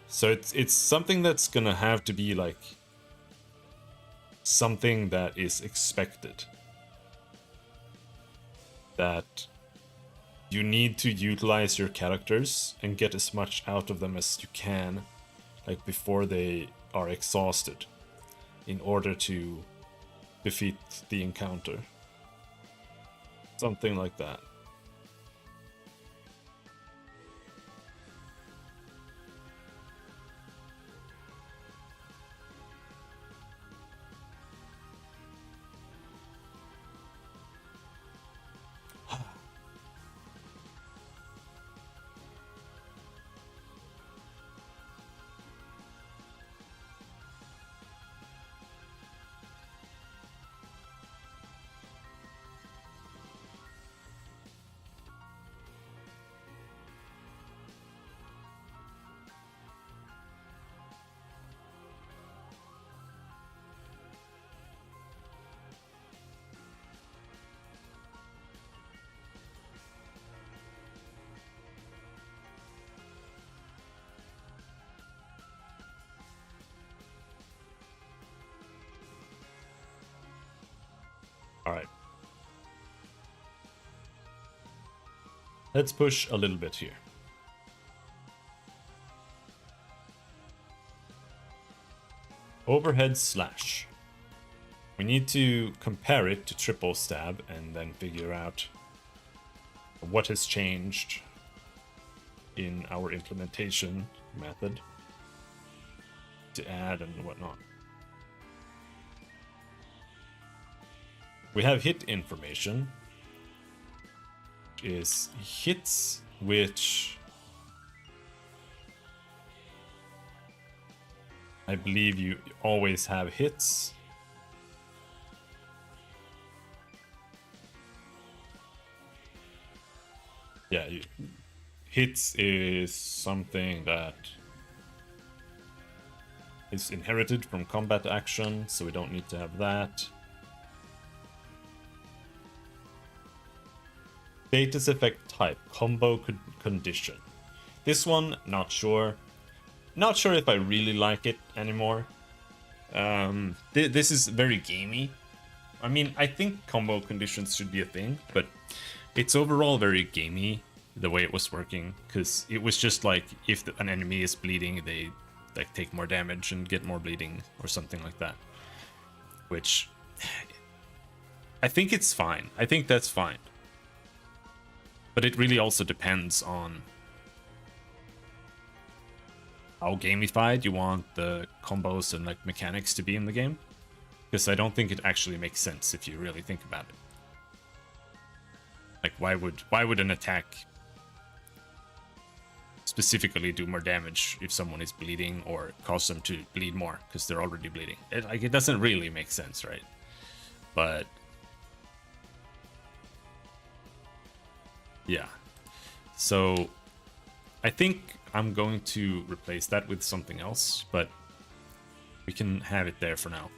So it's something that's gonna have to be like something that is expected. That you need to utilize your characters and get as much out of them as you can, like before they are exhausted, in order to defeat the encounter. Something like that. Alright. Let's push a little bit here. Overhead slash. We need to compare it to triple stab and then figure out what has changed in our implementation method to add and whatnot. We have hit information, is hits, which I believe you always have hits. Yeah, hits is something that is inherited from combat action, so we don't need to have that. Status effect type, combo condition. This one, not sure. Not sure if I really like it anymore. This is very gamey. I mean, I think combo conditions should be a thing, but it's overall very gamey the way it was working, because it was just like if an enemy is bleeding, they like take more damage and get more bleeding or something like that. Which I think it's fine. I think that's fine. But it really also depends on how gamified you want the combos and like mechanics to be in the game. Because I don't think it actually makes sense if you really think about it. Like why would an attack specifically do more damage if someone is bleeding or cause them to bleed more because they're already bleeding? It doesn't really make sense, right? But yeah. So I think I'm going to replace that with something else, but we can have it there for now.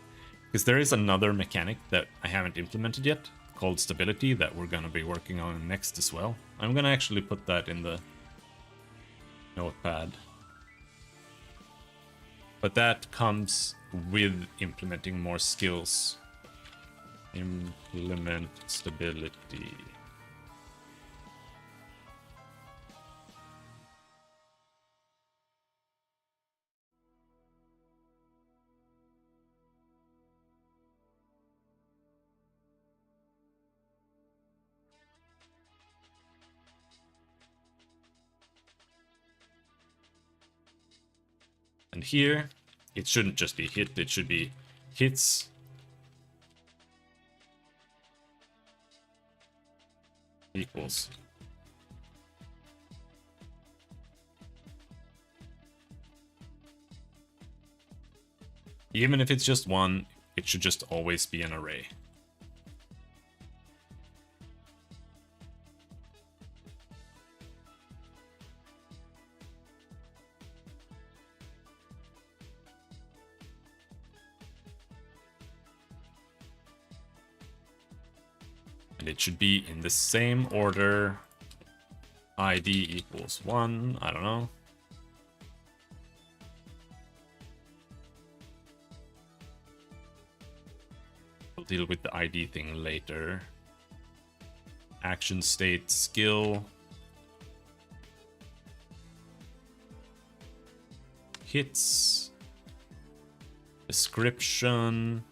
Because there is another mechanic that I haven't implemented yet, called stability, that we're going to be working on next as well. I'm going to actually put that in the notepad. But that comes with implementing more skills. Implement stability. And here, it shouldn't just be hit, it should be hits equals. Even if it's just one, it should just always be an array. And it should be in the same order. ID equals 1, I don't know. We'll deal with the ID thing later. Action state, skill. Hits. Description.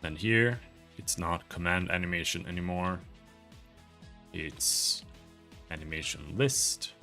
And here, it's not command animation anymore. It's animation list.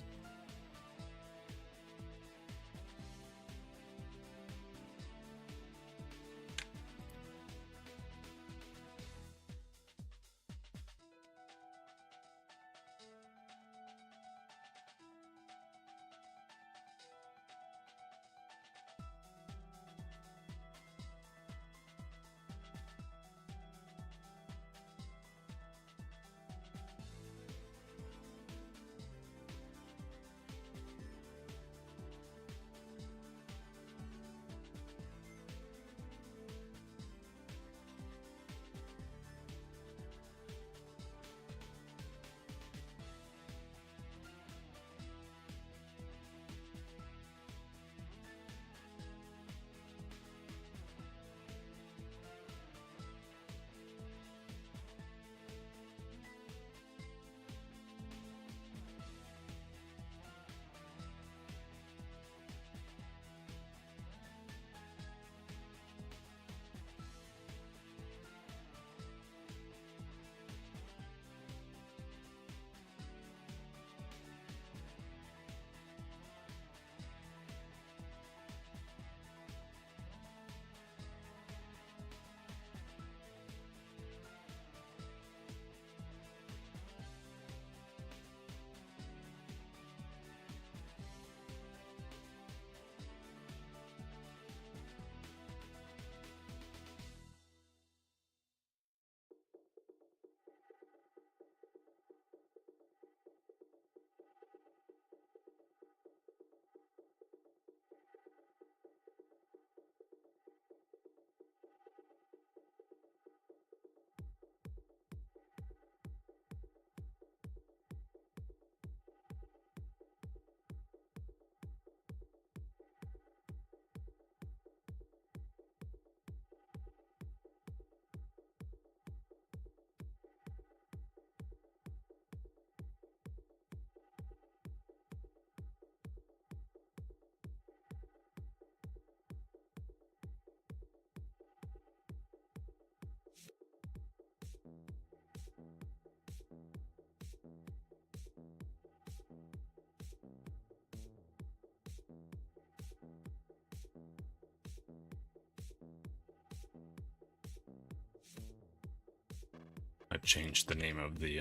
change the name of the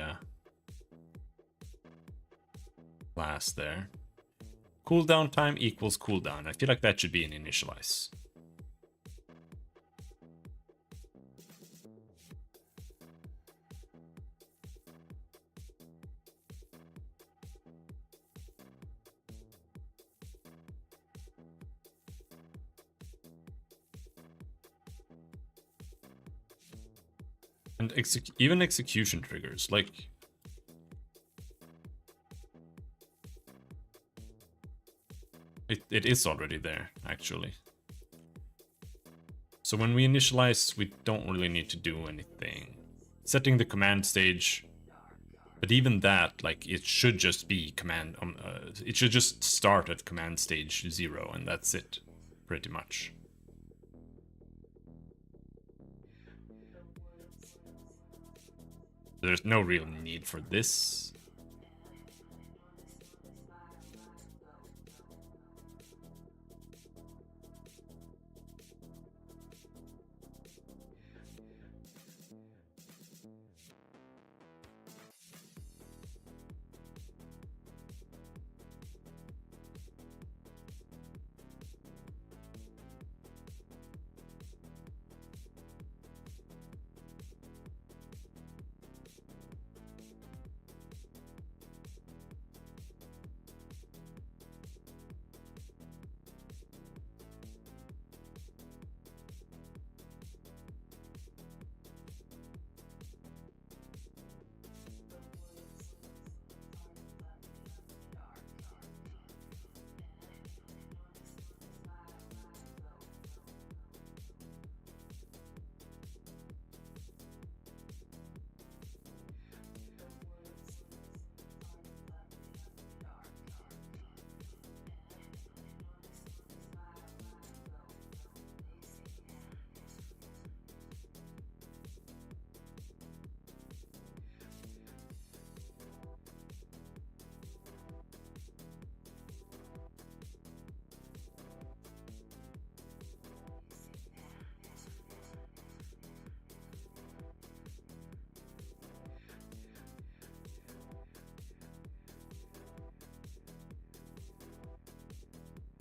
class there. Cooldown time equals cooldown. I feel like that should be an initialize. And even execution triggers, like... It is already there, actually. So when we initialize, we don't really need to do anything. Setting the command stage, but even that, like, it should just be command... it should just start at command stage 0, and that's it, pretty much. There's no real need for this.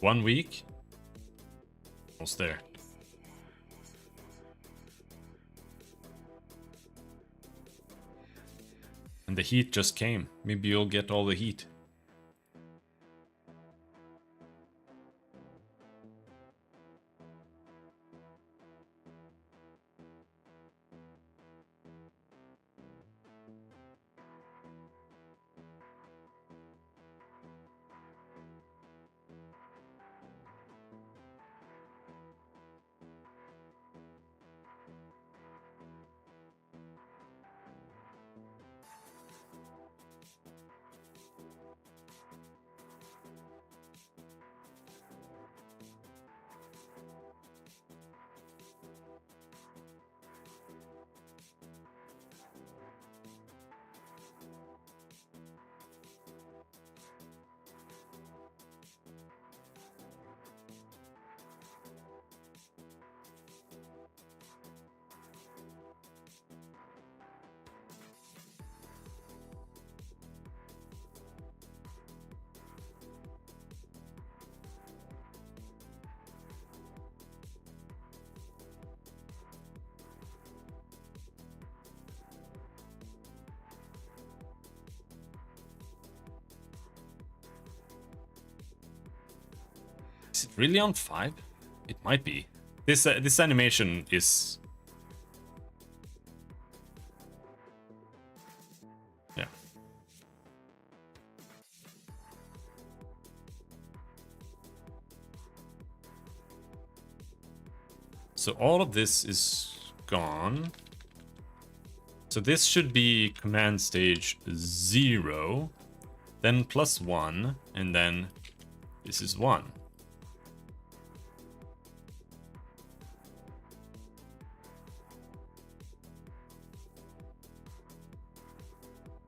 One week? Almost there. And the heat just came. Maybe you'll get all the heat. Is it really on 5? It might be. This animation is... Yeah. So all of this is gone. So this should be command stage 0, then +1, and then this is 1.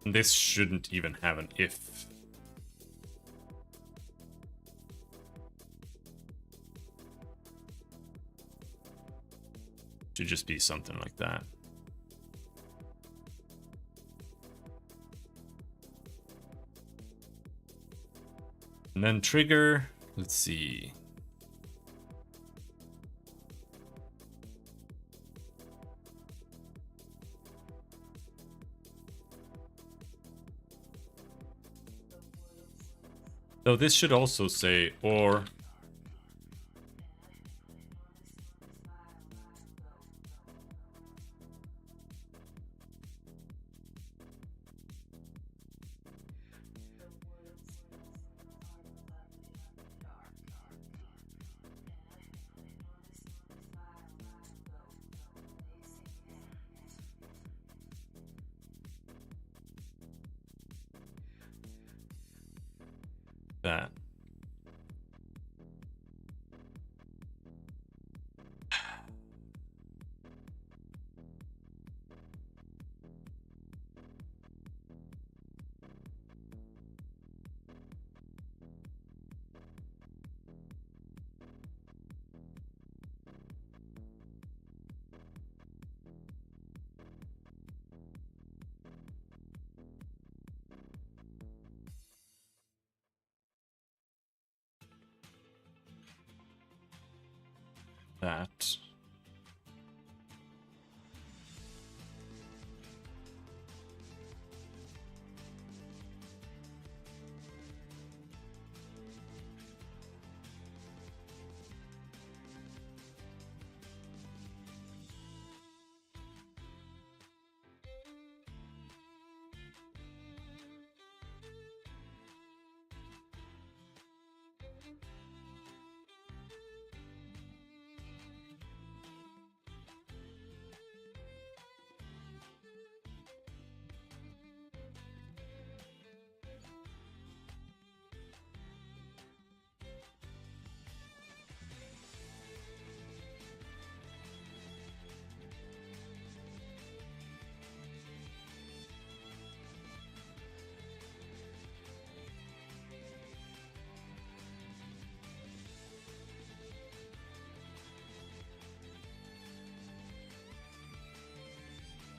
And this shouldn't even have an if. Should just be something like that. And then trigger, let's see. So this should also say or. That. That.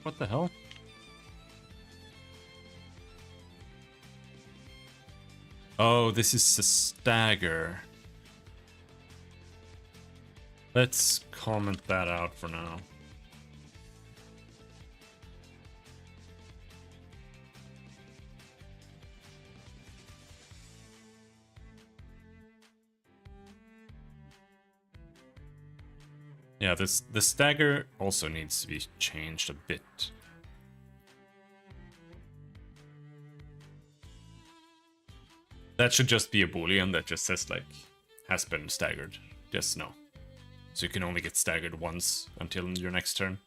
What the hell? Oh, this is a stagger. Let's comment that out for now. Yeah, the stagger also needs to be changed a bit. That should just be a boolean that just says like has been staggered. Just no. So you can only get staggered once until your next turn.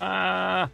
Ah.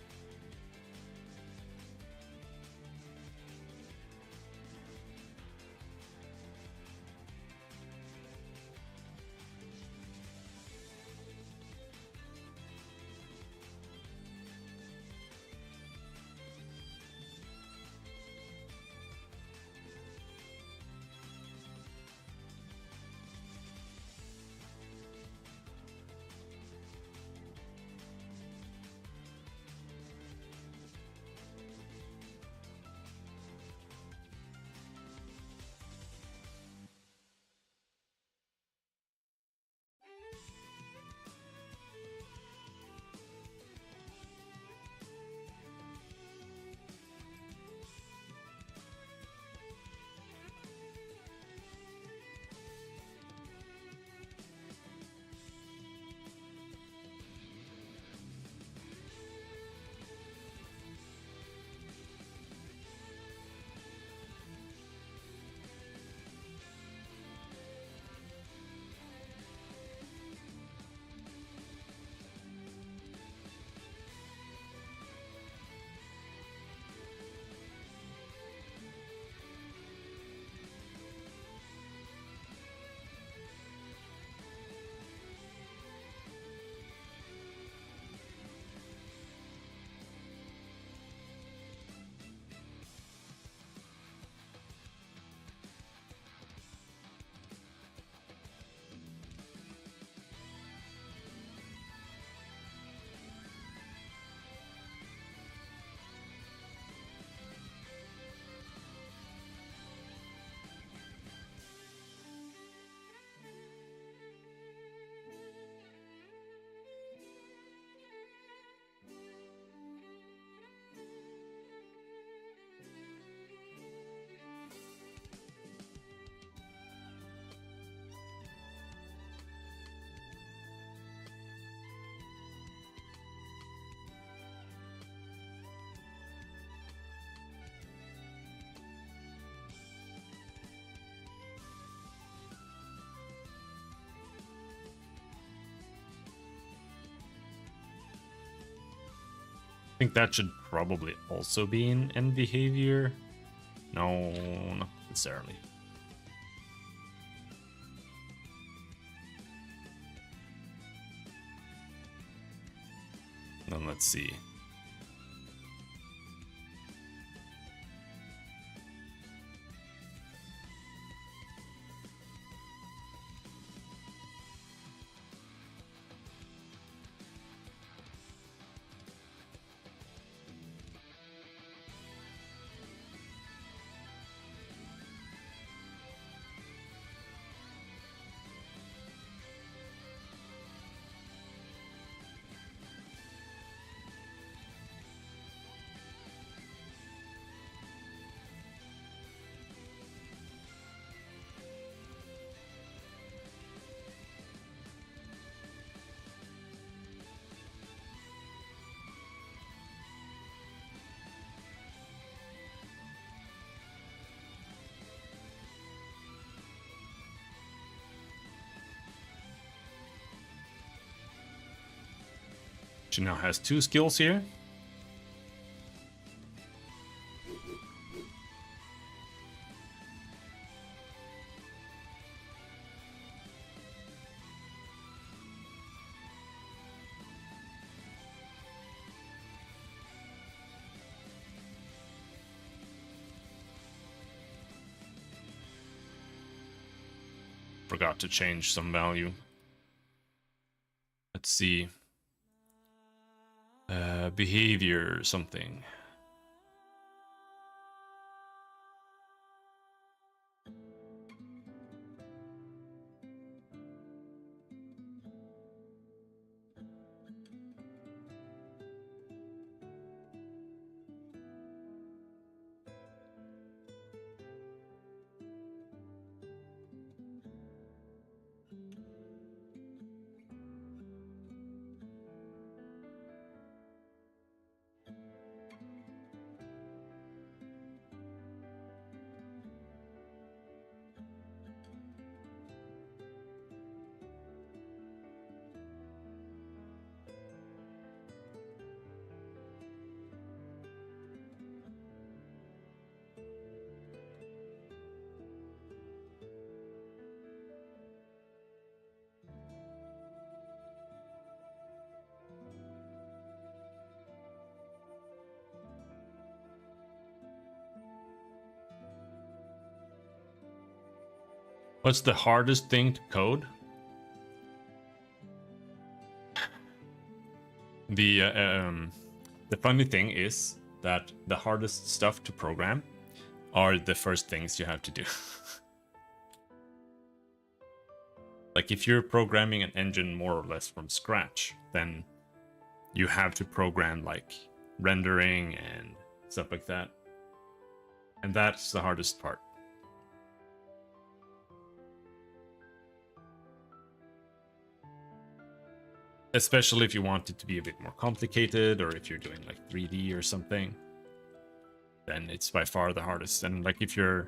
think that should probably also be in end behavior. No, not necessarily. Then let's see. She now has 2 skills here. Forgot to change some value. Let's see. Behavior something. What's the hardest thing to code? The funny thing is that the hardest stuff to program are the first things you have to do. Like if you're programming an engine more or less from scratch, then you have to program like rendering and stuff like that. And that's the hardest part. Especially if you want it to be a bit more complicated, or if you're doing like 3D or something, then it's by far the hardest. And like if you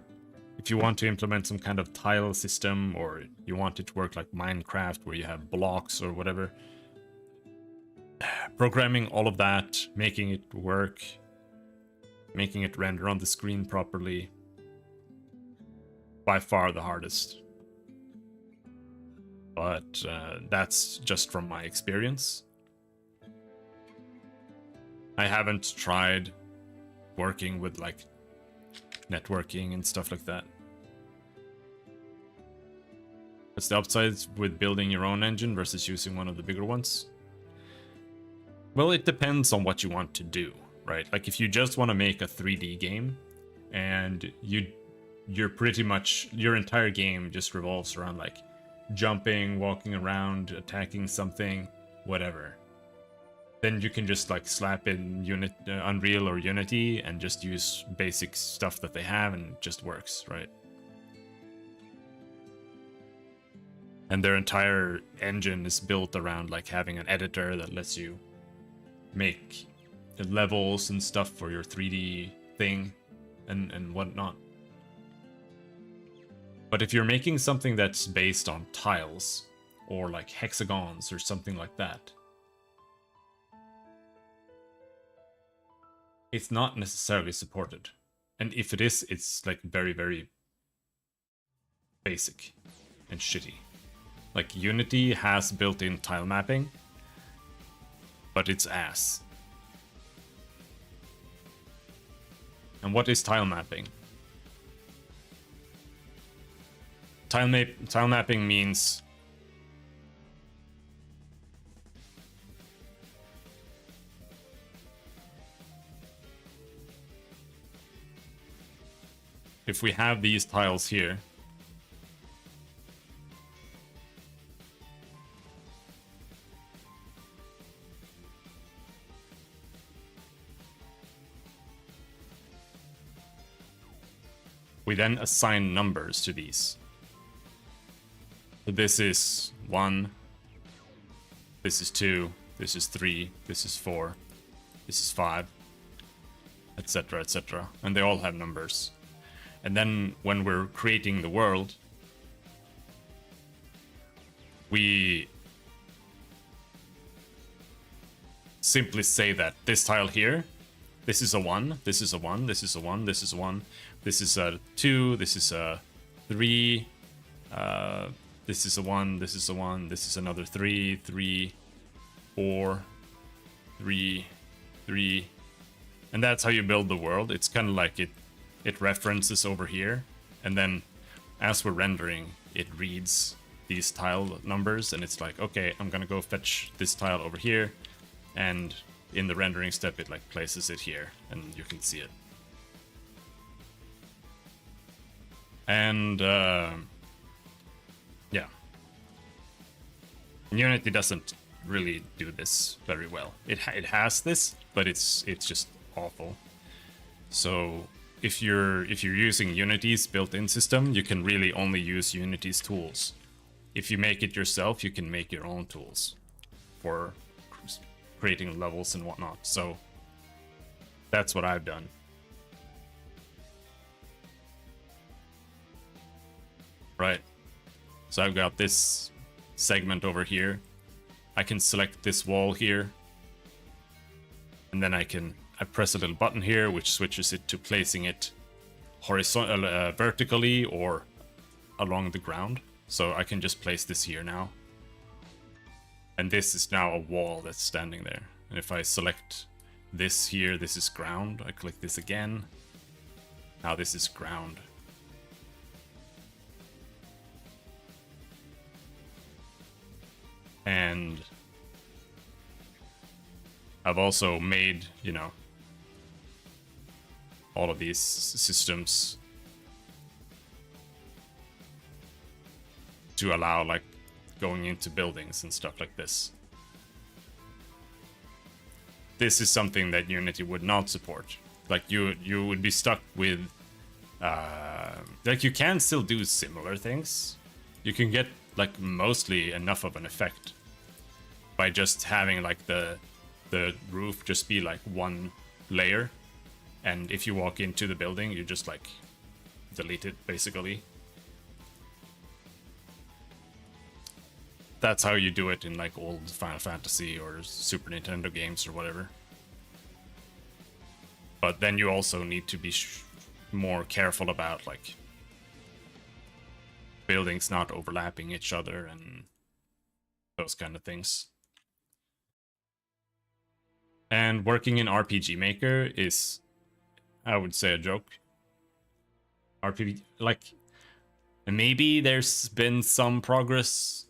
want to implement some kind of tile system, or you want it to work like Minecraft where you have blocks or whatever, programming all of that, making it work, making it render on the screen properly, by far the hardest. But that's just from my experience. I haven't tried working with like networking and stuff like that. What's the upsides with building your own engine versus using one of the bigger ones? Well, it depends on what you want to do, right? Like if you just want to make a 3D game and you're pretty much, your entire game just revolves around like jumping, walking around, attacking something, whatever, then you can just like slap in Unreal or Unity and just use basic stuff that they have and it just works, right? And their entire engine is built around like having an editor that lets you make the levels and stuff for your 3D thing and whatnot. But if you're making something that's based on tiles or like hexagons or something like that, it's not necessarily supported. And if it is, it's like very, very basic and shitty. Like Unity has built-in tile mapping, but it's ass. And what is tile mapping? Tile mapping means if we have these tiles here, we then assign numbers to these. So this is 1, this is 2, this is 3, this is 4, this is 5, etc., etc. And they all have numbers. And then when we're creating the world, we simply say that this tile here, this is a 1, this is a 1, this is a 1, this is a 1, this is a 2, this is a 3, this is a 1, this is a 1, this is another 3, 3, 4, 3, 3. And that's how you build the world. It's kind of like it references over here, and then as we're rendering, it reads these tile numbers, and it's like, okay, I'm gonna go fetch this tile over here, and in the rendering step, it like places it here, and you can see it. And yeah, Unity doesn't really do this very well. It has this, but it's just awful. So if you're using Unity's built-in system, you can really only use Unity's tools. If you make it yourself, you can make your own tools for creating levels and whatnot. So that's what I've done. Right. So I've got this segment over here. I can select this wall here. And then I press a little button here, which switches it to placing it vertically or along the ground. So I can just place this here now. And this is now a wall that's standing there. And if I select this here, this is ground. I click this again. Now this is ground. And I've also made, you know, all of these systems to allow like going into buildings and stuff like this. This is something that Unity would not support. Like you would be stuck with like you can still do similar things. You can get like mostly enough of an effect by just having like the roof just be like one layer, and if you walk into the building, you just like delete it basically. That's how you do it in like old Final Fantasy or Super Nintendo games or whatever. But then you also need to be more careful about like buildings not overlapping each other and those kind of things. And working in RPG Maker is, I would say, a joke. RPG, like, maybe there's been some progress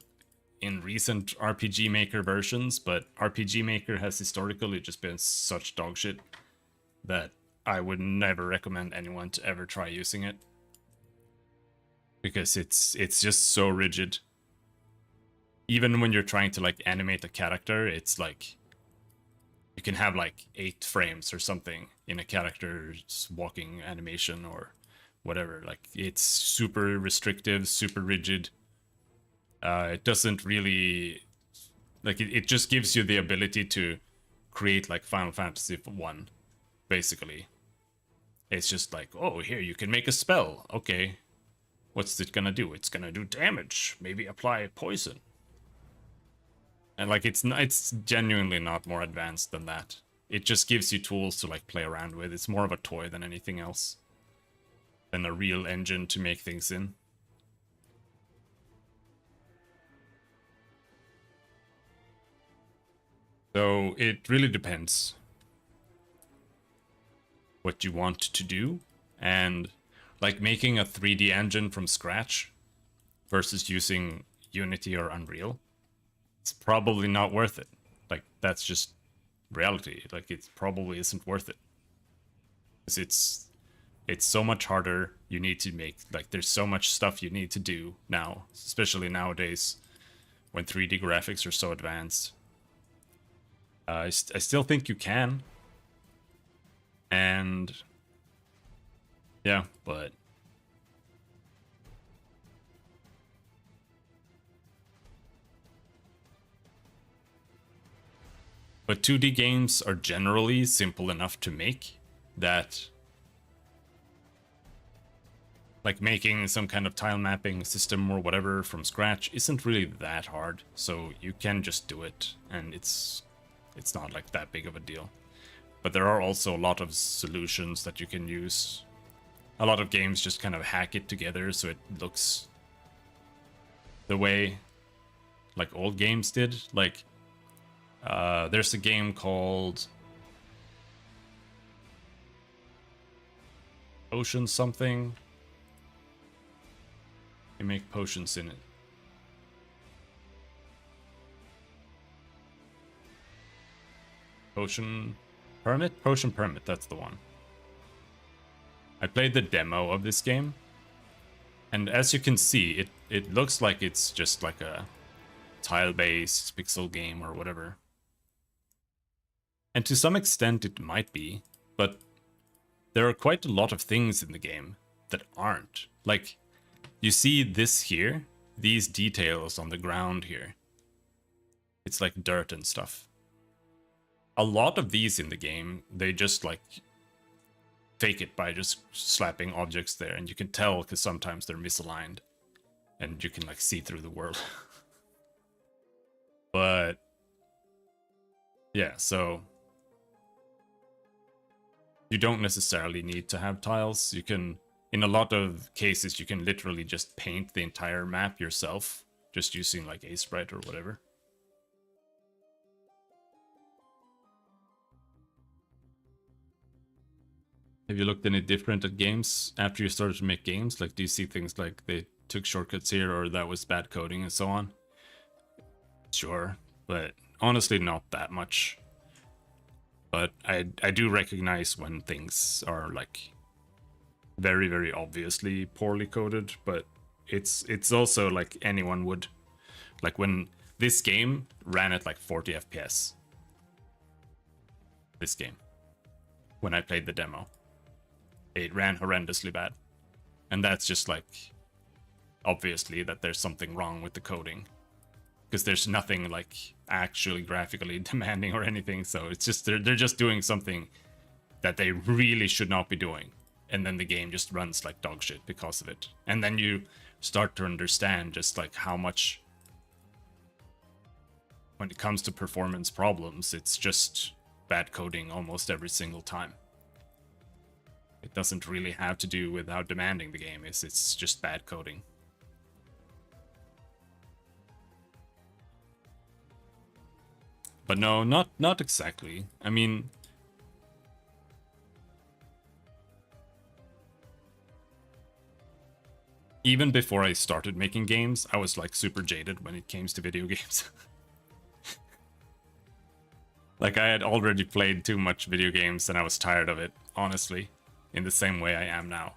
in recent RPG Maker versions, but RPG Maker has historically just been such dog shit that I would never recommend anyone to ever try using it. Because it's just so rigid. Even when you're trying to like animate a character, it's like you can have like 8 frames or something in a character's walking animation or whatever. Like it's super restrictive, super rigid. It doesn't really like it just gives you the ability to create like Final Fantasy 1, basically. It's just like, oh, here you can make a spell. Okay. What's it gonna do? It's gonna do damage. Maybe apply poison. And like it's genuinely not more advanced than that. it just gives you tools to like play around with. It's more of a toy than anything else, than a real engine to make things in. So it really depends what you want to do, and like making a 3D engine from scratch versus using Unity or Unreal, it's probably not worth it. Like, that's just reality. Like, it probably isn't worth it. 'Cause it's so much harder. You need to make, like, there's so much stuff you need to do now, especially nowadays when 3D graphics are so advanced. I still think you can. And yeah, but But 2D games are generally simple enough to make that, like, making some kind of tile mapping system or whatever from scratch isn't really that hard. So you can just do it, and it's not like that big of a deal. But there are also a lot of solutions that you can use. A lot of games just kind of hack it together so it looks the way like old games did. Like, there's a game called Potion something. You make potions in it. Potion Permit? Potion Permit, that's the one. I played the demo of this game, and as you can see, it looks like it's just like a tile-based pixel game or whatever. And to some extent it might be, but there are quite a lot of things in the game that aren't. Like, you see this here, these details on the ground here. It's like dirt and stuff. A lot of these in the game, they just like fake it by just slapping objects there, and you can tell because sometimes they're misaligned and you can like see through the world. But yeah, so you don't necessarily need to have tiles. You can, in a lot of cases, you can literally just paint the entire map yourself, just using like a sprite or whatever. Have you looked any different at games after you started to make games? Like, do you see things like they took shortcuts here, or that was bad coding and so on? Sure, but honestly not that much. But I do recognize when things are like very, very obviously poorly coded, but it's also like anyone would. Like, when this game ran at like 40 FPS. This game. When I played the demo. It ran horrendously bad. And that's just like, obviously that there's something wrong with the coding. Because there's nothing like actually graphically demanding or anything, so it's just they're just doing something that they really should not be doing, and then the game just runs like dog shit because of it. And then you start to understand just like how much, when it comes to performance problems, it's just bad coding almost every single time. It doesn't really have to do with how demanding the game is, it's just bad coding. But no, not exactly. I mean, even before I started making games, I was like super jaded when it came to video games. Like, I had already played too much video games and I was tired of it, honestly, in the same way I am now,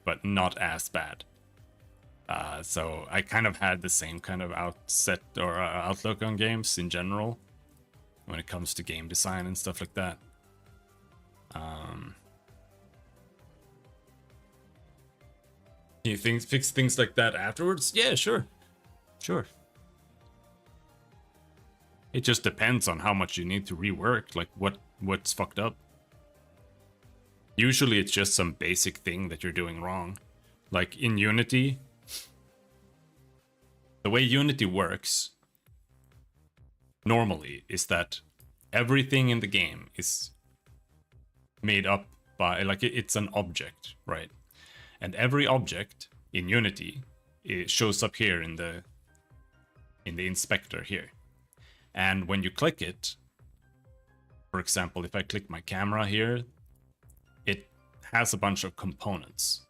but not as bad. So I kind of had the same kind of outlook on games in general when it comes to game design and stuff like that. You think fix things like that afterwards? Yeah, sure. Sure. It just depends on how much you need to rework, like what's fucked up. Usually it's just some basic thing that you're doing wrong. Like in Unity, the way Unity works normally is that everything in the game is made up by, like, it's an object, right? And every object in Unity, it shows up here in the inspector here. And when you click it, for example, if I click my camera here, it has a bunch of components.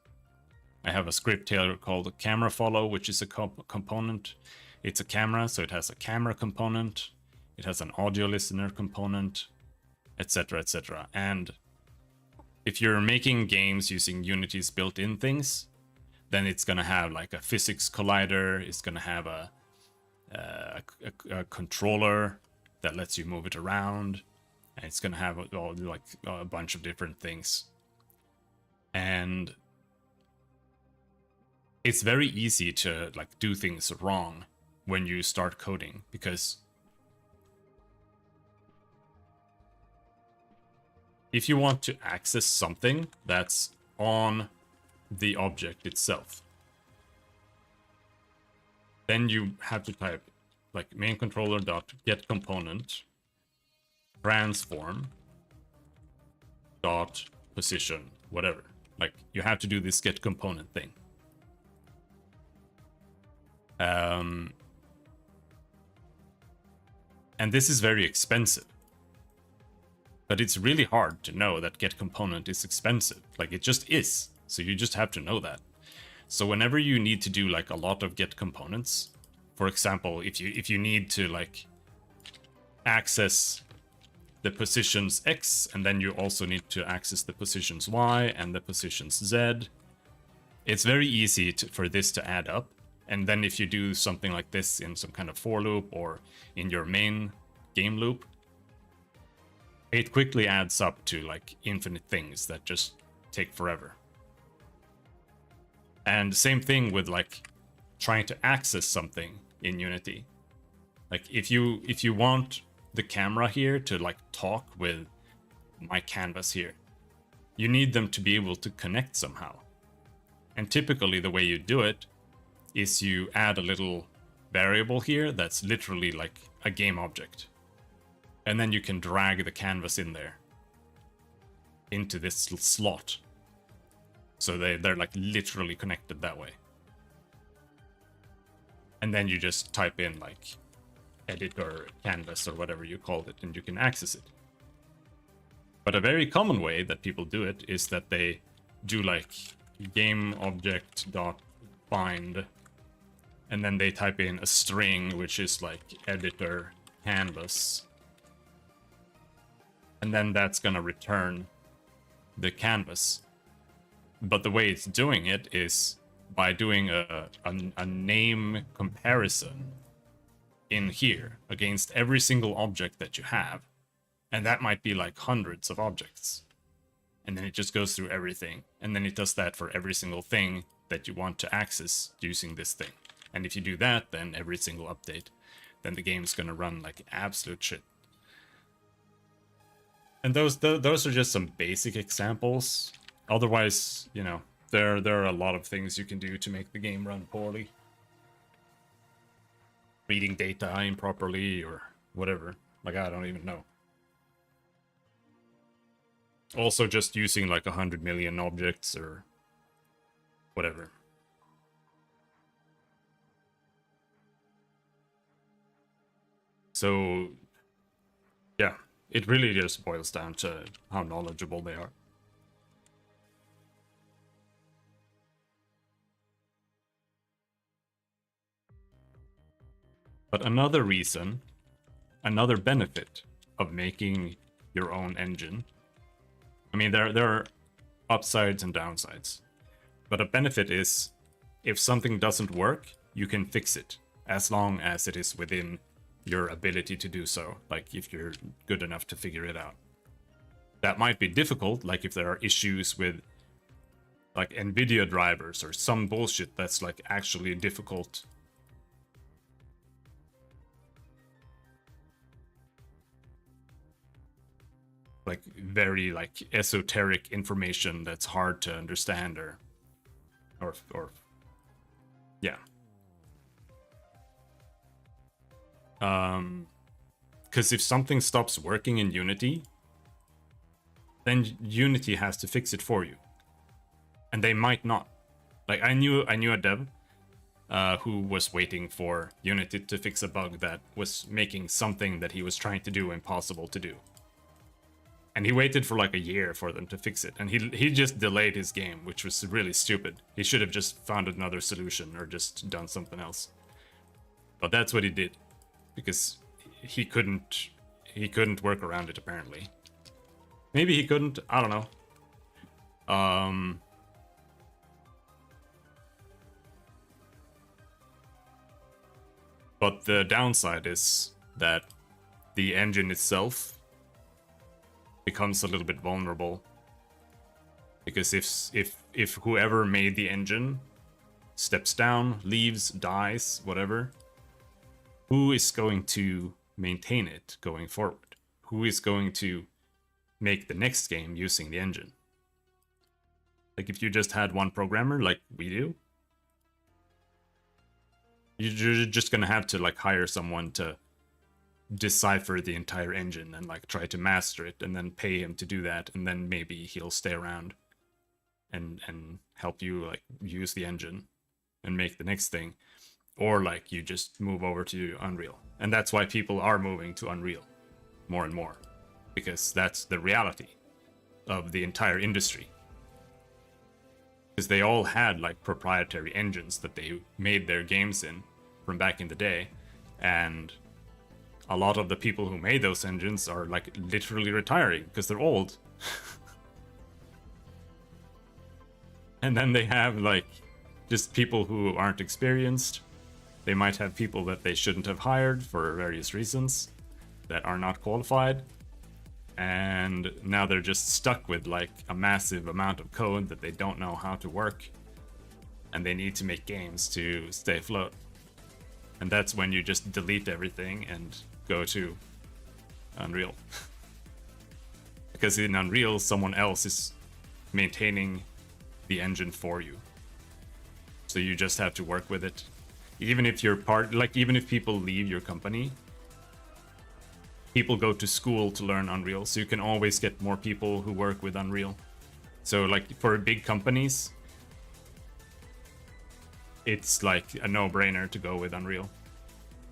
I have a script here called camera follow, which is a component. It's a camera, so it has a camera component. It has an audio listener component, etc., etc. And if you're making games using Unity's built-in things, then it's gonna have like a physics collider. It's gonna have a controller that lets you move it around, and it's gonna have a bunch of different things. And it's very easy to like do things wrong when you start coding, because if you want to access something that's on the object itself, then you have to type like main controller dot get component transform dot position, whatever. Like, you have to do this get component thing. And this is very expensive. But it's really hard to know that get component is expensive. Like, it just is. So you just have to know that. So whenever you need to do like a lot of get components, for example, if you need to like access the positions X, and then you also need to access the positions Y and the positions Z, it's very easy for this to add up. And then if you do something like this in some kind of for loop or in your main game loop, it quickly adds up to like infinite things that just take forever. And same thing with like trying to access something in Unity. Like if you want the camera here to like talk with my canvas here, you need them to be able to connect somehow. And typically the way you do it is you add a little variable here that's literally like a game object. And then you can drag the canvas in there into this slot. So they're like literally connected that way. And then you just type in like edit or canvas or whatever you called it, and you can access it. But a very common way that people do it is that they do like game object dot find, and then they type in a string which is like editor canvas, and then that's gonna return the canvas. But the way it's doing it is by doing a name comparison in here against every single object that you have. And that might be like hundreds of objects. And then it just goes through everything. And then it does that for every single thing that you want to access using this thing. And if you do that, then every single update, then the game's gonna run like absolute shit. And those are just some basic examples. Otherwise, you know, there are a lot of things you can do to make the game run poorly. Reading data improperly or whatever. Like, I don't even know. Also just using like 100 million objects or whatever. So, yeah, it really just boils down to how knowledgeable they are. But another reason, another benefit of making your own engine, I mean, there are upsides and downsides. But a benefit is, if something doesn't work, you can fix it, as long as it is within your ability to do so, like if you're good enough to figure it out. That might be difficult, like if there are issues with like NVIDIA drivers or some bullshit that's like actually difficult. Like very like esoteric information that's hard to understand or yeah. Because if something stops working in Unity, then Unity has to fix it for you. And they might not. Like I knew a dev who was waiting for Unity to fix a bug that was making something that he was trying to do impossible to do. And he waited for like a year for them to fix it. And he just delayed his game, which was really stupid. He should have just found another solution or just done something else. But that's what he did. Because he couldn't work around it apparently. Maybe he couldn't, I don't know. But the downside is that the engine itself becomes a little bit vulnerable, because if whoever made the engine steps down, leaves, dies, whatever, who is going to maintain it going forward? Who is going to make the next game using the engine? Like if you just had one programmer like we do, you're just gonna have to like hire someone to decipher the entire engine and like try to master it, and then pay him to do that, and then maybe he'll stay around and help you like use the engine and make the next thing. Or like you just move over to Unreal. And that's why people are moving to Unreal more and more, because that's the reality of the entire industry. Because they all had like proprietary engines that they made their games in from back in the day, and a lot of the people who made those engines are like literally retiring because they're old. And then they have like just people who aren't experienced. They might have people that they shouldn't have hired for various reasons that are not qualified. And now they're just stuck with like a massive amount of code that they don't know how to work. And they need to make games to stay afloat. And that's when you just delete everything and go to Unreal. Because in Unreal, someone else is maintaining the engine for you. So you just have to work with it. Even if you're even if people leave your company, people go to school to learn Unreal, so you can always get more people who work with Unreal. So like for big companies, it's like a no-brainer to go with Unreal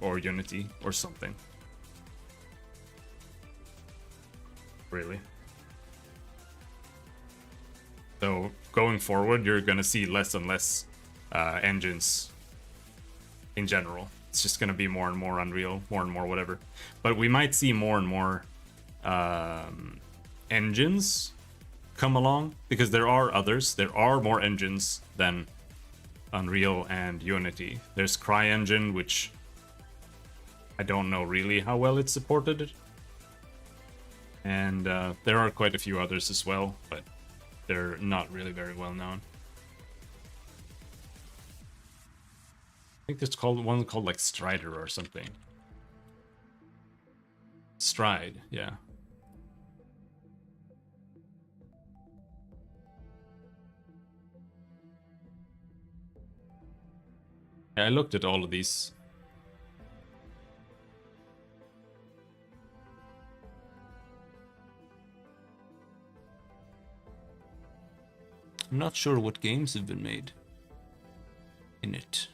or Unity or something. Really. So going forward, you're gonna see less and less engines in general. It's just gonna be more and more Unreal, more and more whatever. But we might see more and more engines come along, because there are others. There are more engines than Unreal and Unity. There's CryEngine, which I don't know really how well it's supported. And there are quite a few others as well, but they're not really very well known. I think there's one called like Strider or something. Stride, yeah. Yeah, I looked at all of these. I'm not sure what games have been made in it.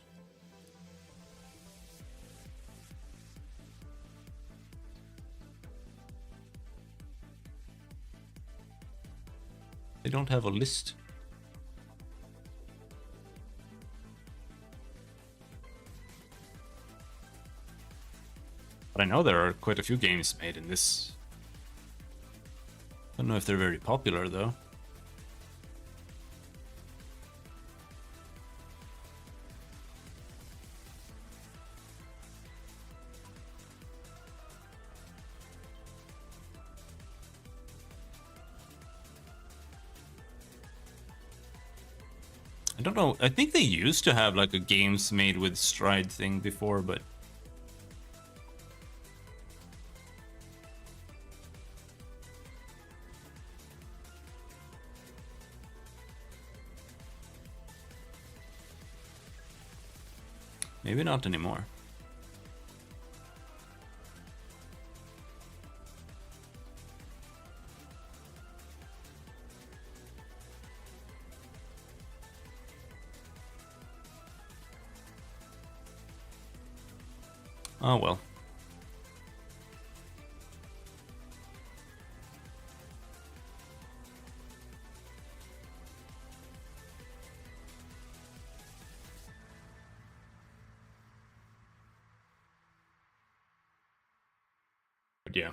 They don't have a list. But I know there are quite a few games made in this. I don't know if they're very popular though. I don't know. I think they used to have like a games made with Stride thing before, but maybe not anymore. Oh well. But yeah.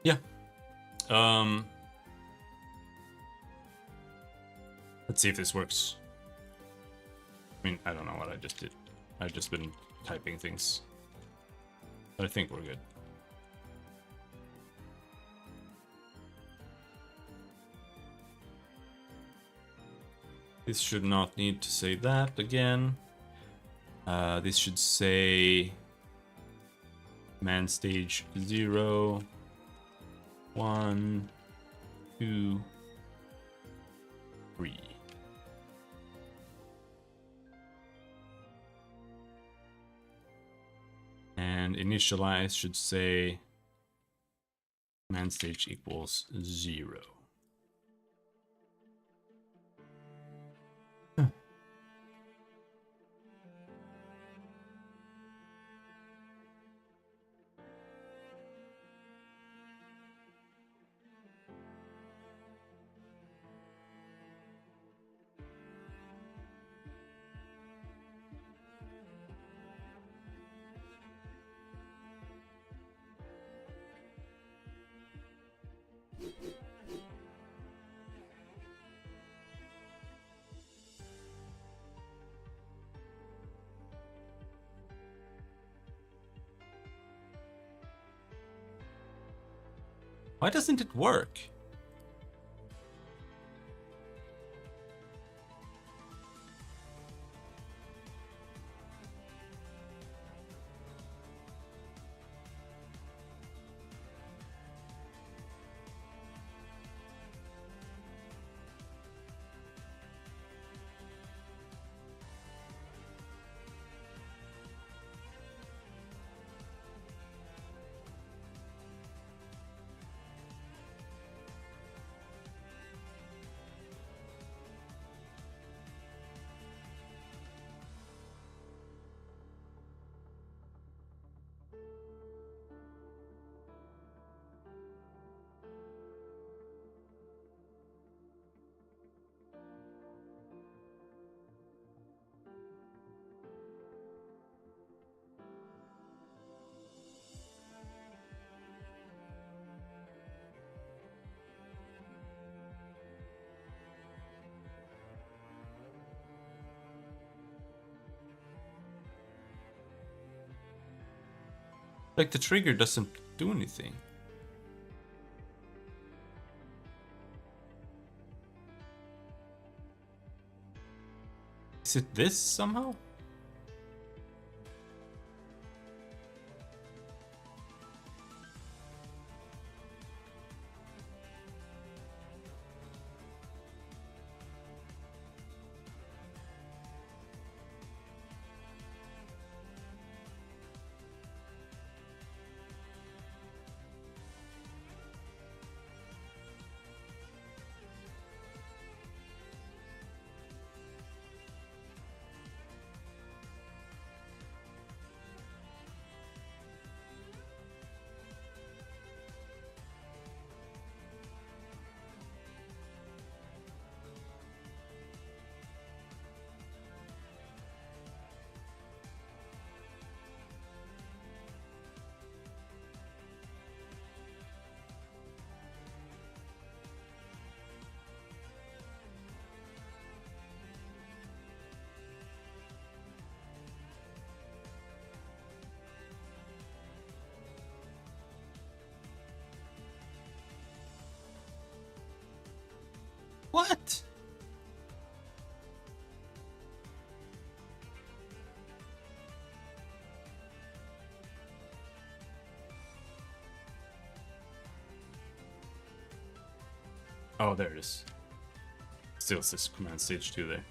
Yeah. Let's see if this works. I mean, I don't know what I just did. I've just been typing things. But I think we're good. This should not need to say that again. This should say man stage 0, 1, 2, 3. And initialize should say man stage equals 0. Why doesn't it work? Like the trigger doesn't do anything. Is it this somehow? What? Oh, there it is. Still says command stage 2 there.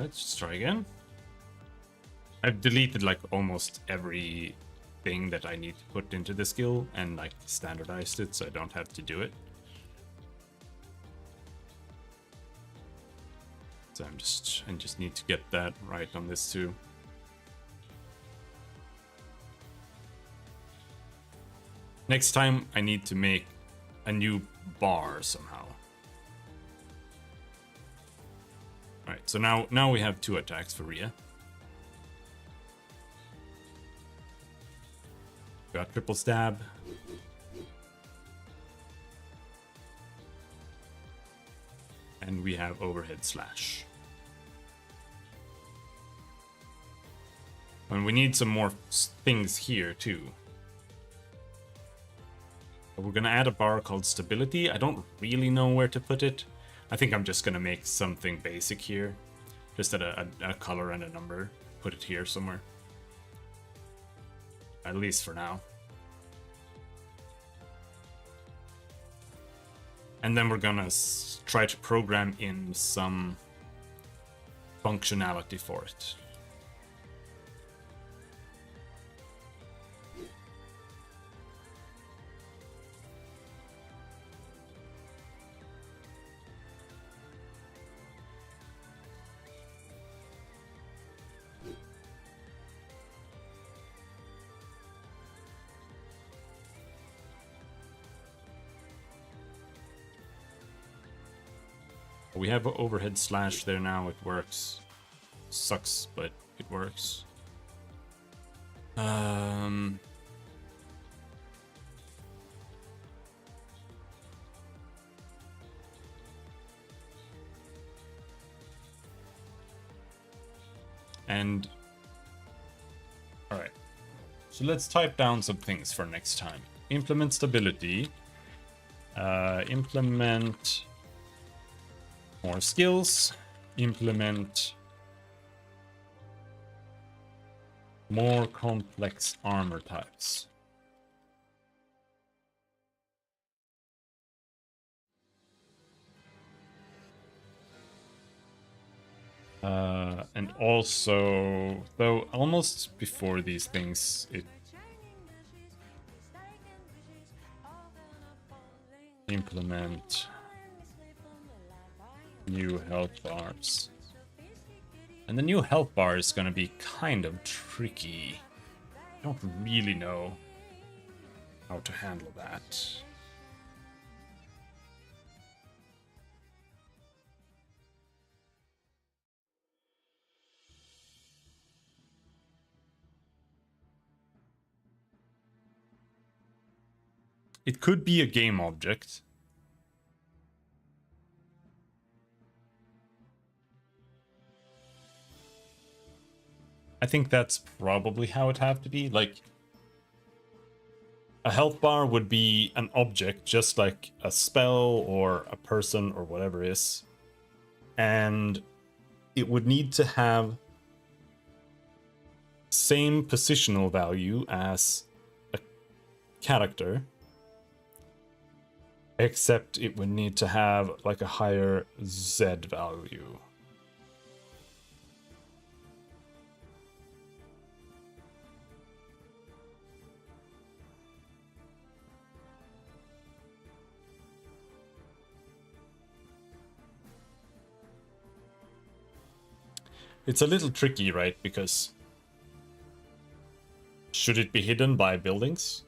Let's try again. I've deleted like almost every thing that I need to put into the skill and like standardized it so I don't have to do it. So I just need to get that right on this too. Next time I need to make a new bar somehow. Alright, so now we have 2 attacks for Rhea. Got triple stab. And we have overhead slash. And we need some more things here too. We're gonna add a bar called stability. I don't really know where to put it. I think I'm just gonna make something basic here. Just add a color and a number. Put it here somewhere. At least for now. And then we're gonna try to program in some functionality for it. We have overhead slash there now, it works. Sucks, but it works. And alright. So let's type down some things for next time. Implement stability. Implement more skills. Implement more complex armor types. And also, though almost before these things, it implement new health bars. And the new health bar is gonna be kind of tricky. I don't really know how to handle that. It could be a game object. I think that's probably how it have to be. Like, a health bar would be an object, just like a spell or a person or whatever it is. And it would need to have same positional value as a character, except it would need to have like a higher Z value. It's a little tricky, right? Because should it be hidden by buildings?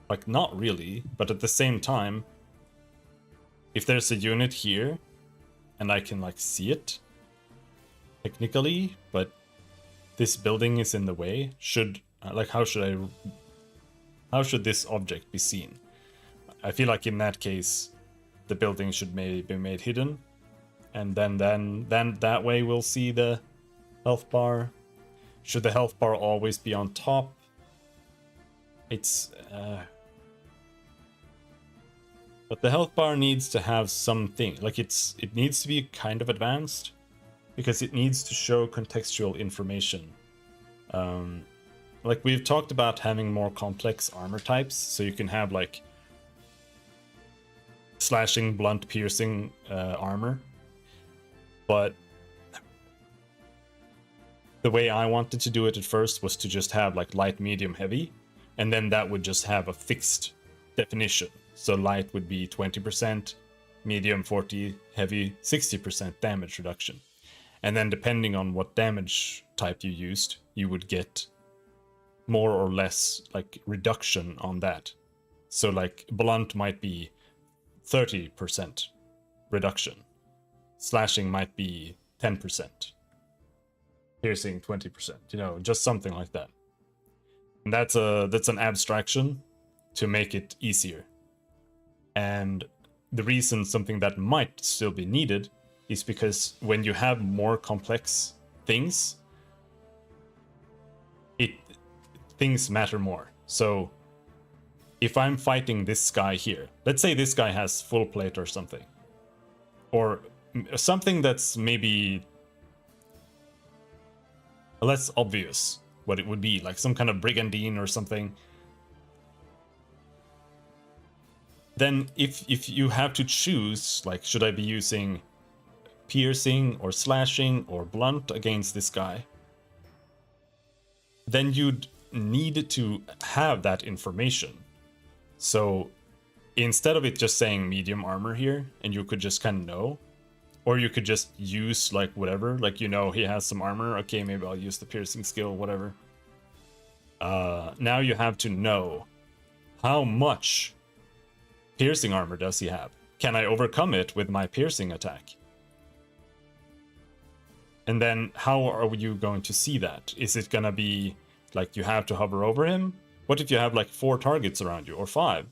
Like, not really, but at the same time, if there's a unit here and I can like see it technically, but this building is in the way, should like how should this object be seen? I feel like in that case the building should maybe be made hidden, and then that way we'll see the health bar. Should the health bar always be on top? It's but the health bar needs to have something, like it needs to be kind of advanced because it needs to show contextual information. Like we've talked about having more complex armor types, so you can have like slashing, blunt, piercing armor. But the way I wanted to do it at first was to just have like light, medium, heavy, and then that would just have a fixed definition. So light would be 20%, medium 40%, heavy 60% damage reduction. And then depending on what damage type you used, you would get more or less like reduction on that. So like blunt might be 30% reduction. Slashing might be 10%. Piercing 20%, you know, just something like that. And that's an abstraction to make it easier. And the reason something that might still be needed is because when you have more complex things, things matter more. So if I'm fighting this guy here, let's say this guy has full plate or something, or something that's maybe less obvious what it would be, like some kind of brigandine or something. Then if you have to choose, like, should I be using piercing or slashing or blunt against this guy, then you'd need to have that information. So instead of it just saying medium armor here, and you could just kind of know, or you could just use like whatever, like, you know, he has some armor, okay, maybe I'll use the piercing skill, whatever. Now you have to know how much piercing armor does he have? Can I overcome it with my piercing attack? And then how are you going to see that? Is it gonna be like you have to hover over him? What if you have like 4 targets around you, or 5?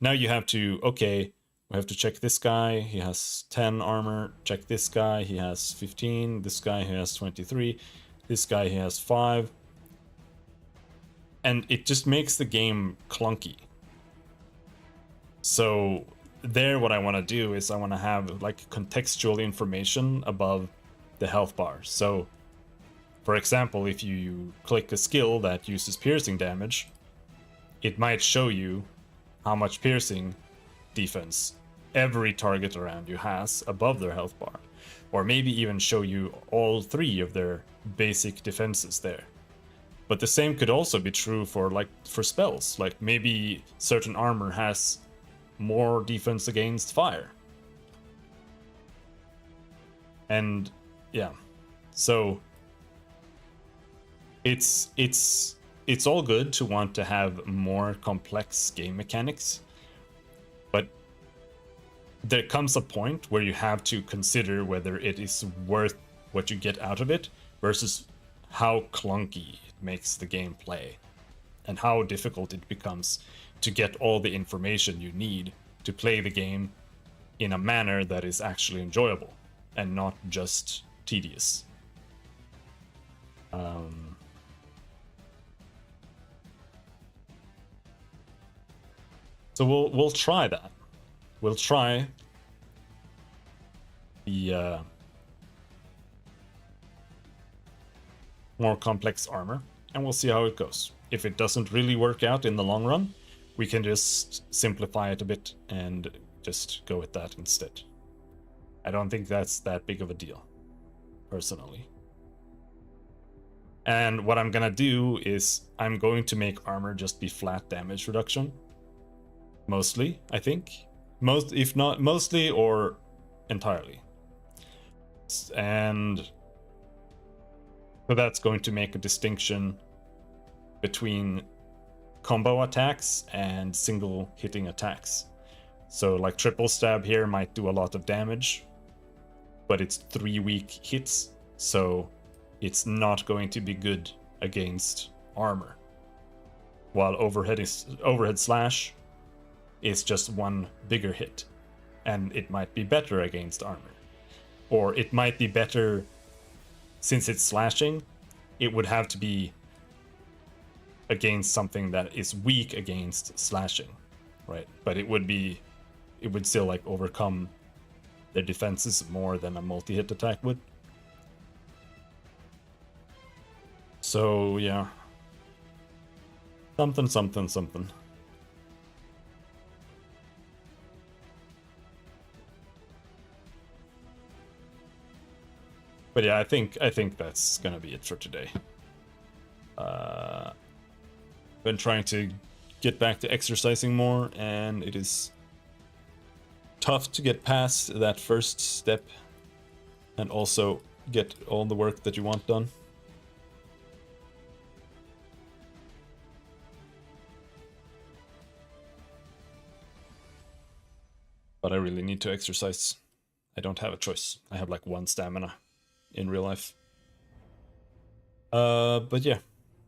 Now you have to, okay, we have to check this guy, he has 10 armor, check this guy, he has 15, this guy, he has 23, this guy, he has 5. And it just makes the game clunky. So there, what I want to do is I want to have like contextual information above the health bar. So for example, if you click a skill that uses piercing damage, it might show you how much piercing defense every target around you has above their health bar, or maybe even show you all 3 of their basic defenses there. But the same could also be true for spells. Like maybe certain armor has more defense against fire. And yeah, so it's all good to want to have more complex game mechanics, but there comes a point where you have to consider whether it is worth what you get out of it versus how clunky it makes the game play and how difficult it becomes to get all the information you need to play the game in a manner that is actually enjoyable and not just tedious. So we'll try that. We'll try the more complex armor, and we'll see how it goes. If it doesn't really work out in the long run, we can just simplify it a bit and just go with that instead. I don't think that's that big of a deal, personally. And what I'm gonna do is I'm going to make armor just be flat damage reduction. Mostly, I think. If not mostly or entirely. And so that's going to make a distinction between combo attacks and single hitting attacks. So like triple stab here might do a lot of damage, but it's 3 weak hits, so it's not going to be good against armor. While overhead slash is just 1 bigger hit, and it might be better against armor. Or it might be better, since it's slashing, it would have to be against something that is weak against slashing, right? But it would still like overcome their defenses more than a multi-hit attack would. So yeah, something. But yeah, I think that's gonna be it for today. Been trying to get back to exercising more, and it is tough to get past that first step and also get all the work that you want done. But I really need to exercise. I don't have a choice. I have like 1 stamina in real life. But yeah,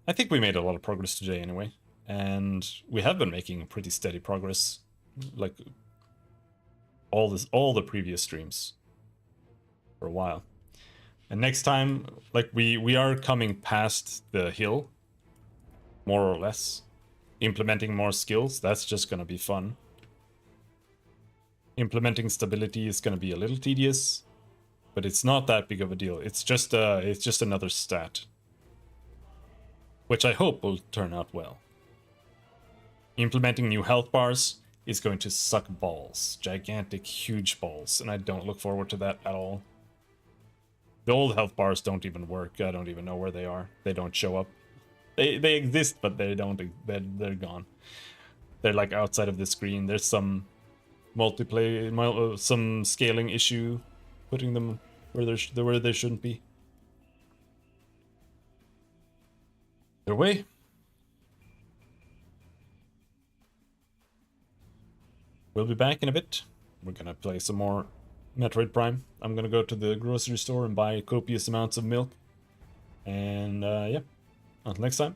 I think we made a lot of progress today anyway, and we have been making pretty steady progress, like all the previous streams for a while. And next time, like we are coming past the hill, more or less, implementing more skills. That's just gonna be fun. Implementing stability is gonna be a little tedious, but it's not that big of a deal. It's just another stat, which I hope will turn out well. Implementing new health bars is going to suck balls, gigantic, huge balls, and I don't look forward to that at all. The old health bars don't even work. I don't even know where they are. They don't show up. They exist, but they don't. They're gone. They're like outside of the screen. There's some some scaling issue, putting them where they shouldn't be. Their way. We'll be back in a bit. We're gonna play some more Metroid Prime. I'm gonna go to the grocery store and buy copious amounts of milk. And yeah, until next time.